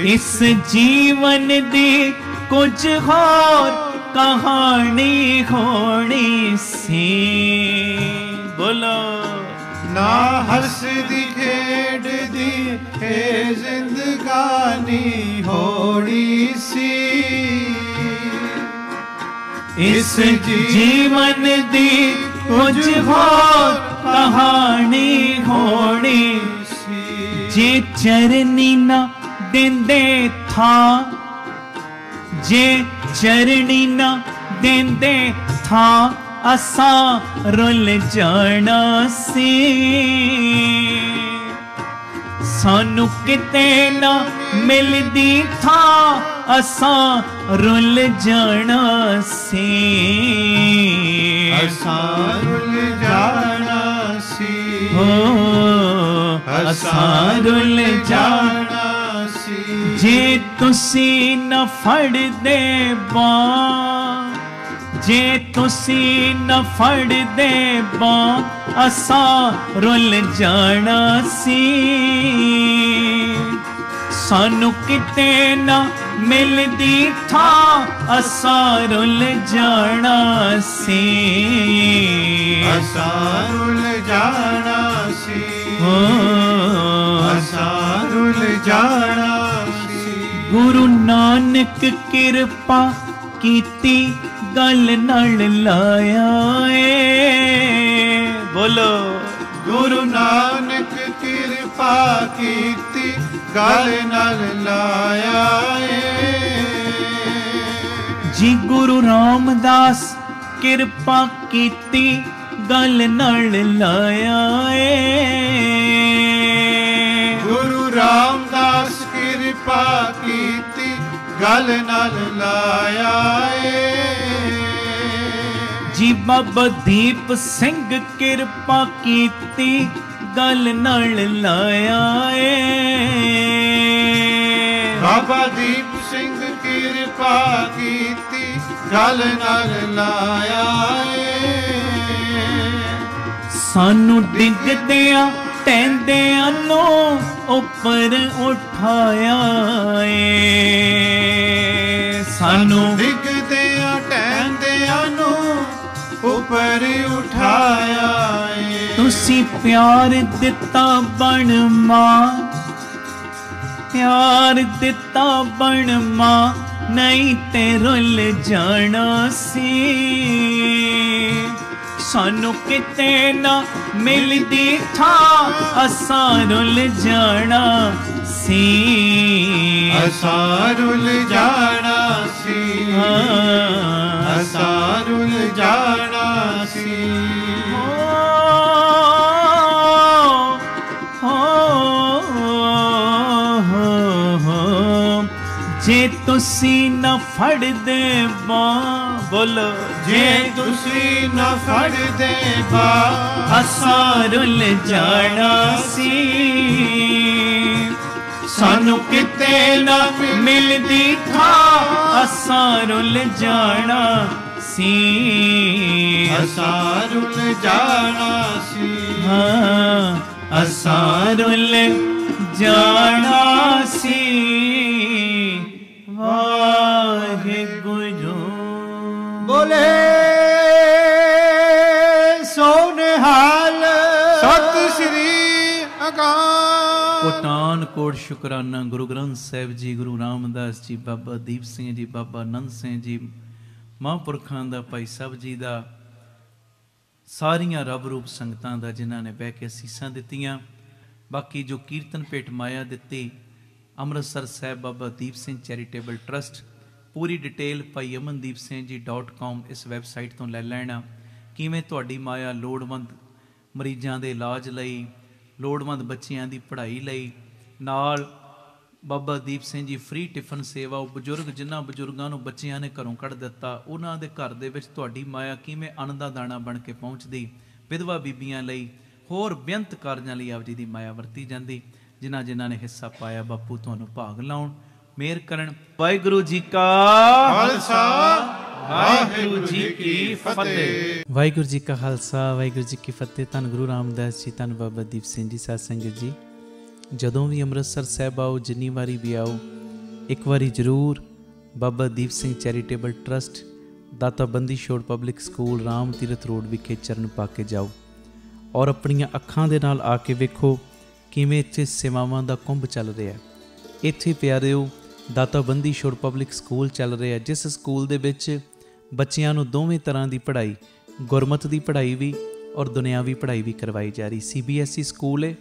ਇਸ ਜੀਵਨ ਦੀ ਕੁਝ ਹੋਰ ਕਹਾਣੀ ਹੋਣੀ ਸੀ। ਬੋਲੋ, ਨਾ ਹੱਸਦੀ ਖੇਡਦੀ ਇਹ ਜ਼ਿੰਦਗਾਨੀ ਹੋਣੀ ਸੀ। ਇਸ ਜੀਵਨ ਦੀ ਕੁਝ ਹੋਰ ਕਹਾਣੀ ਹੋਣੀ ਸੀ। ਜੇ ਚਰਨੀ ਨਾ ਦਿੰਦੇ ਥਾਂ, ਜੇ ਚਰਨੀ ਨਾ ਦਿੰਦੇ ਥਾਂ ਅਸਾਂ ਰੁੱਲ ਜਾਣਾ ਸੀ। ਸਾਨੂੰ ਕਿਤੇ ਨਾ ਮਿਲਦੀ ਥਾਂ ਅਸਾਂ ਰੁੱਲ ਜਾਣਾ ਸੀ। ਅਸਾਂ ਰੁੱਲ ਜਾਣਾ ਸੀ। ਅਸਾਂ ਰੁੱਲ ਜਾਣਾ ਸੀ। ਜੇ ਤੁਸੀਂ ਨਾ ਫੜਦੇ ਬਾਂਹ, ਜੇ ਤੁਸੀਂ ਨਾ ਫੜਦੇ ਬਾਂਹ ਅਸਾਂ ਰੁੱਲ ਜਾਣਾ ਸੀ। ਸਾਨੂੰ ਕਿਤੇ ਨਾ ਮਿਲਦੀ ਥਾਂ ਅਸਾਂ ਰੁੱਲ ਜਾਣਾ ਸੀ। ਅਸਾਂ ਰੁੱਲ ਜਾਣਾ ਸੀ। ਅਸਾਂ ਰੁੱਲ ਜਾਣਾ ਸੀ। ਗੁਰੂ ਨਾਨਕ ਕਿਰਪਾ ਕੀਤੀ ਗਲ ਨਾਲ ਲਾਇਆ ਏ। ਬੋਲੋ ਗੁਰੂ ਨਾਨਕ ਕਿਰਪਾ ਕੀਤੀ ਗਲ ਨਾਲ ਲਾਇਆ ਏ। ਜੀ ਗੁਰੂ ਰਾਮਦਾਸ ਕਿਰਪਾ ਕੀਤੀ ਗਲ ਨਾਲ ਲਾਇਆ ਏ। ਗੁਰੂ ਰਾਮਦਾਸ ਕਿਰਪਾ ਕੀਤੀ ਗਲ ਨਾਲ ਲਾਇਆ ਏ। ਜੀ ਬਾਬਾ ਦੀਪ ਸਿੰਘ ਕਿਰਪਾ ਕੀਤੀ ਗਲ ਨਾਲ ਲਾਇਆ ਏ। ਬਾਬਾ ਦੀਪ ਸਿੰਘ ਕਿਰਪਾ ਕੀਤੀ ਗਲ ਨਾਲ ਲਾਇਆ ਏ। ਸਾਨੂੰ ਡਿੱਗਦਿਆਂ ਟਹਿੰਦਿਆਂ ਨੂੰ ਉੱਪਰ ਉਠਾਇਆ ਏ। ਸਾਨੂੰ ਡਿੱਗਦਿਆਂ ਟਹਿੰਦਿਆਂ ਨੂੰ ਉੱਪਰ ਉਠਾਇਆ ਏ। ਤੁਸੀਂ ਪਿਆਰ ਦਿੱਤਾ ਬਣ ਮਾਂ, ਪਿਆਰ ਦਿੱਤਾ ਬਣ ਮਾਂ, ਨਹੀਂ ਤੇ ਰੁੱਲ ਜਾਣਾ ਸੀ। ਸਾਨੂੰ ਕਿਤੇ ਨਾ ਮਿਲਦੀ ਥਾਂ ਅਸਾਂ ਰੁੱਲ ਜਾਣਾ ਸੀ। ਅਸਾਂ ਰੁੱਲ ਜਾਣਾ ਸੀ। ਅਸਾਂ ਰੁੱਲ ਜਾਣਾ ਸੀ। ਜੇ ਤੁਸੀਂ ਨਾ ਫੜਦੇ ਬਾਂਹ, ਬੋਲੋ ਜੇ ਤੁਸੀਂ ਨਾ ਫੜਦੇ ਬਾਂਹ, ਅਸਾਂ ਰੁੱਲ ਜਾਣਾ ਸੀ। ਸਾਨੂੰ ਕਿਤੇ ਨਾ ਮਿਲਦੀ ਥਾਂ ਅਸਾਂ ਰੁੱਲ ਜਾਣਾ ਸੀ। ਅਸਾਂ ਰੁੱਲ ਜਾਣਾ ਸੀ। ਹਾਂ ਅਸਾਂ ਰੁੱਲ ਜਾਣਾ ਸੀ। ਵਾਹਿਗੁਰੂ ਬੋਲੇ ਸੋਨਿਹਾਲ ਸਤਿ ਸ੍ਰੀ ਅਕਾਲ। ਪਠਾਨਕੋਟ ਸ਼ੁਕਰਾਨਾ ਗੁਰੂ ਗ੍ਰੰਥ ਸਾਹਿਬ ਜੀ, ਗੁਰੂ ਰਾਮਦਾਸ ਜੀ, ਬਾਬਾ ਦੀਪ ਸਿੰਘ ਜੀ, ਬਾਬਾ ਆਨੰਦ ਸਿੰਘ ਜੀ, ਮਹਾਂਪੁਰਖਾਂ ਦਾ, ਭਾਈ ਸਾਹਿਬ ਜੀ ਦਾ, ਸਾਰੀਆਂ ਰੱਬ ਰੂਪ ਸੰਗਤਾਂ ਦਾ ਜਿਨ੍ਹਾਂ ਨੇ ਬਹਿ ਕੇ ਅਸੀਸਾਂ ਦਿੱਤੀਆਂ। ਬਾਕੀ ਜੋ ਕੀਰਤਨ ਭੇਟ ਮਾਇਆ ਦਿੱਤੀ ਅੰਮ੍ਰਿਤਸਰ ਸਾਹਿਬ ਬਾਬਾ ਦੀਪ ਸਿੰਘ ਚੈਰੀਟੇਬਲ ਟਰਸਟ, ਪੂਰੀ ਡਿਟੇਲ ਭਾਈ ਅਮਨਦੀਪ ਸਿੰਘ ਜੀ .com ਇਸ ਵੈਬਸਾਈਟ ਤੋਂ ਲੈ ਲੈਣਾ। ਕਿਵੇਂ ਤੁਹਾਡੀ ਮਾਇਆ ਲੋੜਵੰਦ ਮਰੀਜ਼ਾਂ ਦੇ ਇਲਾਜ ਲਈ, ਲੋੜਵੰਦ ਬੱਚਿਆਂ ਦੀ ਪੜ੍ਹਾਈ ਲਈ, ਨਾਲ ਬਾਬਾ ਦੀਪ ਸਿੰਘ ਜੀ ਫ੍ਰੀ ਟਿਫਨ ਸੇਵਾ, ਉਹ ਬਜ਼ੁਰਗ ਜਿਨ੍ਹਾਂ ਬਜ਼ੁਰਗਾਂ ਨੂੰ ਬੱਚਿਆਂ ਨੇ ਘਰੋਂ ਕੱਢ ਦਿੱਤਾ, ਉਹਨਾਂ ਦੇ ਘਰ ਦੇ ਵਿੱਚ ਤੁਹਾਡੀ ਮਾਇਆ ਕਿਵੇਂ ਅੰਨ ਦਾ ਦਾਣਾ ਬਣ ਕੇ ਪਹੁੰਚਦੀ, ਵਿਧਵਾ ਬੀਬੀਆਂ ਲਈ, ਹੋਰ ਬੇਅੰਤ ਕਾਰਜਾਂ ਲਈ ਆਪ ਜੀ ਦੀ ਮਾਇਆ ਵਰਤੀ ਜਾਂਦੀ। ਜਿਨ੍ਹਾਂ ਜਿਨ੍ਹਾਂ ਨੇ ਹਿੱਸਾ ਪਾਇਆ ਬਾਪੂ ਤੁਹਾਨੂੰ ਭਾਗ ਲਾਉਣ, ਮਿਹਰ ਕਰਨ। ਵਾਹਿਗੁਰੂ ਜੀ ਕਾ ਖਾਲਸਾ, ਵਾਹਿਗੁਰੂ ਜੀ ਕੀ ਫਤਿਹ। ਵਾਹਿਗੁਰੂ ਜੀ ਕਾ ਖਾਲਸਾ, ਵਾਹਿਗੁਰੂ ਜੀ ਕੀ ਫਤਿਹ। ਧੰਨ ਗੁਰੂ ਰਾਮਦਾਸ ਜੀ, ਧੰਨ ਬਾਬਾ ਦੀਪ ਸਿੰਘ ਜੀ। ਸਾਧ ਸੰਗਤ ਜੀ, ਜਦੋਂ ਵੀ ਅੰਮ੍ਰਿਤਸਰ ਸਾਹਿਬ ਆਓ, ਜਿੰਨੀ ਵਾਰੀ ਵੀ ਆਓ, ਇੱਕ ਵਾਰੀ ਜ਼ਰੂਰ ਬਾਬਾ ਦੀਪ ਸਿੰਘ ਚੈਰੀਟੇਬਲ ਟਰਸਟ, ਦਾਤਾ Bandi Chhor public school, Ram Tirath road ਵਿਖੇ ਚਰਨ ਪਾ ਕੇ ਜਾਓ ਔਰ ਆਪਣੀਆਂ ਅੱਖਾਂ ਦੇ ਨਾਲ ਆ ਕੇ ਵੇਖੋ ਕਿਵੇਂ ਇੱਥੇ ਸੇਵਾਵਾਂ ਦਾ ਕੁੰਭ ਚੱਲ ਰਿਹਾ। ਇੱਥੇ ਪਿਆਰਿਓ ਦਾਤਾ ਬੰਦੀ ਛੋੜ ਪਬਲਿਕ ਸਕੂਲ ਚੱਲ ਰਿਹਾ, ਜਿਸ ਸਕੂਲ ਦੇ ਵਿੱਚ ਬੱਚਿਆਂ ਨੂੰ ਦੋਵੇਂ ਤਰ੍ਹਾਂ ਦੀ ਪੜ੍ਹਾਈ, ਗੁਰਮਤ ਦੀ ਪੜ੍ਹਾਈ ਵੀ ਔਰ ਦੁਨਿਆਵੀ ਪੜ੍ਹਾਈ ਵੀ ਕਰਵਾਈ ਜਾ ਰਹੀ। CBSE ਸਕੂਲ ਹੈ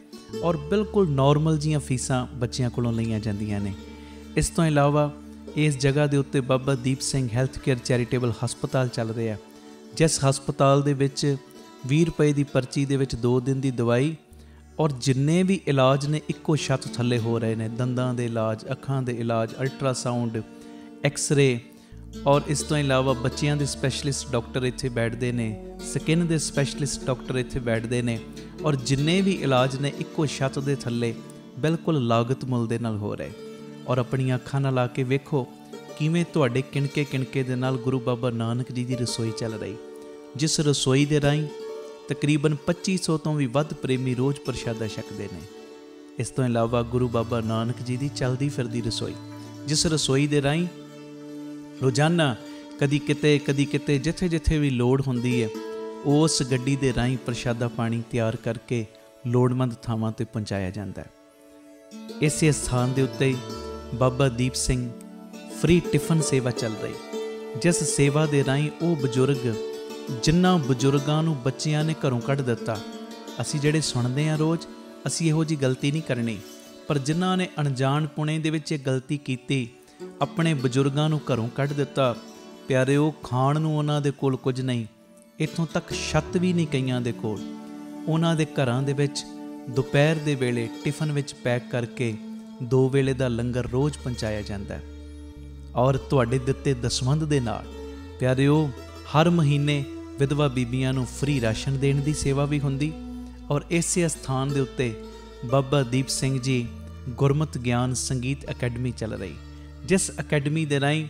ਔਰ ਬਿਲਕੁਲ ਨੋਰਮਲ ਜੀਆਂ ਫੀਸਾਂ ਬੱਚਿਆਂ ਕੋਲੋਂ ਲਈਆਂ ਜਾਂਦੀਆਂ ਨੇ। ਇਸ ਤੋਂ ਇਲਾਵਾ ਇਸ ਜਗ੍ਹਾ ਦੇ ਉੱਤੇ Baba Deep Singh health care charitable ਹਸਪਤਾਲ ਚੱਲ ਰਿਹਾ, ਜਿਸ ਹਸਪਤਾਲ ਦੇ ਵਿੱਚ 20 ਰੁਪਏ ਦੀ ਪਰਚੀ ਦੇ ਵਿੱਚ 2 ਦਿਨ ਦੀ ਦਵਾਈ ਔਰ ਜਿੰਨੇ ਵੀ ਇਲਾਜ ਨੇ ਇੱਕੋ ਛੱਤ ਥੱਲੇ ਹੋ ਰਹੇ ਨੇ। ਦੰਦਾਂ ਦੇ ਇਲਾਜ, ਅੱਖਾਂ ਦੇ ਇਲਾਜ, ਅਲਟਰਾਸਾਊਂਡ, ਐਕਸ-ਰੇ ਔਰ ਇਸ ਤੋਂ ਇਲਾਵਾ ਬੱਚਿਆਂ ਦੇ ਸਪੈਸ਼ਲਿਸਟ ਡਾਕਟਰ ਇੱਥੇ ਬੈਠਦੇ ਨੇ, ਸਕਿਨ ਦੇ ਸਪੈਸ਼ਲਿਸਟ ਡਾਕਟਰ ਇੱਥੇ ਬੈਠਦੇ ਨੇ ਔਰ ਜਿੰਨੇ ਵੀ ਇਲਾਜ ਨੇ ਇੱਕੋ ਛੱਤ ਦੇ ਥੱਲੇ ਬਿਲਕੁਲ ਲਾਗਤ ਮੁੱਲ ਦੇ ਨਾਲ ਹੋ ਰਹੇ। ਔਰ ਆਪਣੀਆਂ ਅੱਖਾਂ ਨਾਲ ਲਾ ਕੇ ਵੇਖੋ ਕਿਵੇਂ ਤੁਹਾਡੇ ਕਿਣਕੇ ਕਿਣਕੇ ਦੇ ਨਾਲ ਗੁਰੂ ਬਾਬਾ ਨਾਨਕ ਜੀ ਦੀ ਰਸੋਈ ਚੱਲ ਰਹੀ, ਜਿਸ ਰਸੋਈ ਦੇ ਰਾਹੀਂ ਤਕਰੀਬਨ 2500 ਤੋਂ ਵੀ ਵੱਧ ਪ੍ਰੇਮੀ ਰੋਜ਼ ਪ੍ਰਸ਼ਾਦਾ ਛਕਦੇ ਨੇ। ਇਸ ਤੋਂ ਇਲਾਵਾ ਗੁਰੂ ਬਾਬਾ ਨਾਨਕ ਜੀ ਦੀ ਚੱਲਦੀ ਫਿਰਦੀ ਰਸੋਈ, ਜਿਸ ਰਸੋਈ ਦੇ ਰਾਹੀਂ ਰੋਜ਼ਾਨਾ ਕਦੀ ਕਿਤੇ ਜਿੱਥੇ ਜਿੱਥੇ ਵੀ ਲੋੜ ਹੁੰਦੀ ਹੈ, ਉਸ ਗੱਡੀ ਦੇ ਰਾਹੀਂ ਪ੍ਰਸ਼ਾਦਾ ਪਾਣੀ ਤਿਆਰ ਕਰਕੇ ਲੋੜਵੰਦ ਥਾਵਾਂ 'ਤੇ ਪਹੁੰਚਾਇਆ ਜਾਂਦਾ ਹੈ। ਇਸੇ ਸਥਾਨ ਦੇ ਉੱਤੇ ਬਾਬਾ ਦੀਪ ਸਿੰਘ ਫ੍ਰੀ ਟਿਫਨ ਸੇਵਾ ਚੱਲ ਰਹੀ। ਜਿਸ ਸੇਵਾ ਦੇ ਰਾਹੀਂ ਉਹ ਬਜ਼ੁਰਗ, ਜਿਨ੍ਹਾਂ ਬਜ਼ੁਰਗਾਂ ਨੂੰ ਬੱਚਿਆਂ ਨੇ ਘਰੋਂ ਕੱਢ ਦਿੱਤਾ। ਅਸੀਂ ਜਿਹੜੇ ਸੁਣਦੇ ਹਾਂ ਰੋਜ਼, ਅਸੀਂ ਇਹੋ ਜਿਹੀ ਗਲਤੀ ਨਹੀਂ ਕਰਨੀ, ਪਰ ਜਿਨ੍ਹਾਂ ਨੇ ਅਣਜਾਣ ਪੁਣੇ ਦੇ ਵਿੱਚ ਇਹ ਗਲਤੀ ਕੀਤੀ, ਆਪਣੇ ਬਜ਼ੁਰਗਾਂ ਨੂੰ ਘਰੋਂ ਕੱਢ ਦਿੱਤਾ, ਪਿਆਰਿਓ, ਖਾਣ ਨੂੰ ਉਹਨਾਂ ਦੇ ਕੋਲ ਕੁਝ ਨਹੀਂ, ਇੱਥੋਂ ਤੱਕ ਛੱਤ ਵੀ ਨਹੀਂ ਕਈਆਂ ਦੇ ਕੋਲ। ਉਹਨਾਂ ਦੇ ਘਰਾਂ ਦੇ ਵਿੱਚ ਦੁਪਹਿਰ ਦੇ ਵੇਲੇ ਟਿਫਨ ਵਿੱਚ ਪੈਕ ਕਰਕੇ 2 ਵੇਲੇ ਦਾ ਲੰਗਰ ਰੋਜ਼ ਪਹੁੰਚਾਇਆ ਜਾਂਦਾ ਹੈ। ਔਰ ਤੁਹਾਡੇ ਦਿੱਤੇ ਦਸਵੰਧ ਦੇ ਨਾਲ ਪਿਆਰਿਓ, ਹਰ ਮਹੀਨੇ ਵਿਧਵਾ ਬੀਬੀਆਂ ਨੂੰ ਫ੍ਰੀ ਰਾਸ਼ਨ ਦੇਣ ਦੀ ਸੇਵਾ ਵੀ ਹੁੰਦੀ। ਔਰ ਇਸੇ ਸਥਾਨ ਦੇ ਉੱਤੇ ਬਾਬਾ ਦੀਪ ਸਿੰਘ ਜੀ ਗੁਰਮਤਿ ਗਿਆਨ ਸੰਗੀਤ ਅਕੈਡਮੀ ਚੱਲ ਰਹੀ, ਜਿਸ ਅਕੈਡਮੀ ਦੇ ਰਾਹੀਂ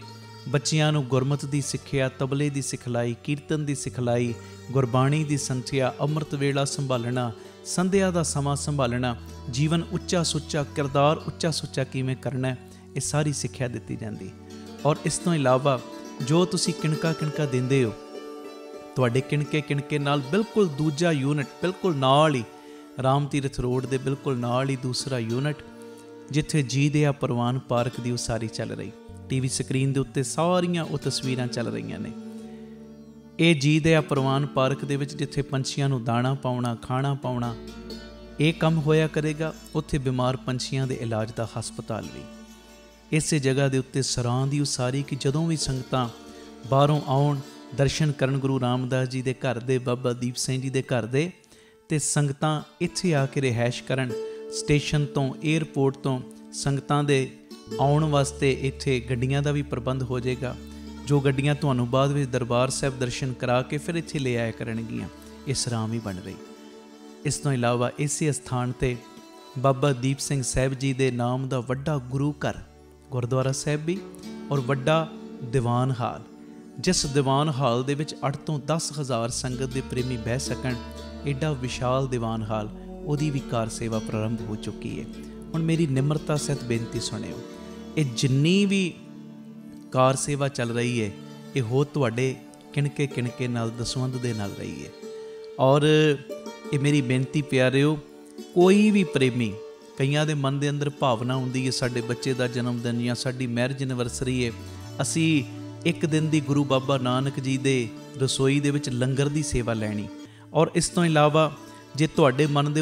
ਬੱਚਿਆਂ ਨੂੰ ਗੁਰਮਤਿ ਦੀ ਸਿੱਖਿਆ, ਤਬਲੇ ਦੀ ਸਿਖਲਾਈ, ਕੀਰਤਨ ਦੀ ਸਿਖਲਾਈ, ਗੁਰਬਾਣੀ ਦੀ ਸੰਥਿਆ, ਅੰਮ੍ਰਿਤ ਵੇਲਾ ਸੰਭਾਲਣਾ, ਸੰਧਿਆ ਦਾ ਸਮਾਂ ਸੰਭਾਲਣਾ, ਜੀਵਨ ਉੱਚਾ ਸੁੱਚਾ, ਕਿਰਦਾਰ ਉੱਚਾ ਸੁੱਚਾ ਕਿਵੇਂ ਕਰਨਾ, ਇਹ ਸਾਰੀ ਸਿੱਖਿਆ ਦਿੱਤੀ ਜਾਂਦੀ। ਔਰ ਇਸ ਤੋਂ ਇਲਾਵਾ ਜੋ ਤੁਸੀਂ ਕਿਣਕਾ ਕਿਣਕਾ ਦਿੰਦੇ ਹੋ, ਤੁਹਾਡੇ ਕਿਣਕੇ ਨਾਲ ਬਿਲਕੁਲ ਦੂਜਾ ਯੂਨਿਟ, ਬਿਲਕੁਲ ਨਾਲ ਹੀ ਰਾਮ ਤੀਰਥ ਰੋਡ ਦੇ ਬਿਲਕੁਲ ਨਾਲ ਹੀ ਦੂਸਰਾ ਯੂਨਿਟ, ਜਿੱਥੇ ਜੀ ਦਇਆ ਪ੍ਰਵਾਨ ਪਾਰਕ ਦੀ ਉਸਾਰੀ ਚੱਲ ਰਹੀ। ਟੀਵੀ ਸਕਰੀਨ ਦੇ ਉੱਤੇ ਸਾਰੀਆਂ ਉਹ ਤਸਵੀਰਾਂ ਚੱਲ ਰਹੀਆਂ ਨੇ। ਇਹ ਜੀ ਦਇਆ ਪ੍ਰਵਾਨ ਪਾਰਕ ਦੇ ਵਿੱਚ ਜਿੱਥੇ ਪੰਛੀਆਂ ਨੂੰ ਦਾਣਾ ਪਾਉਣਾ, ਖਾਣਾ ਪਾਉਣਾ, ਇਹ ਕੰਮ ਹੋਇਆ ਕਰੇਗਾ। ਉੱਥੇ ਬਿਮਾਰ ਪੰਛੀਆਂ ਦੇ ਇਲਾਜ ਦਾ ਹਸਪਤਾਲ ਵੀ। ਇਸੇ ਜਗ੍ਹਾ ਦੇ ਉੱਤੇ ਸਰਾਂ ਦੀ ਉਸਾਰੀ ਕਿ ਜਦੋਂ ਵੀ ਸੰਗਤਾਂ ਬਾਹਰੋਂ ਆਉਣ, ਦਰਸ਼ਨ ਕਰਨ ਗੁਰੂ ਰਾਮਦਾਸ ਜੀ ਦੇ ਘਰ ਦੇ, ਬਾਬਾ ਦੀਪ ਸਿੰਘ ਜੀ ਦੇ ਘਰ ਦੇ, ਅਤੇ ਸੰਗਤਾਂ ਇੱਥੇ ਆ ਕੇ ਰਿਹਾਇਸ਼ ਕਰਨ। ਸਟੇਸ਼ਨ ਤੋਂ, ਏਅਰਪੋਰਟ ਤੋਂ ਸੰਗਤਾਂ ਦੇ ਆਉਣ ਵਾਸਤੇ ਇੱਥੇ ਗੱਡੀਆਂ ਦਾ ਵੀ ਪ੍ਰਬੰਧ ਹੋ ਜਾਏਗਾ, ਜੋ ਗੱਡੀਆਂ ਤੁਹਾਨੂੰ ਬਾਅਦ ਵਿੱਚ ਦਰਬਾਰ ਸਾਹਿਬ ਦਰਸ਼ਨ ਕਰਾ ਕੇ ਫਿਰ ਇੱਥੇ ਲੈ ਆਇਆ ਕਰਨਗੀਆਂ। ਇਹ ਸਰਾਂ ਵੀ ਬਣ ਰਹੀ। ਇਸ ਤੋਂ ਇਲਾਵਾ ਇਸੇ ਸਥਾਨ 'ਤੇ ਬਾਬਾ ਦੀਪ ਸਿੰਘ ਸਾਹਿਬ ਜੀ ਦੇ ਨਾਮ ਦਾ ਵੱਡਾ ਗੁਰੂ ਘਰ, ਗੁਰਦੁਆਰਾ ਸਾਹਿਬ ਵੀ, ਔਰ ਵੱਡਾ ਦੀਵਾਨ ਹਾਲ, ਜਿਸ ਦੀਵਾਨ ਹਾਲ ਦੇ ਵਿੱਚ 8 ਤੋਂ 10 ਹਜ਼ਾਰ ਸੰਗਤ ਦੇ ਪ੍ਰੇਮੀ ਬਹਿ ਸਕਣ। ਐਡਾ ਵਿਸ਼ਾਲ ਦੀਵਾਨ ਹਾਲ, ਉਹਦੀ ਵੀ ਕਾਰ ਸੇਵਾ ਪ੍ਰਾਰੰਭ ਹੋ ਚੁੱਕੀ ਹੈ। ਹੁਣ ਮੇਰੀ ਨਿਮਰਤਾ ਸਹਿਤ ਬੇਨਤੀ ਸੁਣਿਓ, ਇਹ ਜਿੰਨੀ ਵੀ ਕਾਰ ਸੇਵਾ ਚੱਲ ਰਹੀ ਹੈ, ਇਹ ਹੋ ਤੁਹਾਡੇ ਕਿਣਕੇ ਨਾਲ, ਦਸਵੰਧ ਦੇ ਨਾਲ ਰਹੀ ਹੈ। ਔਰ ਇਹ ਮੇਰੀ ਬੇਨਤੀ ਪਿਆਰਿਓ, ਕੋਈ ਵੀ ਪ੍ਰੇਮੀ, ਕਈਆਂ ਦੇ ਮਨ ਦੇ ਅੰਦਰ ਭਾਵਨਾ ਹੁੰਦੀ ਹੈ ਸਾਡੇ ਬੱਚੇ ਦਾ ਜਨਮ ਦਿਨ ਜਾਂ ਸਾਡੀ ਮੈਰਿਜ ਐਨਵਰਸਰੀ ਹੈ, ਅਸੀਂ ਇੱਕ ਦਿਨ ਦੀ ਗੁਰੂ ਬਾਬਾ ਨਾਨਕ ਜੀ ਦੇ ਰਸੋਈ ਦੇ ਵਿੱਚ ਲੰਗਰ ਦੀ ਸੇਵਾ ਲੈਣੀ। ਔਰ ਇਸ ਤੋਂ ਇਲਾਵਾ ਜੇ ਤੁਹਾਡੇ ਮਨ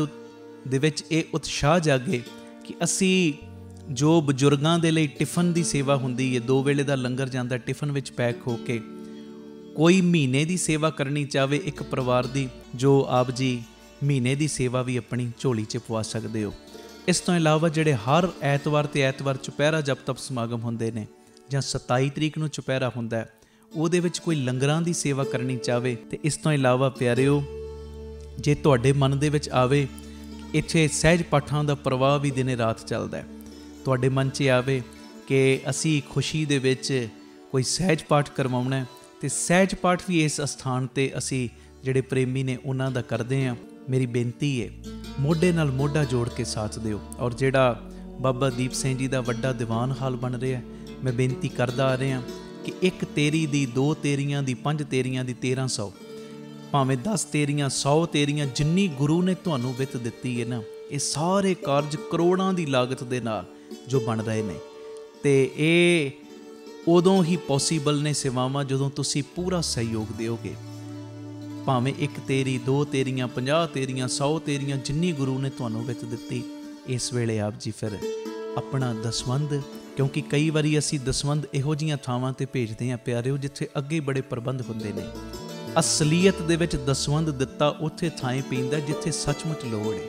ਦੇ ਵਿੱਚ ਇਹ ਉਤਸ਼ਾਹ ਜਾਗੇ ਕਿ ਅਸੀਂ ਜੋ ਬਜ਼ੁਰਗਾਂ ਦੇ ਲਈ ਟਿਫਨ ਦੀ ਸੇਵਾ ਹੁੰਦੀ ਹੈ, 2 ਵੇਲੇ ਦਾ ਲੰਗਰ ਜਾਂਦਾ ਟਿਫਨ ਵਿੱਚ ਪੈਕ ਹੋ ਕੇ, ਕੋਈ ਮਹੀਨੇ ਦੀ ਸੇਵਾ ਕਰਨੀ ਚਾਹਵੇ ਇੱਕ ਪਰਿਵਾਰ ਦੀ, ਜੋ ਆਪ ਜੀ ਮਹੀਨੇ ਦੀ ਸੇਵਾ ਵੀ ਆਪਣੀ ਝੋਲੀ 'ਚ ਪਵਾ ਸਕਦੇ ਹੋ। ਇਸ ਤੋਂ ਇਲਾਵਾ ਜਿਹੜੇ ਹਰ ਐਤਵਾਰ ਤੇ ਐਤਵਾਰ ਚੁਪਹਿਰਾ ਜਪ ਤਪ ਸਮਾਗਮ ਹੁੰਦੇ ਨੇ, ਜਾਂ 27 ਤਰੀਕ ਨੂੰ ਚੁਪਹਿਰਾ ਹੁੰਦਾ, ਉਹਦੇ ਵਿੱਚ ਕੋਈ ਲੰਗਰਾਂ ਦੀ ਸੇਵਾ ਕਰਨੀ ਚਾਹਵੇ। ਤੇ ਇਸ ਤੋਂ ਇਲਾਵਾ ਪਿਆਰਿਓ, ਜੇ ਤੁਹਾਡੇ ਮਨ ਦੇ ਵਿੱਚ ਆਵੇ ਇੱਥੇ ਸਹਿਜ ਪਾਠਾਂ ਦਾ ਪ੍ਰਵਾਹ ਵੀ ਦਿਨੇ ਰਾਤ ਚੱਲਦਾ, ਤੁਹਾਡੇ ਮਨ 'ਚ ਆਵੇ ਕਿ ਅਸੀਂ ਖੁਸ਼ੀ ਦੇ ਵਿੱਚ ਕੋਈ ਸਹਿਜ ਪਾਠ ਕਰਵਾਉਣਾ, ਤੇ ਸਹਿਜ ਪਾਠ ਵੀ ਇਸ ਅਸਥਾਨ 'ਤੇ ਅਸੀਂ ਜਿਹੜੇ ਪ੍ਰੇਮੀ ਨੇ ਉਹਨਾਂ ਦਾ ਕਰਦੇ ਹਾਂ। ਮੇਰੀ ਬੇਨਤੀ ਹੈ, ਮੋਢੇ ਨਾਲ ਮੋਢਾ ਜੋੜ ਕੇ ਸਾਥ ਦਿਓ। ਔਰ ਜਿਹੜਾ ਬਾਬਾ ਦੀਪ ਸਿੰਘ ਜੀ ਦਾ ਵੱਡਾ ਦੀਵਾਨ ਹਾਲ ਬਣ ਰਿਹਾ, ਮੈਂ ਬੇਨਤੀ ਕਰਦਾ ਆ ਰਿਹਾ ਕਿ 1 ਤੇਰੀ ਦੀ, 2 ਤੇਰੀਆਂ ਦੀ, 5 ਤੇਰੀਆਂ ਦੀ, 1300, ਭਾਵੇਂ 10 ਤੇਰੀਆਂ, 100 ਤੇਰੀਆਂ, ਜਿੰਨੀ ਗੁਰੂ ਨੇ ਤੁਹਾਨੂੰ ਵਿੱਤ ਦਿੱਤੀ ਹੈ ਨਾ, ਇਹ ਸਾਰੇ ਕਾਰਜ ਕਰੋੜਾਂ ਦੀ ਲਾਗਤ ਦੇ ਨਾਲ ਜੋ ਬਣ ਰਹੇ ਨੇ। ਤੇ ਇਹ ਉਦੋਂ ਹੀ ਪੋਸੀਬਲ ਨੇ ਸੇਵਾਵਾਂ ਜਦੋਂ ਤੁਸੀਂ ਪੂਰਾ ਸਹਿਯੋਗ ਦਿਓਗੇ। ਭਾਵੇਂ 1 ਤੇਰੀ, 2 ਤੇਰੀਆਂ, 50 ਤੇਰੀਆਂ, 100 ਤੇਰੀਆਂ, ਜਿੰਨੀ ਗੁਰੂ ਨੇ ਤੁਹਾਨੂੰ ਵਿੱਤ ਦਿੱਤੀ, ਇਸ ਵੇਲੇ ਆਪ ਜੀ ਫਿਰ ਆਪਣਾ ਦਸਵੰਧ, ਕਿਉਂਕਿ ਕਈ ਵਾਰੀ ਅਸੀਂ ਦਸਵੰਧ ਇਹੋ ਜਿਹੀਆਂ ਥਾਵਾਂ 'ਤੇ ਭੇਜਦੇ ਹਾਂ ਪਿਆਰਿਓ, ਜਿੱਥੇ ਅੱਗੇ ਬੜੇ ਪ੍ਰਬੰਧ ਹੁੰਦੇ ਨੇ। ਅਸਲੀਅਤ ਦੇ ਵਿੱਚ ਦਸਵੰਧ ਦਿੱਤਾ ਉੱਥੇ ਥਾਂ ਪੈਂਦਾ ਜਿੱਥੇ ਸੱਚਮੁੱਚ ਲੋੜ ਹੈ।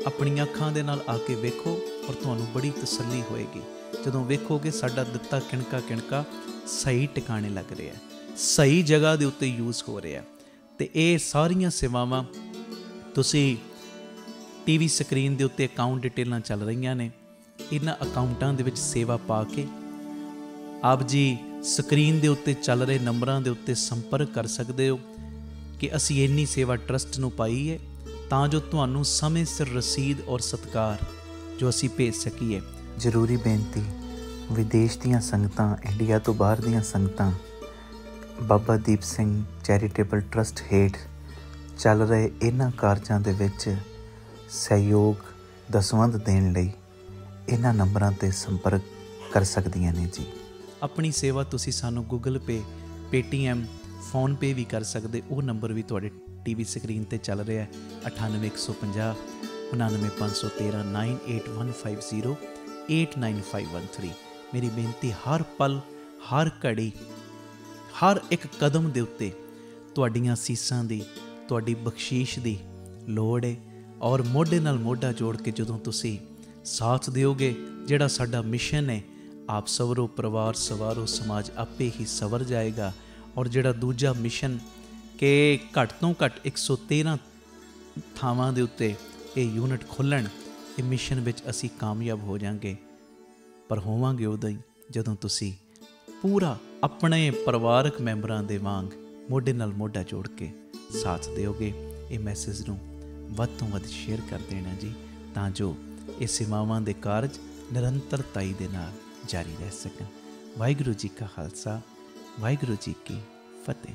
ਆਪਣੀਆਂ ਅੱਖਾਂ ਦੇ ਨਾਲ ਆ ਕੇ ਵੇਖੋ, ਔਰ ਤੁਹਾਨੂੰ ਬੜੀ ਤਸੱਲੀ ਹੋਏਗੀ ਜਦੋਂ ਵੇਖੋਗੇ ਸਾਡਾ ਦਿੱਤਾ ਕਿਣਕਾ ਸਹੀ ਟਿਕਾਣੇ ਲੱਗ ਰਿਹਾ, ਸਹੀ ਜਗ੍ਹਾ ਦੇ ਉੱਤੇ ਯੂਜ਼ ਹੋ ਰਿਹਾ। ਤੇ ਇਹ ਸਾਰੀਆਂ ਸੇਵਾਵਾਂ ਤੁਸੀਂ ਟੀਵੀ ਸਕਰੀਨ ਦੇ ਉੱਤੇ ਅਕਾਊਂਟ ਡਿਟੇਲਾਂ ਚੱਲ ਰਹੀਆਂ ਨੇ, ਇਹਨਾਂ ਅਕਾਊਂਟਾਂ ਦੇ ਵਿੱਚ ਸੇਵਾ ਪਾ ਕੇ ਆਪ ਜੀ ਸਕਰੀਨ ਦੇ ਉੱਤੇ ਚੱਲ ਰਹੇ ਨੰਬਰਾਂ ਦੇ ਉੱਤੇ ਸੰਪਰਕ ਕਰ ਸਕਦੇ ਹੋ ਕਿ ਅਸੀਂ ਇੰਨੀ ਸੇਵਾ ਟਰਸਟ ਨੂੰ ਪਾਈ ਹੈ, ਤਾਂ ਜੋ ਤੁਹਾਨੂੰ ਸਮੇਂ ਸਿਰ ਰਸੀਦ ਔਰ ਸਤਿਕਾਰ ਜੋ ਅਸੀਂ ਭੇਜ ਸਕੀਏ। ਜ਼ਰੂਰੀ ਬੇਨਤੀ, ਵਿਦੇਸ਼ ਦੀਆਂ ਸੰਗਤਾਂ, ਇੰਡੀਆ ਤੋਂ ਬਾਹਰ ਦੀਆਂ ਸੰਗਤਾਂ ਬਾਬਾ ਦੀਪ ਸਿੰਘ ਚੈਰੀਟੇਬਲ ਟਰਸਟ ਹੇਠ ਚੱਲ ਰਹੇ ਇਹਨਾਂ ਕਾਰਜਾਂ ਦੇ ਵਿੱਚ ਸਹਿਯੋਗ ਦਸਵੰਧ ਦੇਣ ਲਈ ਇਹਨਾਂ ਨੰਬਰਾਂ 'ਤੇ ਸੰਪਰਕ ਕਰ ਸਕਦੀਆਂ ਨੇ ਜੀ। ਆਪਣੀ ਸੇਵਾ ਤੁਸੀਂ ਸਾਨੂੰ ਗੂਗਲ ਪੇ, ਪੇਟੀਐਮ ਫੋਨਪੇ ਵੀ ਕਰ ਸਕਦੇ। ਉਹ ਨੰਬਰ ਵੀ ਤੁਹਾਡੇ TV ਸਕਰੀਨ 'ਤੇ ਚੱਲ ਰਿਹਾ 9850 99513 98150 89513। ਮੇਰੀ ਬੇਨਤੀ ਹਰ ਪਲ ਹਰ ਘੜੀ ਹਰ ਇੱਕ ਕਦਮ ਦੇ ਉੱਤੇ ਤੁਹਾਡੀਆਂ ਸੀਸਾਂ ਦੀ ਤੁਹਾਡੀ ਬਖਸ਼ੀਸ਼ ਦੀ ਲੋੜ ਹੈ। ਔਰ ਮੋਢੇ ਨਾਲ ਮੋਢਾ ਜੋੜ ਕੇ ਜਦੋਂ ਤੁਸੀਂ ਸਾਥ ਦਿਓਗੇ, ਜਿਹੜਾ ਸਾਡਾ ਮਿਸ਼ਨ ਹੈ ਆਪ ਸਵਰੋ ਪਰਿਵਾਰ ਸਵਾਰੋ ਸਮਾਜ ਆਪੇ ਹੀ ਸਵਰ ਜਾਏਗਾ। ਔਰ ਜਿਹੜਾ ਦੂਜਾ ਮਿਸ਼ਨ ਕਿ ਘੱਟ ਤੋਂ ਘੱਟ 113 ਥਾਵਾਂ ਦੇ ਉੱਤੇ ਇਹ ਯੂਨਿਟ ਖੁੱਲ੍ਹਣ, ਇਹ ਮਿਸ਼ਨ ਵਿੱਚ ਅਸੀਂ ਕਾਮਯਾਬ ਹੋ ਜਾਵਾਂਗੇ। ਪਰ ਹੋਵਾਂਗੇ ਉਦੋਂ ਹੀ ਜਦੋਂ ਤੁਸੀਂ ਪੂਰਾ ਆਪਣੇ ਪਰਿਵਾਰਕ ਮੈਂਬਰਾਂ ਦੇ ਵਾਂਗ ਮੋਢੇ ਨਾਲ ਮੋਢਾ ਜੋੜ ਕੇ ਸਾਥ ਦਿਓਗੇ। ਇਹ ਮੈਸੇਜ ਨੂੰ ਵੱਧ ਤੋਂ ਵੱਧ ਸ਼ੇਅਰ ਕਰ ਦੇਣਾ ਜੀ, ਤਾਂ ਜੋ ਇਹ ਸੇਵਾਵਾਂ ਦੇ ਕਾਰਜ ਨਿਰੰਤਰਤਾਈ ਦੇ ਨਾਲ ਜਾਰੀ ਰਹਿ ਸਕਣ। ਵਾਹਿਗੁਰੂ ਜੀ ਕਾ ਖਾਲਸਾ, ਵਾਹਿਗੁਰੂ ਜੀ ਕੀ ਫਤਿਹ।